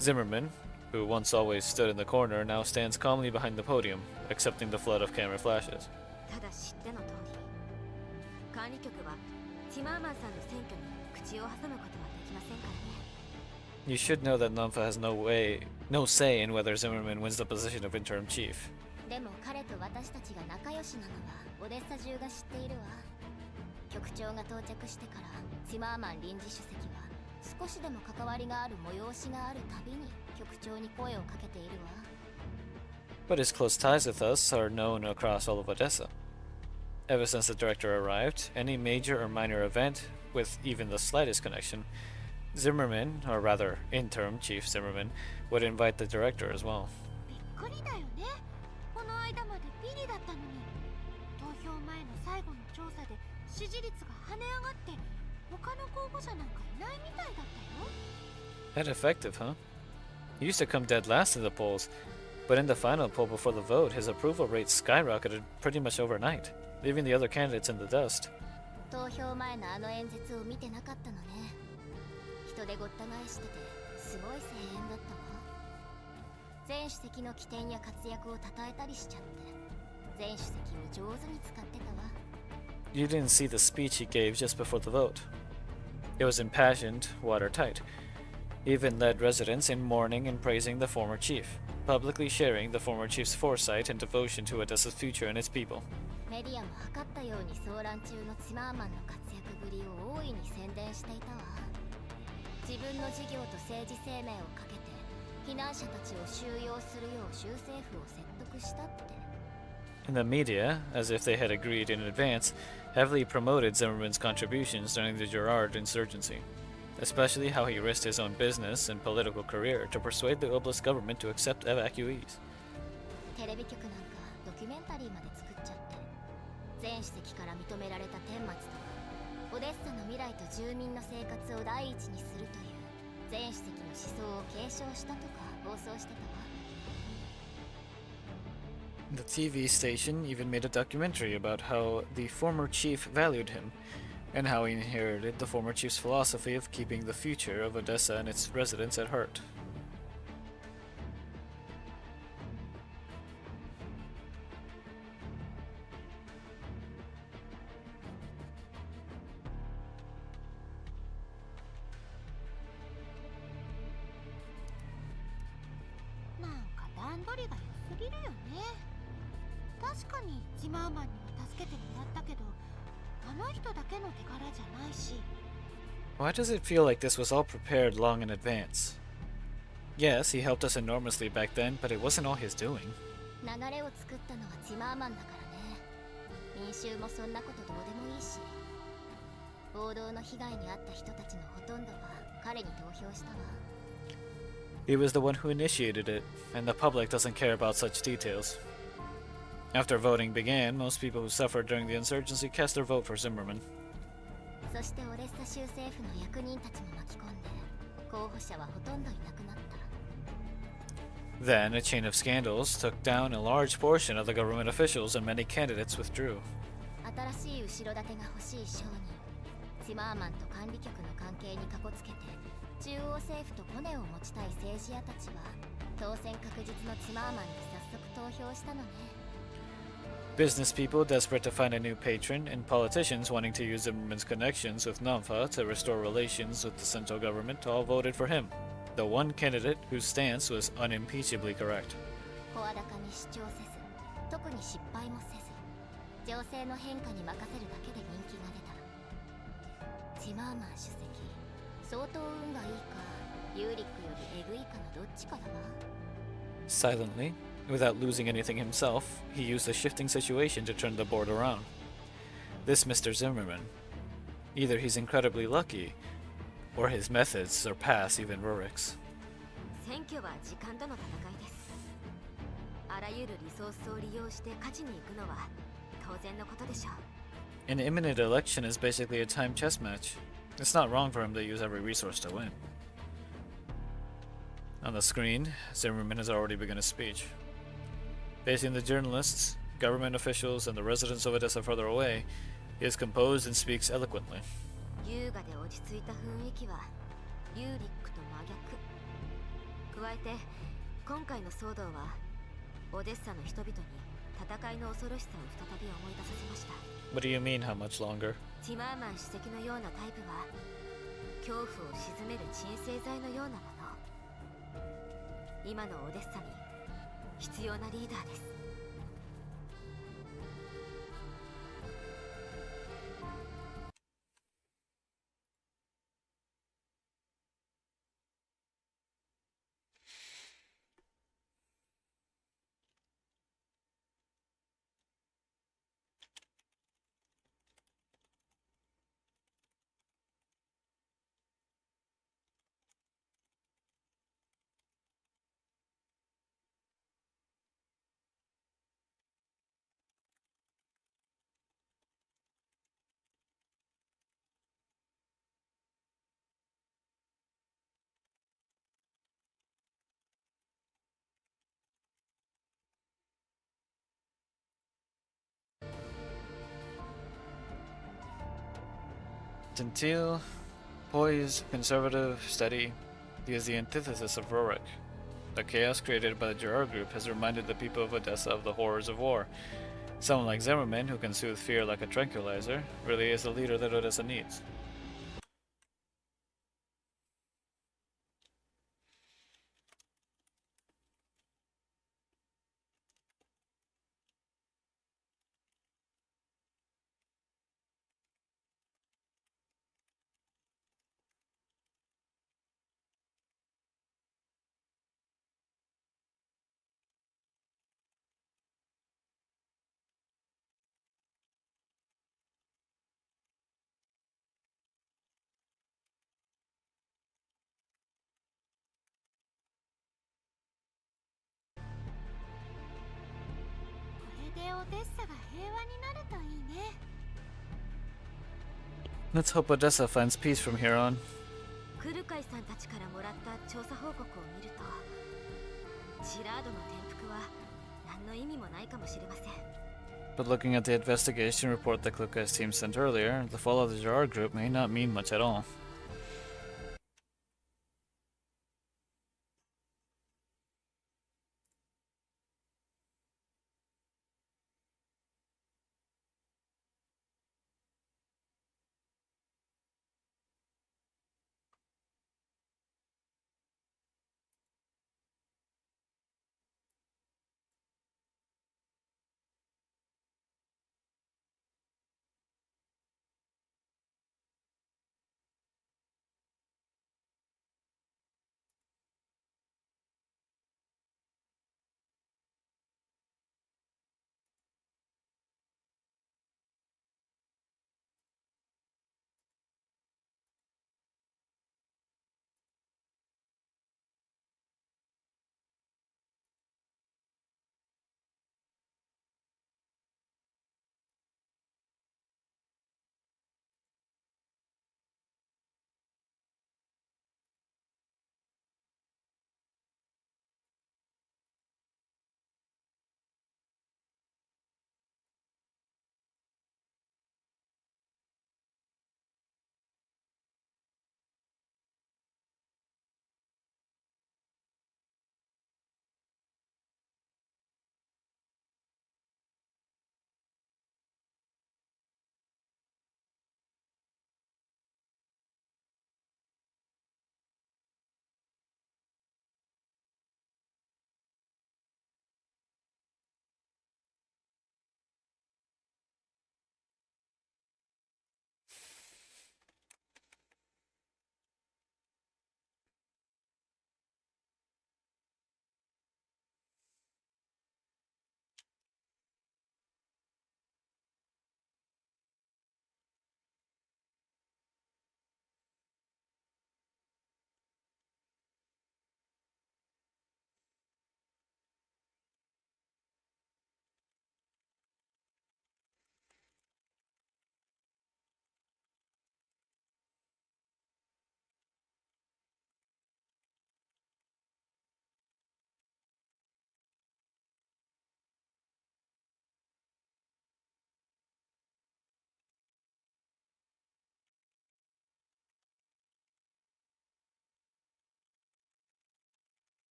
Zimmerman, who once always stood in the corner, now stands calmly behind the podium, accepting the flood of camera flashes. ただ知っての通り、管理局はティマーマンさんの選挙に口を挟むことはできませんからね。 You should know that Namfa has no say in whether Zimmerman wins the position of interim chief. でも彼と私たちが仲良しなのはオデッサ中が知っているわ。局長が到着してからティマーマン臨時主席は少しでも関わりがある催しがあるたびに局長に声をかけているわ。 But his close ties with us are known across all of Odessa. Ever since the director arrived, any major or minor event, with even the slightest connection, Zimmerman, or rather interim Chief Zimmerman, would invite the director as well. びっくりだよね。この間までビリだったのに、投票前の最後の調査で支持率が跳ね上がって他の候補者なんかいないみたいだったよ。 That effective, huh? He used to come dead last in the polls, but in the final poll before the vote, his approval rate skyrocketed pretty much overnight, leaving the other candidates in the dust. 投票前のあの演説を見てなかったのね。人でごった返しててすごい声援だったわ。前主席の起点や活躍を称えたりしちゃって、前主席を上手に使ってたわ。 You didn't see the speech he gave just before the vote. It was impassioned, watertight. He even led residents in mourning and praising the former chief. publicly sharing the former chief's foresight and devotion to Odessa's future and its people. メディアも測ったように騒乱中のツィマーマンの活躍ぶりを大いに宣伝していたわ。自分の事業と政治生命をかけて避難者たちを収容するよう州政府を説得したって。In the media, as if they had agreed in advance, heavily promoted Zimmerman's contributions during the Girard insurgency, especially how he risked his own business and political career to persuade the Oblast government to accept evacuees. テレビ局なんかドキュメンタリーまで作っちゃって、全主席から認められた顛末とはオデッサの未来と住民の生活を第一にするという全主席の思想を継承したとか放送してたわ。The TV station even made a documentary about how the former chief valued him, and how he inherited the former chief's philosophy of keeping the future of Odessa and its residents at heart. なんか段取りが良すぎるよね。確かにジマーマンには助けてもらったけど、あの人だけの手柄じゃないし。 Why does it feel like this was all prepared long in advance? Yes, he helped us enormously back then, but it wasn't all his doing. 流れを作ったのはジマーマンだからね。民衆もそんなことどうでもいいし。暴動の被害に遭った人たちのほとんどは彼に投票したわ。 He was the one who initiated it, and the public doesn't care about such details. After voting began, most people who suffered during the insurgency cast their vote for Zimmerman. そしてオレッサ州政府の役人たちも巻き込んで、候補者はほとんどいなくなった。 Then, a chain of scandals took down a large portion of the government officials and many candidates withdrew. 新しい後ろ盾が欲しい商人、ツィマーマンと管理局の関係にかこつけて、中央政府とコネを持ちたい政治家たちは、当選確実のツィマーマンに早速投票したのね。 Business people desperate to find a new patron, and politicians wanting to use Zimmerman's connections with Namfa to restore relations with the central government all voted for him, the one candidate whose stance was unimpeachably correct. 声高に主張せず、特に失敗もせず、情勢の変化に任せるだけで人気が出た。ジマーマン主席、相当運がいいか、ユーリックよりエグいかのどっちかだわ。 Silently, without losing anything himself, he used the shifting situation to turn the board around. This Mr. Zimmerman, either he's incredibly lucky, or his methods surpass even Rurik's. 選挙は時間との戦いです。あらゆるリソースを利用して勝ちに行くのは当然のことでしょう。 An imminent election is basically a time chess match. It's not wrong for him to use every resource to win. On the screen, Zimmerman has already begun his speech. Facing the journalists, government officials, and the residents of Odessa further away, he is composed and speaks eloquently. 優雅で落ち着いた雰囲気はユーリックと真逆。加えて今回の騒動はオデッサの人々に戦いの恐ろしさを再び思い出させました。 What do you mean, how much longer? チマーマン主席のようなタイプは恐怖を鎮める鎮静剤のようなもの。今のオデッサに必要なリーダーです。 Gentile, poised, conservative, steady, he is the antithesis of Rurik. The chaos created by the Girard group has reminded the people of Odessa of the horrors of war. Someone like Zimmerman, who can soothe fear like a tranquilizer, really is the leader that Odessa needs. でオデッサが平和になるといいね。 Let's hope Odessa finds peace from here on. クルカイさんたちからもらった調査報告を見ると、ジラードの転覆は何の意味もないかもしれません。 But looking at the investigation report that Kluka's team sent earlier, the fall of the Gerard group may not mean much at all.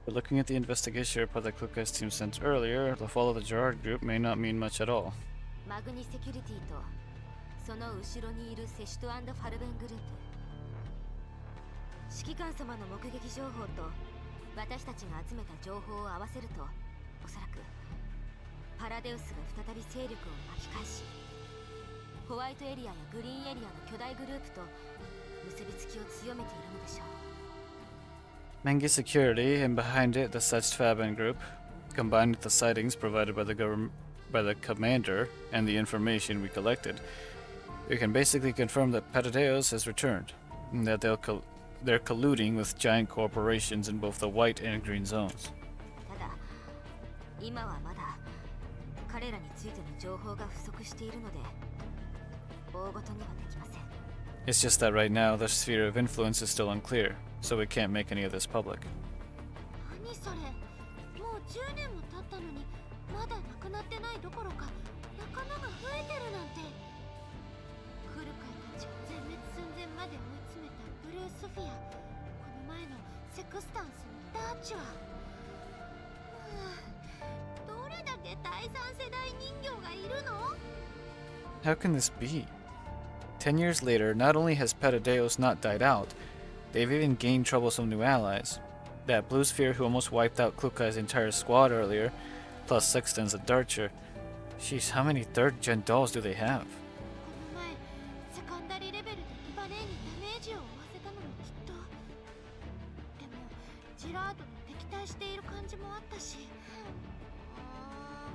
But looking at the investigation report that Kluka's team sent earlier, the fall of the Gerard group may not mean much at all. マグニセキュリティとその後ろにいるセシュト&ファルベングループ、指揮官様の目撃情報と私たちが集めた情報を合わせると、おそらくパラデウスが再び勢力を巻き返し、ホワイトエリアやグリーンエリアの巨大グループと結びつきを強めているのでしょう。 Mengi security, and behind it, the such Faban group, combined with the sightings provided by the commander and the information we collected, we can basically confirm that Patadeos has returned, and that they're colluding with giant corporations in both the white and green zones. ただ、今はまだ彼らについての情報が不足しているので、大ごとにはできません。 It's just that right now, the sphere of influence is still unclear, so we can't make any of this public. 何それ、もう10年も経ったのにまだなくなってないどころかなく仲間が増えてるなんて。クルカイたちを全滅寸前まで追い詰めたブルースフィア、この前のセクスタンスのダーチュア。どれだけ第三世代人形がいるの？ How can this be? 10 years later, not only has Petadeus not died out, they've even gained troublesome new allies. That blue sphere who almost wiped out Klukai's entire squad earlier, plus Sexton's a Darcher. Sheesh, how many 3rd-gen dolls do they have? この前セカンダリレベルでリバネーにダメージを負わせたのもきっと。でもジラードと敵対している感じもあったし、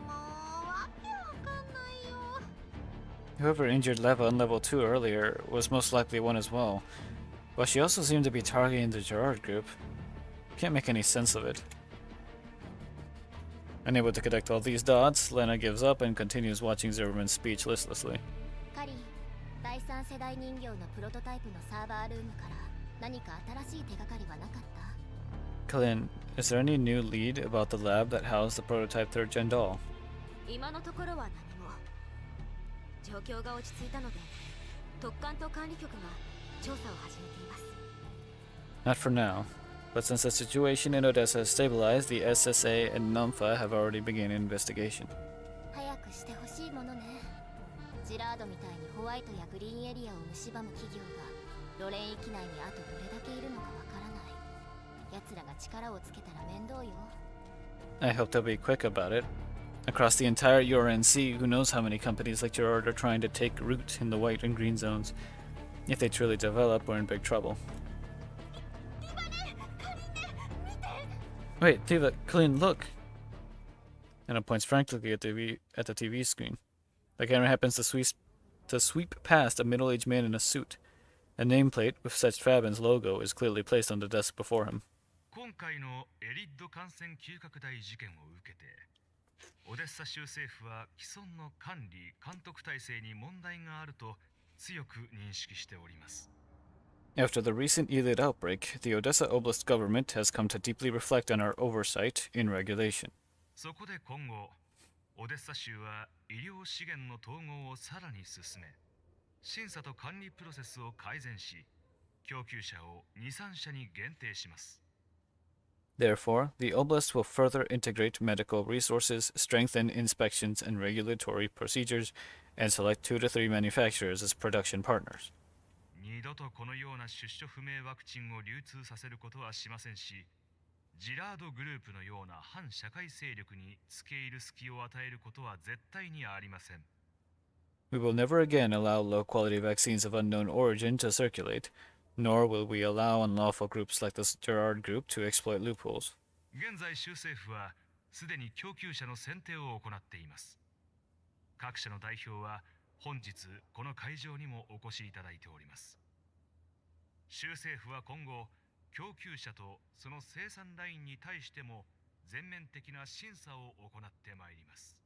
もうわけわかんないよ。 Whoever injured Leva on level 2 earlier was most likely one as well, but she also seemed to be targeting the Gerard group. Can't make any sense of it. Unable to connect all these dots, Lena gives up and continues watching Zimmerman's speech listlessly. カリー、第三世代人形のプロトタイプのサーバールームから何か新しい手がかりはなかった？ Kalin, is there any new lead about the lab that housed the prototype 3rd-gen doll? 今のところは何も。状況が落ち着いたので特管と管理局が調査を始めています。 Not for now, but since the situation in Odessa has stabilized, the SSA and NUMFA have already begun an investigation. 早くしてほしいものね。ジラードみたいにホワイトやグリーンエリアを蝕む企業がロレン域内にあとどれだけいるのかわからない。奴らが力をつけたら面倒よ。 I hope they'll be quick about it. Across the entire URNC, who knows how many companies like Gerard are trying to take root in the white and green zones. If they truly develop, we're in big trouble. Wait, Diva, Colleen, look! Anna points frantically at the TV screen. The camera happens to sweep past a middle-aged man in a suit. A nameplate with Seth Fabin's logo is clearly placed on the desk before him. 今回のエリッド感染急拡大事件を受けて、オデッサ州政府は既存の管理・監督体制に問題があると強く認識しております。 After the recent Elid outbreak, the Odessa Oblast government has come to deeply reflect on our oversight in regulation. そこで今後、オデッサ州は医療資源の統合をさらに進め、審査と管理プロセスを改善し、供給者を2、3社に限定します。 Therefore, the Oblast will further integrate medical resources, strengthen inspections and regulatory procedures, and select 2 to 3 manufacturers as production partners. 二度とこのような出所不明ワクチンを流通させることはしませんし、ジラードグループのような反社会勢力に付け入る隙を与えることは絶対にありません。 We will never again allow low-quality vaccines of unknown origin to circulate, nor will we allow unlawful groups like the Gerard Group to exploit loopholes. 現在州政府はすでに供給者の選定を行っています。各社の代表は本日この会場にもお越しいただいております。州政府は今後供給者とその生産ラインに対しても全面的な審査を行ってまいります。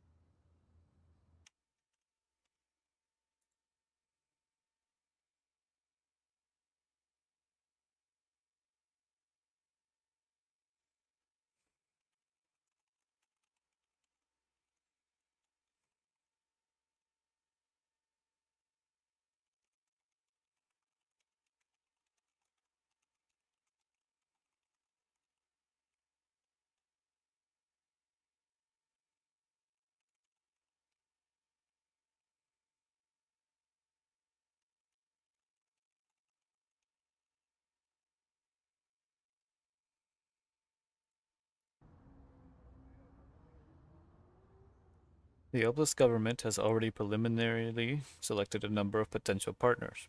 The Oblast government has already preliminarily selected a number of potential partners.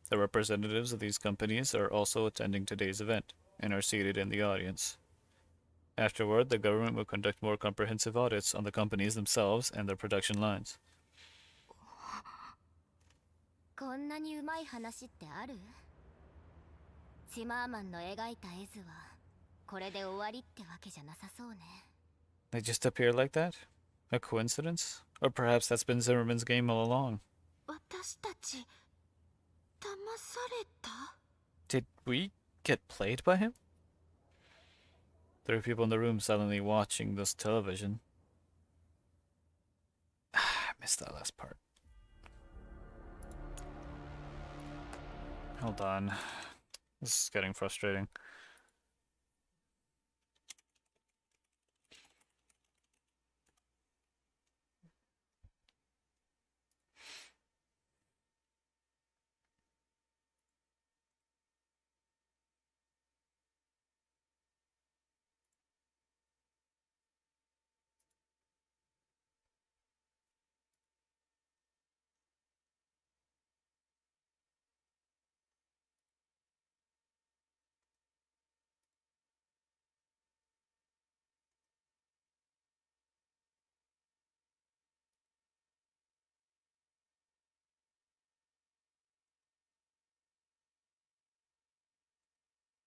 The representatives of these companies are also attending today's event and are seated in the audience. Afterward, the government will conduct more comprehensive audits on the companies themselves and their production lines. こんなにうまい話ってある？チマーマンの描いた絵図はこれで終わりってわけじゃなさそうね。 They just appear like that? A coincidence? Or perhaps that's been Zimmerman's game all along. 私たち騙された？ Did we get played by him? There are people in the room silently watching this television. Missed that last part. Hold on. This is getting frustrating.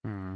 Hmm.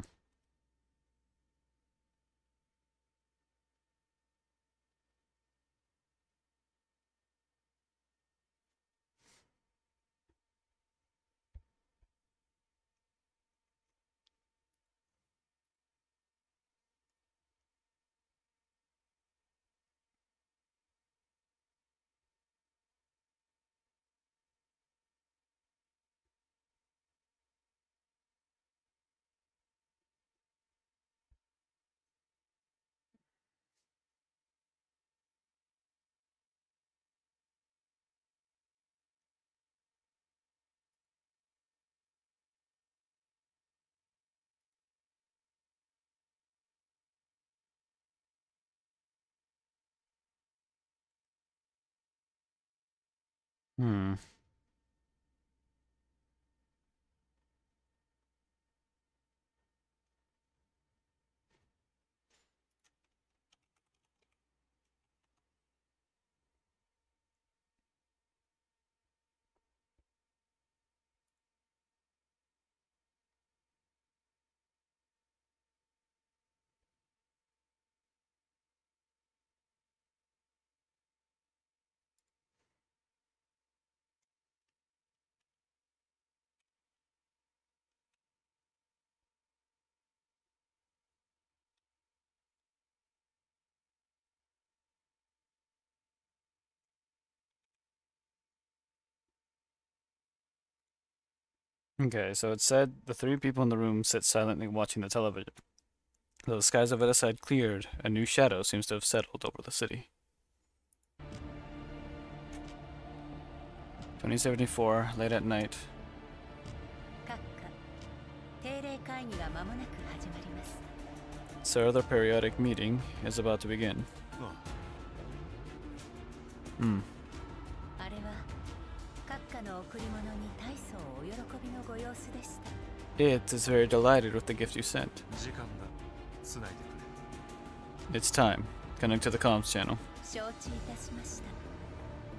Hmm. Okay, so it said the three people in the room sit silently watching the television. Though the skies of Eddiside cleared, a new shadow seems to have settled over the city. 2074, late at night. 閣下定例会議が間もなく始まります。 Sir, the periodic meeting is about to begin. あれは閣下の贈り物に大層お喜びのご様子でした。 It is very delighted with the gift you sent. 時間だ。つないでくれ。 It's time. Connect to the comms channel. 承知いたしまし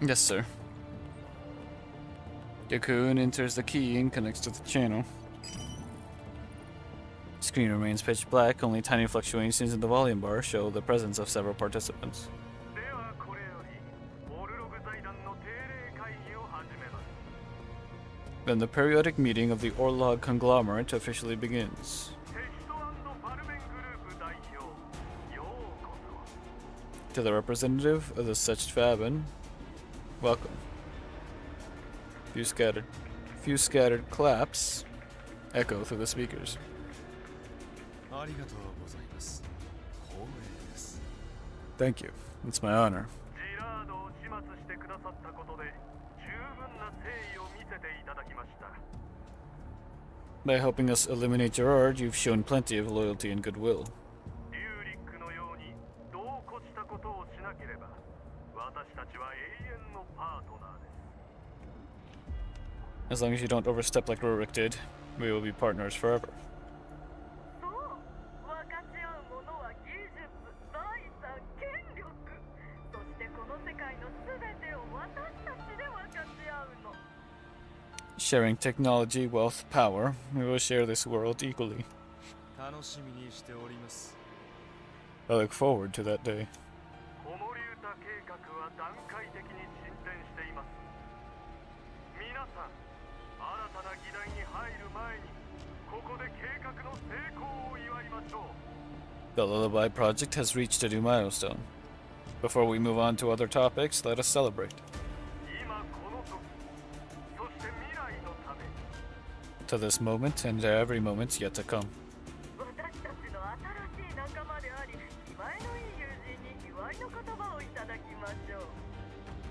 た。 Yes, sir. Yakun enters the key and connects to the channel. Screen remains pitch black, only tiny fluctuations in the volume bar show the presence of several participants. Then the periodic meeting of the Orlog conglomerate officially begins. To the representative of the Secht Faben, welcome. Few scattered claps echo through the speakers. ありがとうございます。光栄です。 Thank you. It's my honor. By helping us eliminate Gerard, you've shown plenty of loyalty and goodwill. As long as you don't overstep like Rurik did, we will be partners forever. Sharing technology, wealth, power, we will share this world equally. 楽しみにしております。 I look forward to that day. The Lullaby Project has reached a new milestone. Before we move on to other topics, let us celebrate. to this moment and every moment yet to come. 私たちの新しい仲間であり気前のいい友人に祝いの言葉をいただきましょう。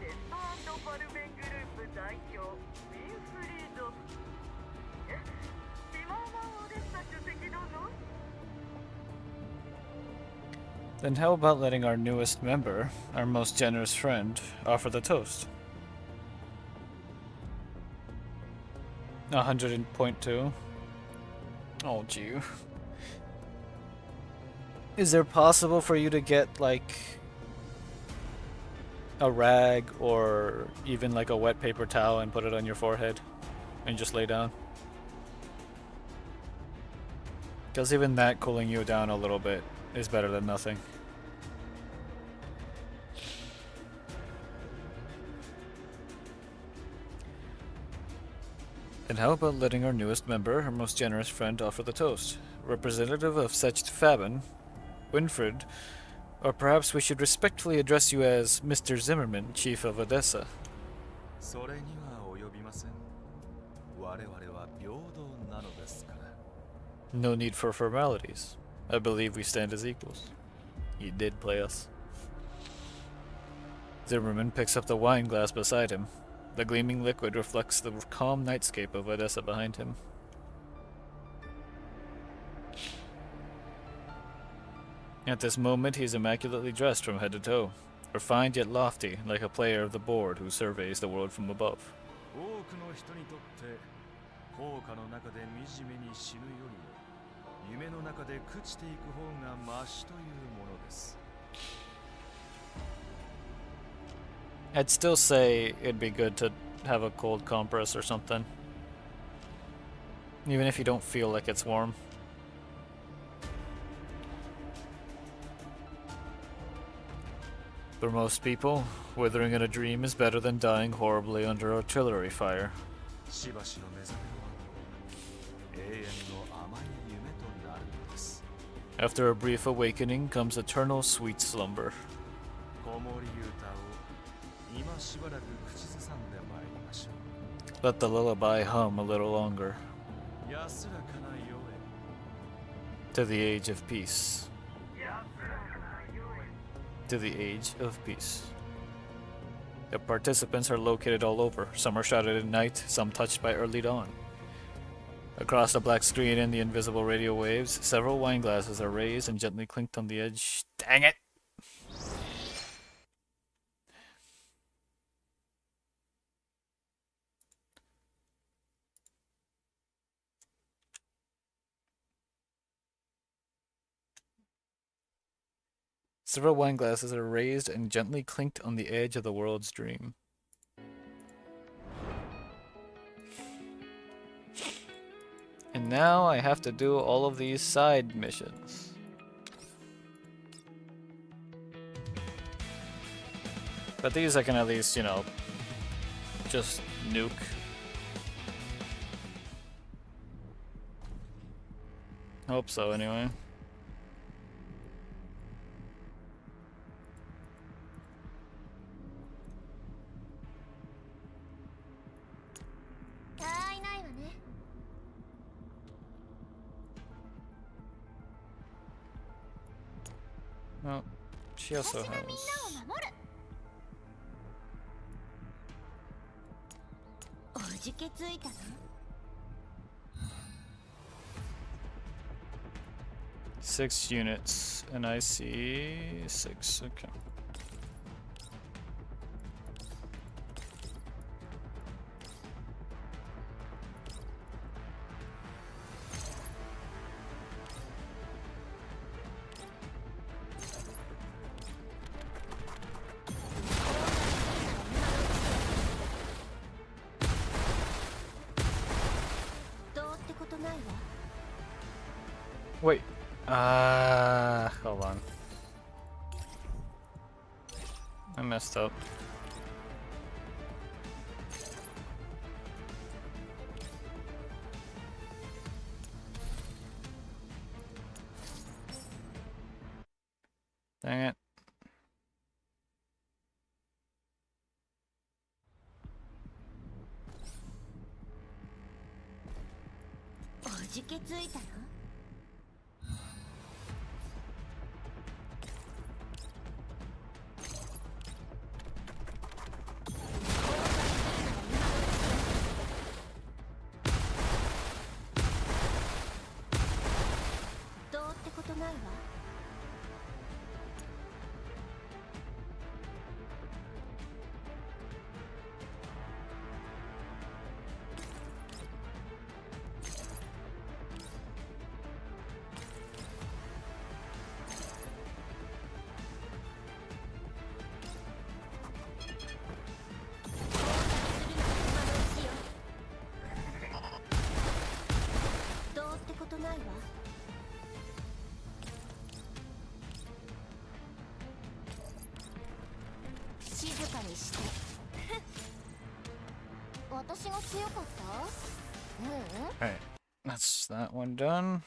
テスト&バルベングループ代表ウィンフリード。え、シマーマン・オデッサ主席殿。 Then how about letting our newest member, our most generous friend, offer the toast? 100.2. Oh, gee. Is there possible for you to get, like, a rag or even like a wet paper towel and put it on your forehead and just lay down? Because even that cooling you down a little bit is better than nothing. And how about letting our newest member, our most generous friend, offer the toast? Representative of Secht Fabin, Winfred, or perhaps we should respectfully address you as Mr. Zimmerman, Chief of Odessa. それには及びません。我々は平等なのですから。 No need for formalities. I believe we stand as equals. He did play us. Zimmerman picks up the wine glass beside him. The gleaming liquid reflects the calm nightscape of Odessa behind him. At this moment, he is immaculately dressed from head to toe, refined yet lofty, like a player of the board who surveys the world from above. 多くの人にとって放火の中で惨めに死ぬよりも夢の中で朽ちていく方がマシというものです。 I'd still say it'd be good to have a cold compress or something. Even if you don't feel like it's warm. For most people, withering in a dream is better than dying horribly under artillery fire. しばしの目覚めは永遠の甘い夢となるのです。 After a brief awakening comes eternal sweet slumber. 子守歌を今しばらく口ずさんでまいりましょう。 Let the lullaby hum a little longer. 安らかな夜へ。 To the age of peace. To the age of peace. The participants are located all over. Some are shrouded at night, some touched by early dawn. Across the black screen and the invisible radio waves, several wine glasses are raised and gently clinked on the edge. Dang it! Several wine glasses are raised and gently clinked on the edge of the world's dream. And now I have to do all of these side missions. But these I can at least, you know, just nuke. Hope so, anyway. Well, she also has... Six units, and I see 6, okay. Wait. Hold on. I messed up. Dang it. じけついたの？どうってことないわ。どうってことないわ。静かにして。私が強かった？ううん。 Alright, that's that one done.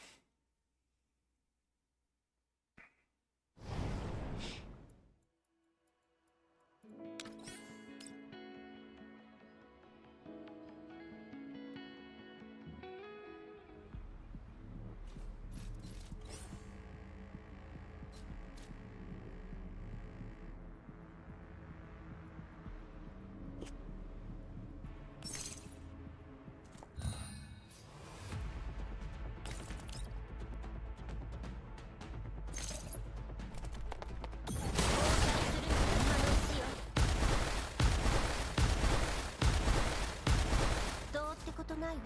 ことないわ。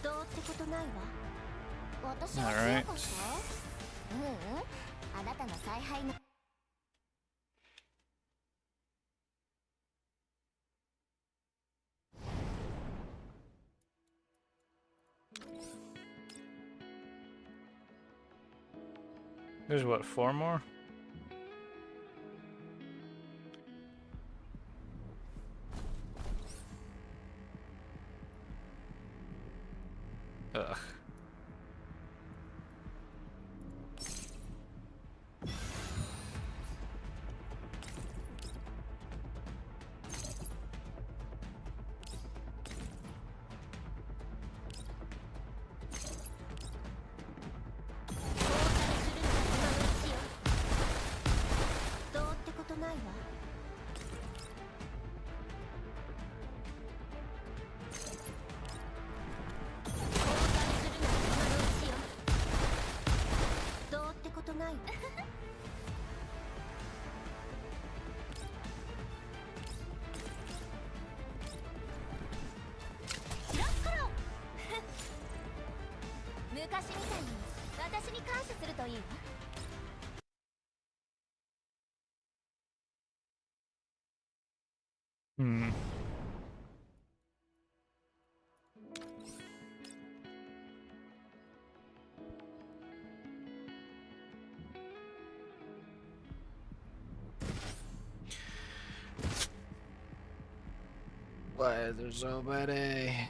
どうってことないわ。私は強かった？ううん、あなたの采配の。There's what, 4 more? Ugh.昔みたいに私に感謝するといいわ。Why are there so many?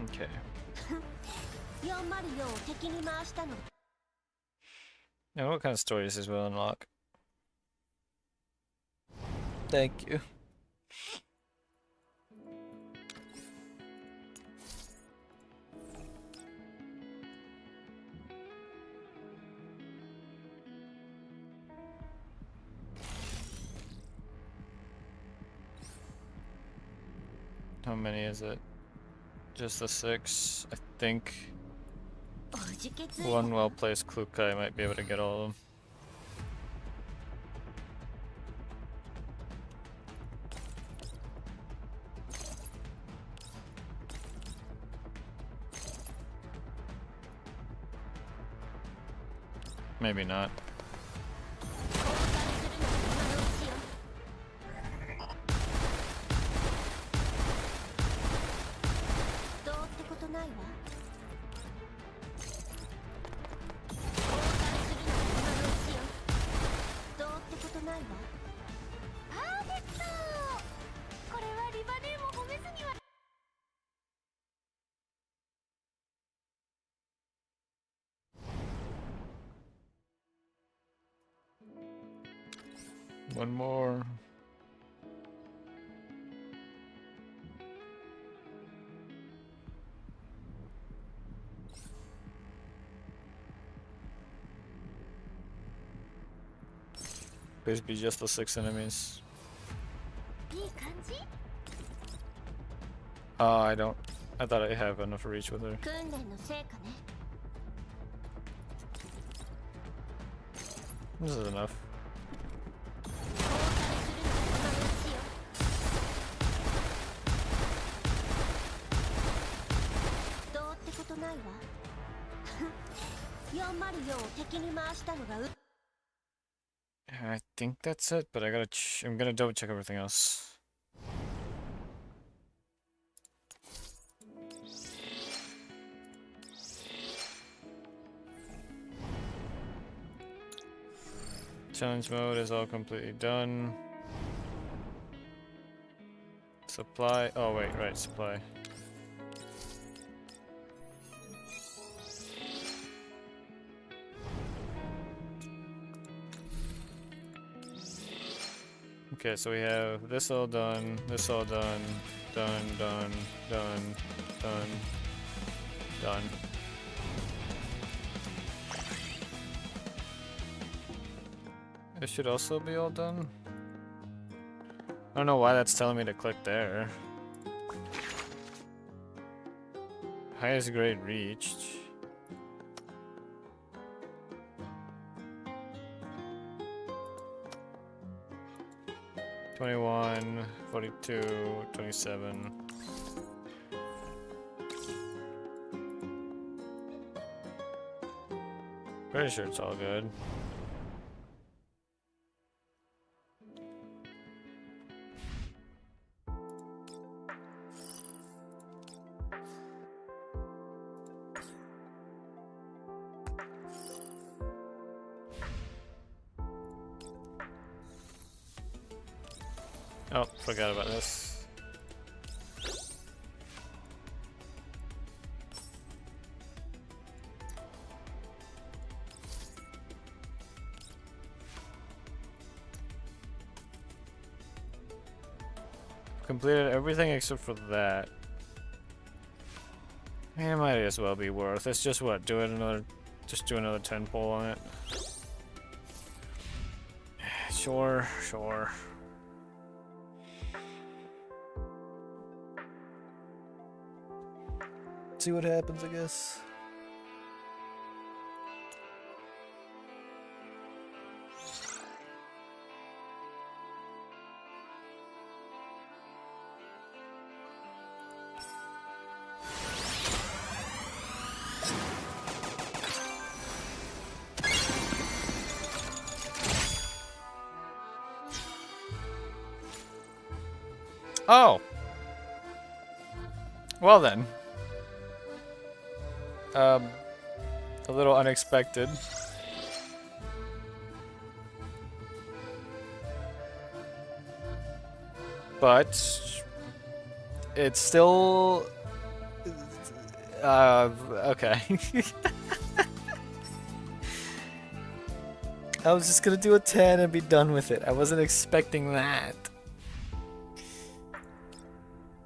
Okay. Now, what kind of stories does will unlock? Thank you. How many is it? Just the 6, I think. One well-placed Klukai might be able to get all of them. Maybe not. One more. Please be just the 6 enemies. いい感じ？ I don't. I thought I have enough reach with her. 訓練の成果ね。 This is enough. お別れするのがこのうちよ。どうってことないわ。404を敵に回したのがI think that's it, but I'm gonna double check everything else. Challenge mode is all completely done. Supply. Oh wait, right, supply. Okay, so we have this all done, this all done, done, done, done, done, done. This should also be all done. I don't know why that's telling me to click there. Highest grade reached. $21, $42, $27. Pretty sure it's all good. Oh, forgot about this. Completed everything except for that. It might as well be worth. It's just what, do another 10 pull on it. Sure, sure. See what happens, I guess. Oh! Well then. A little unexpected. But it's still okay. I was just gonna do a 10 and be done with it. I wasn't expecting that.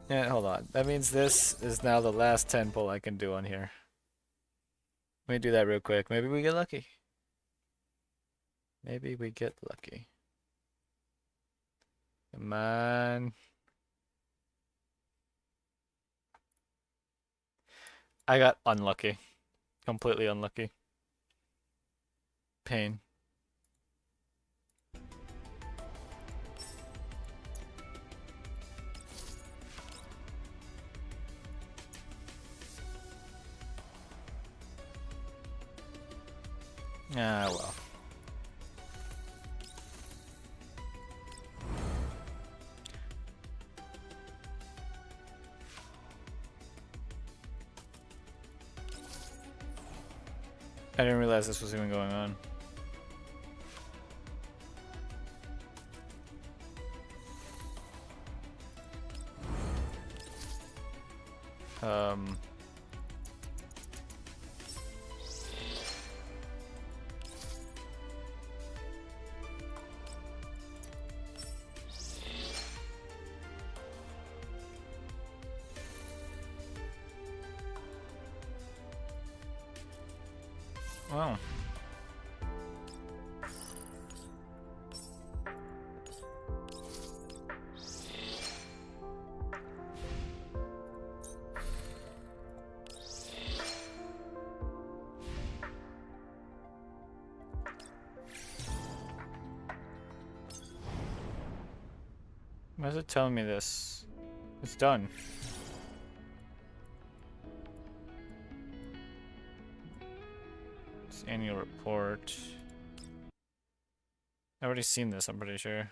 Yeah, hold on. That means this is now the last 10 pull I can do on here. Let me do that real quick. Maybe we get lucky. Maybe we get lucky. Come on. I got unlucky. Completely unlucky. Pain. Ah, well. I didn't realize this was even going on. Wow. Why is it telling me this? It's done. It's annual report. I've already seen this, I'm pretty sure.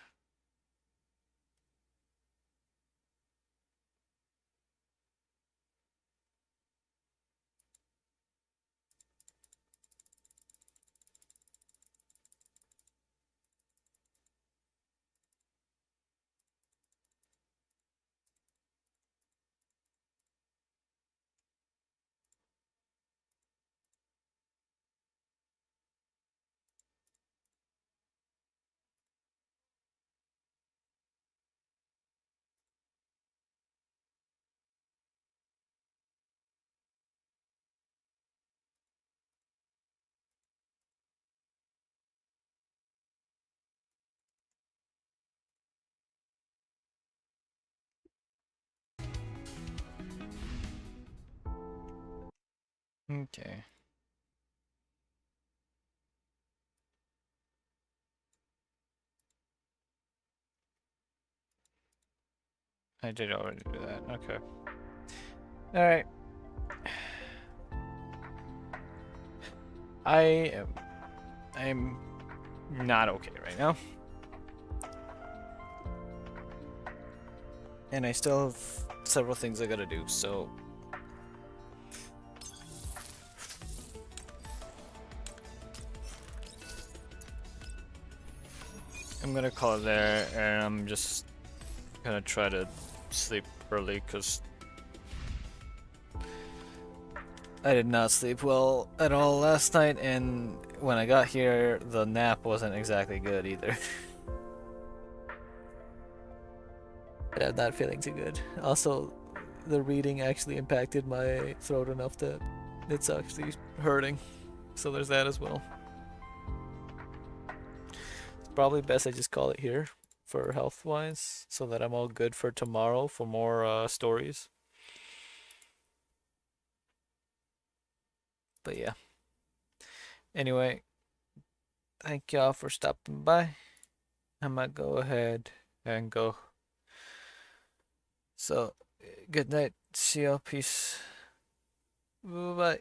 Okay. I did already do that. Okay. Alright. I'm not okay right now. And I still have several things I gotta do, so I'm gonna call it there, and I'm just gonna try to sleep early, because I did not sleep well at all last night, and when I got here, the nap wasn't exactly good either. I'm not feeling too good. Also, the reading actually impacted my throat enough that it's actually hurting. So there's that as well. It's probably best I just call it here for health-wise, so that I'm all good for tomorrow for more stories. But yeah. Anyway, thank y'all for stopping by. I might go ahead and go. So, good night. See y'all. Peace. Bye-bye.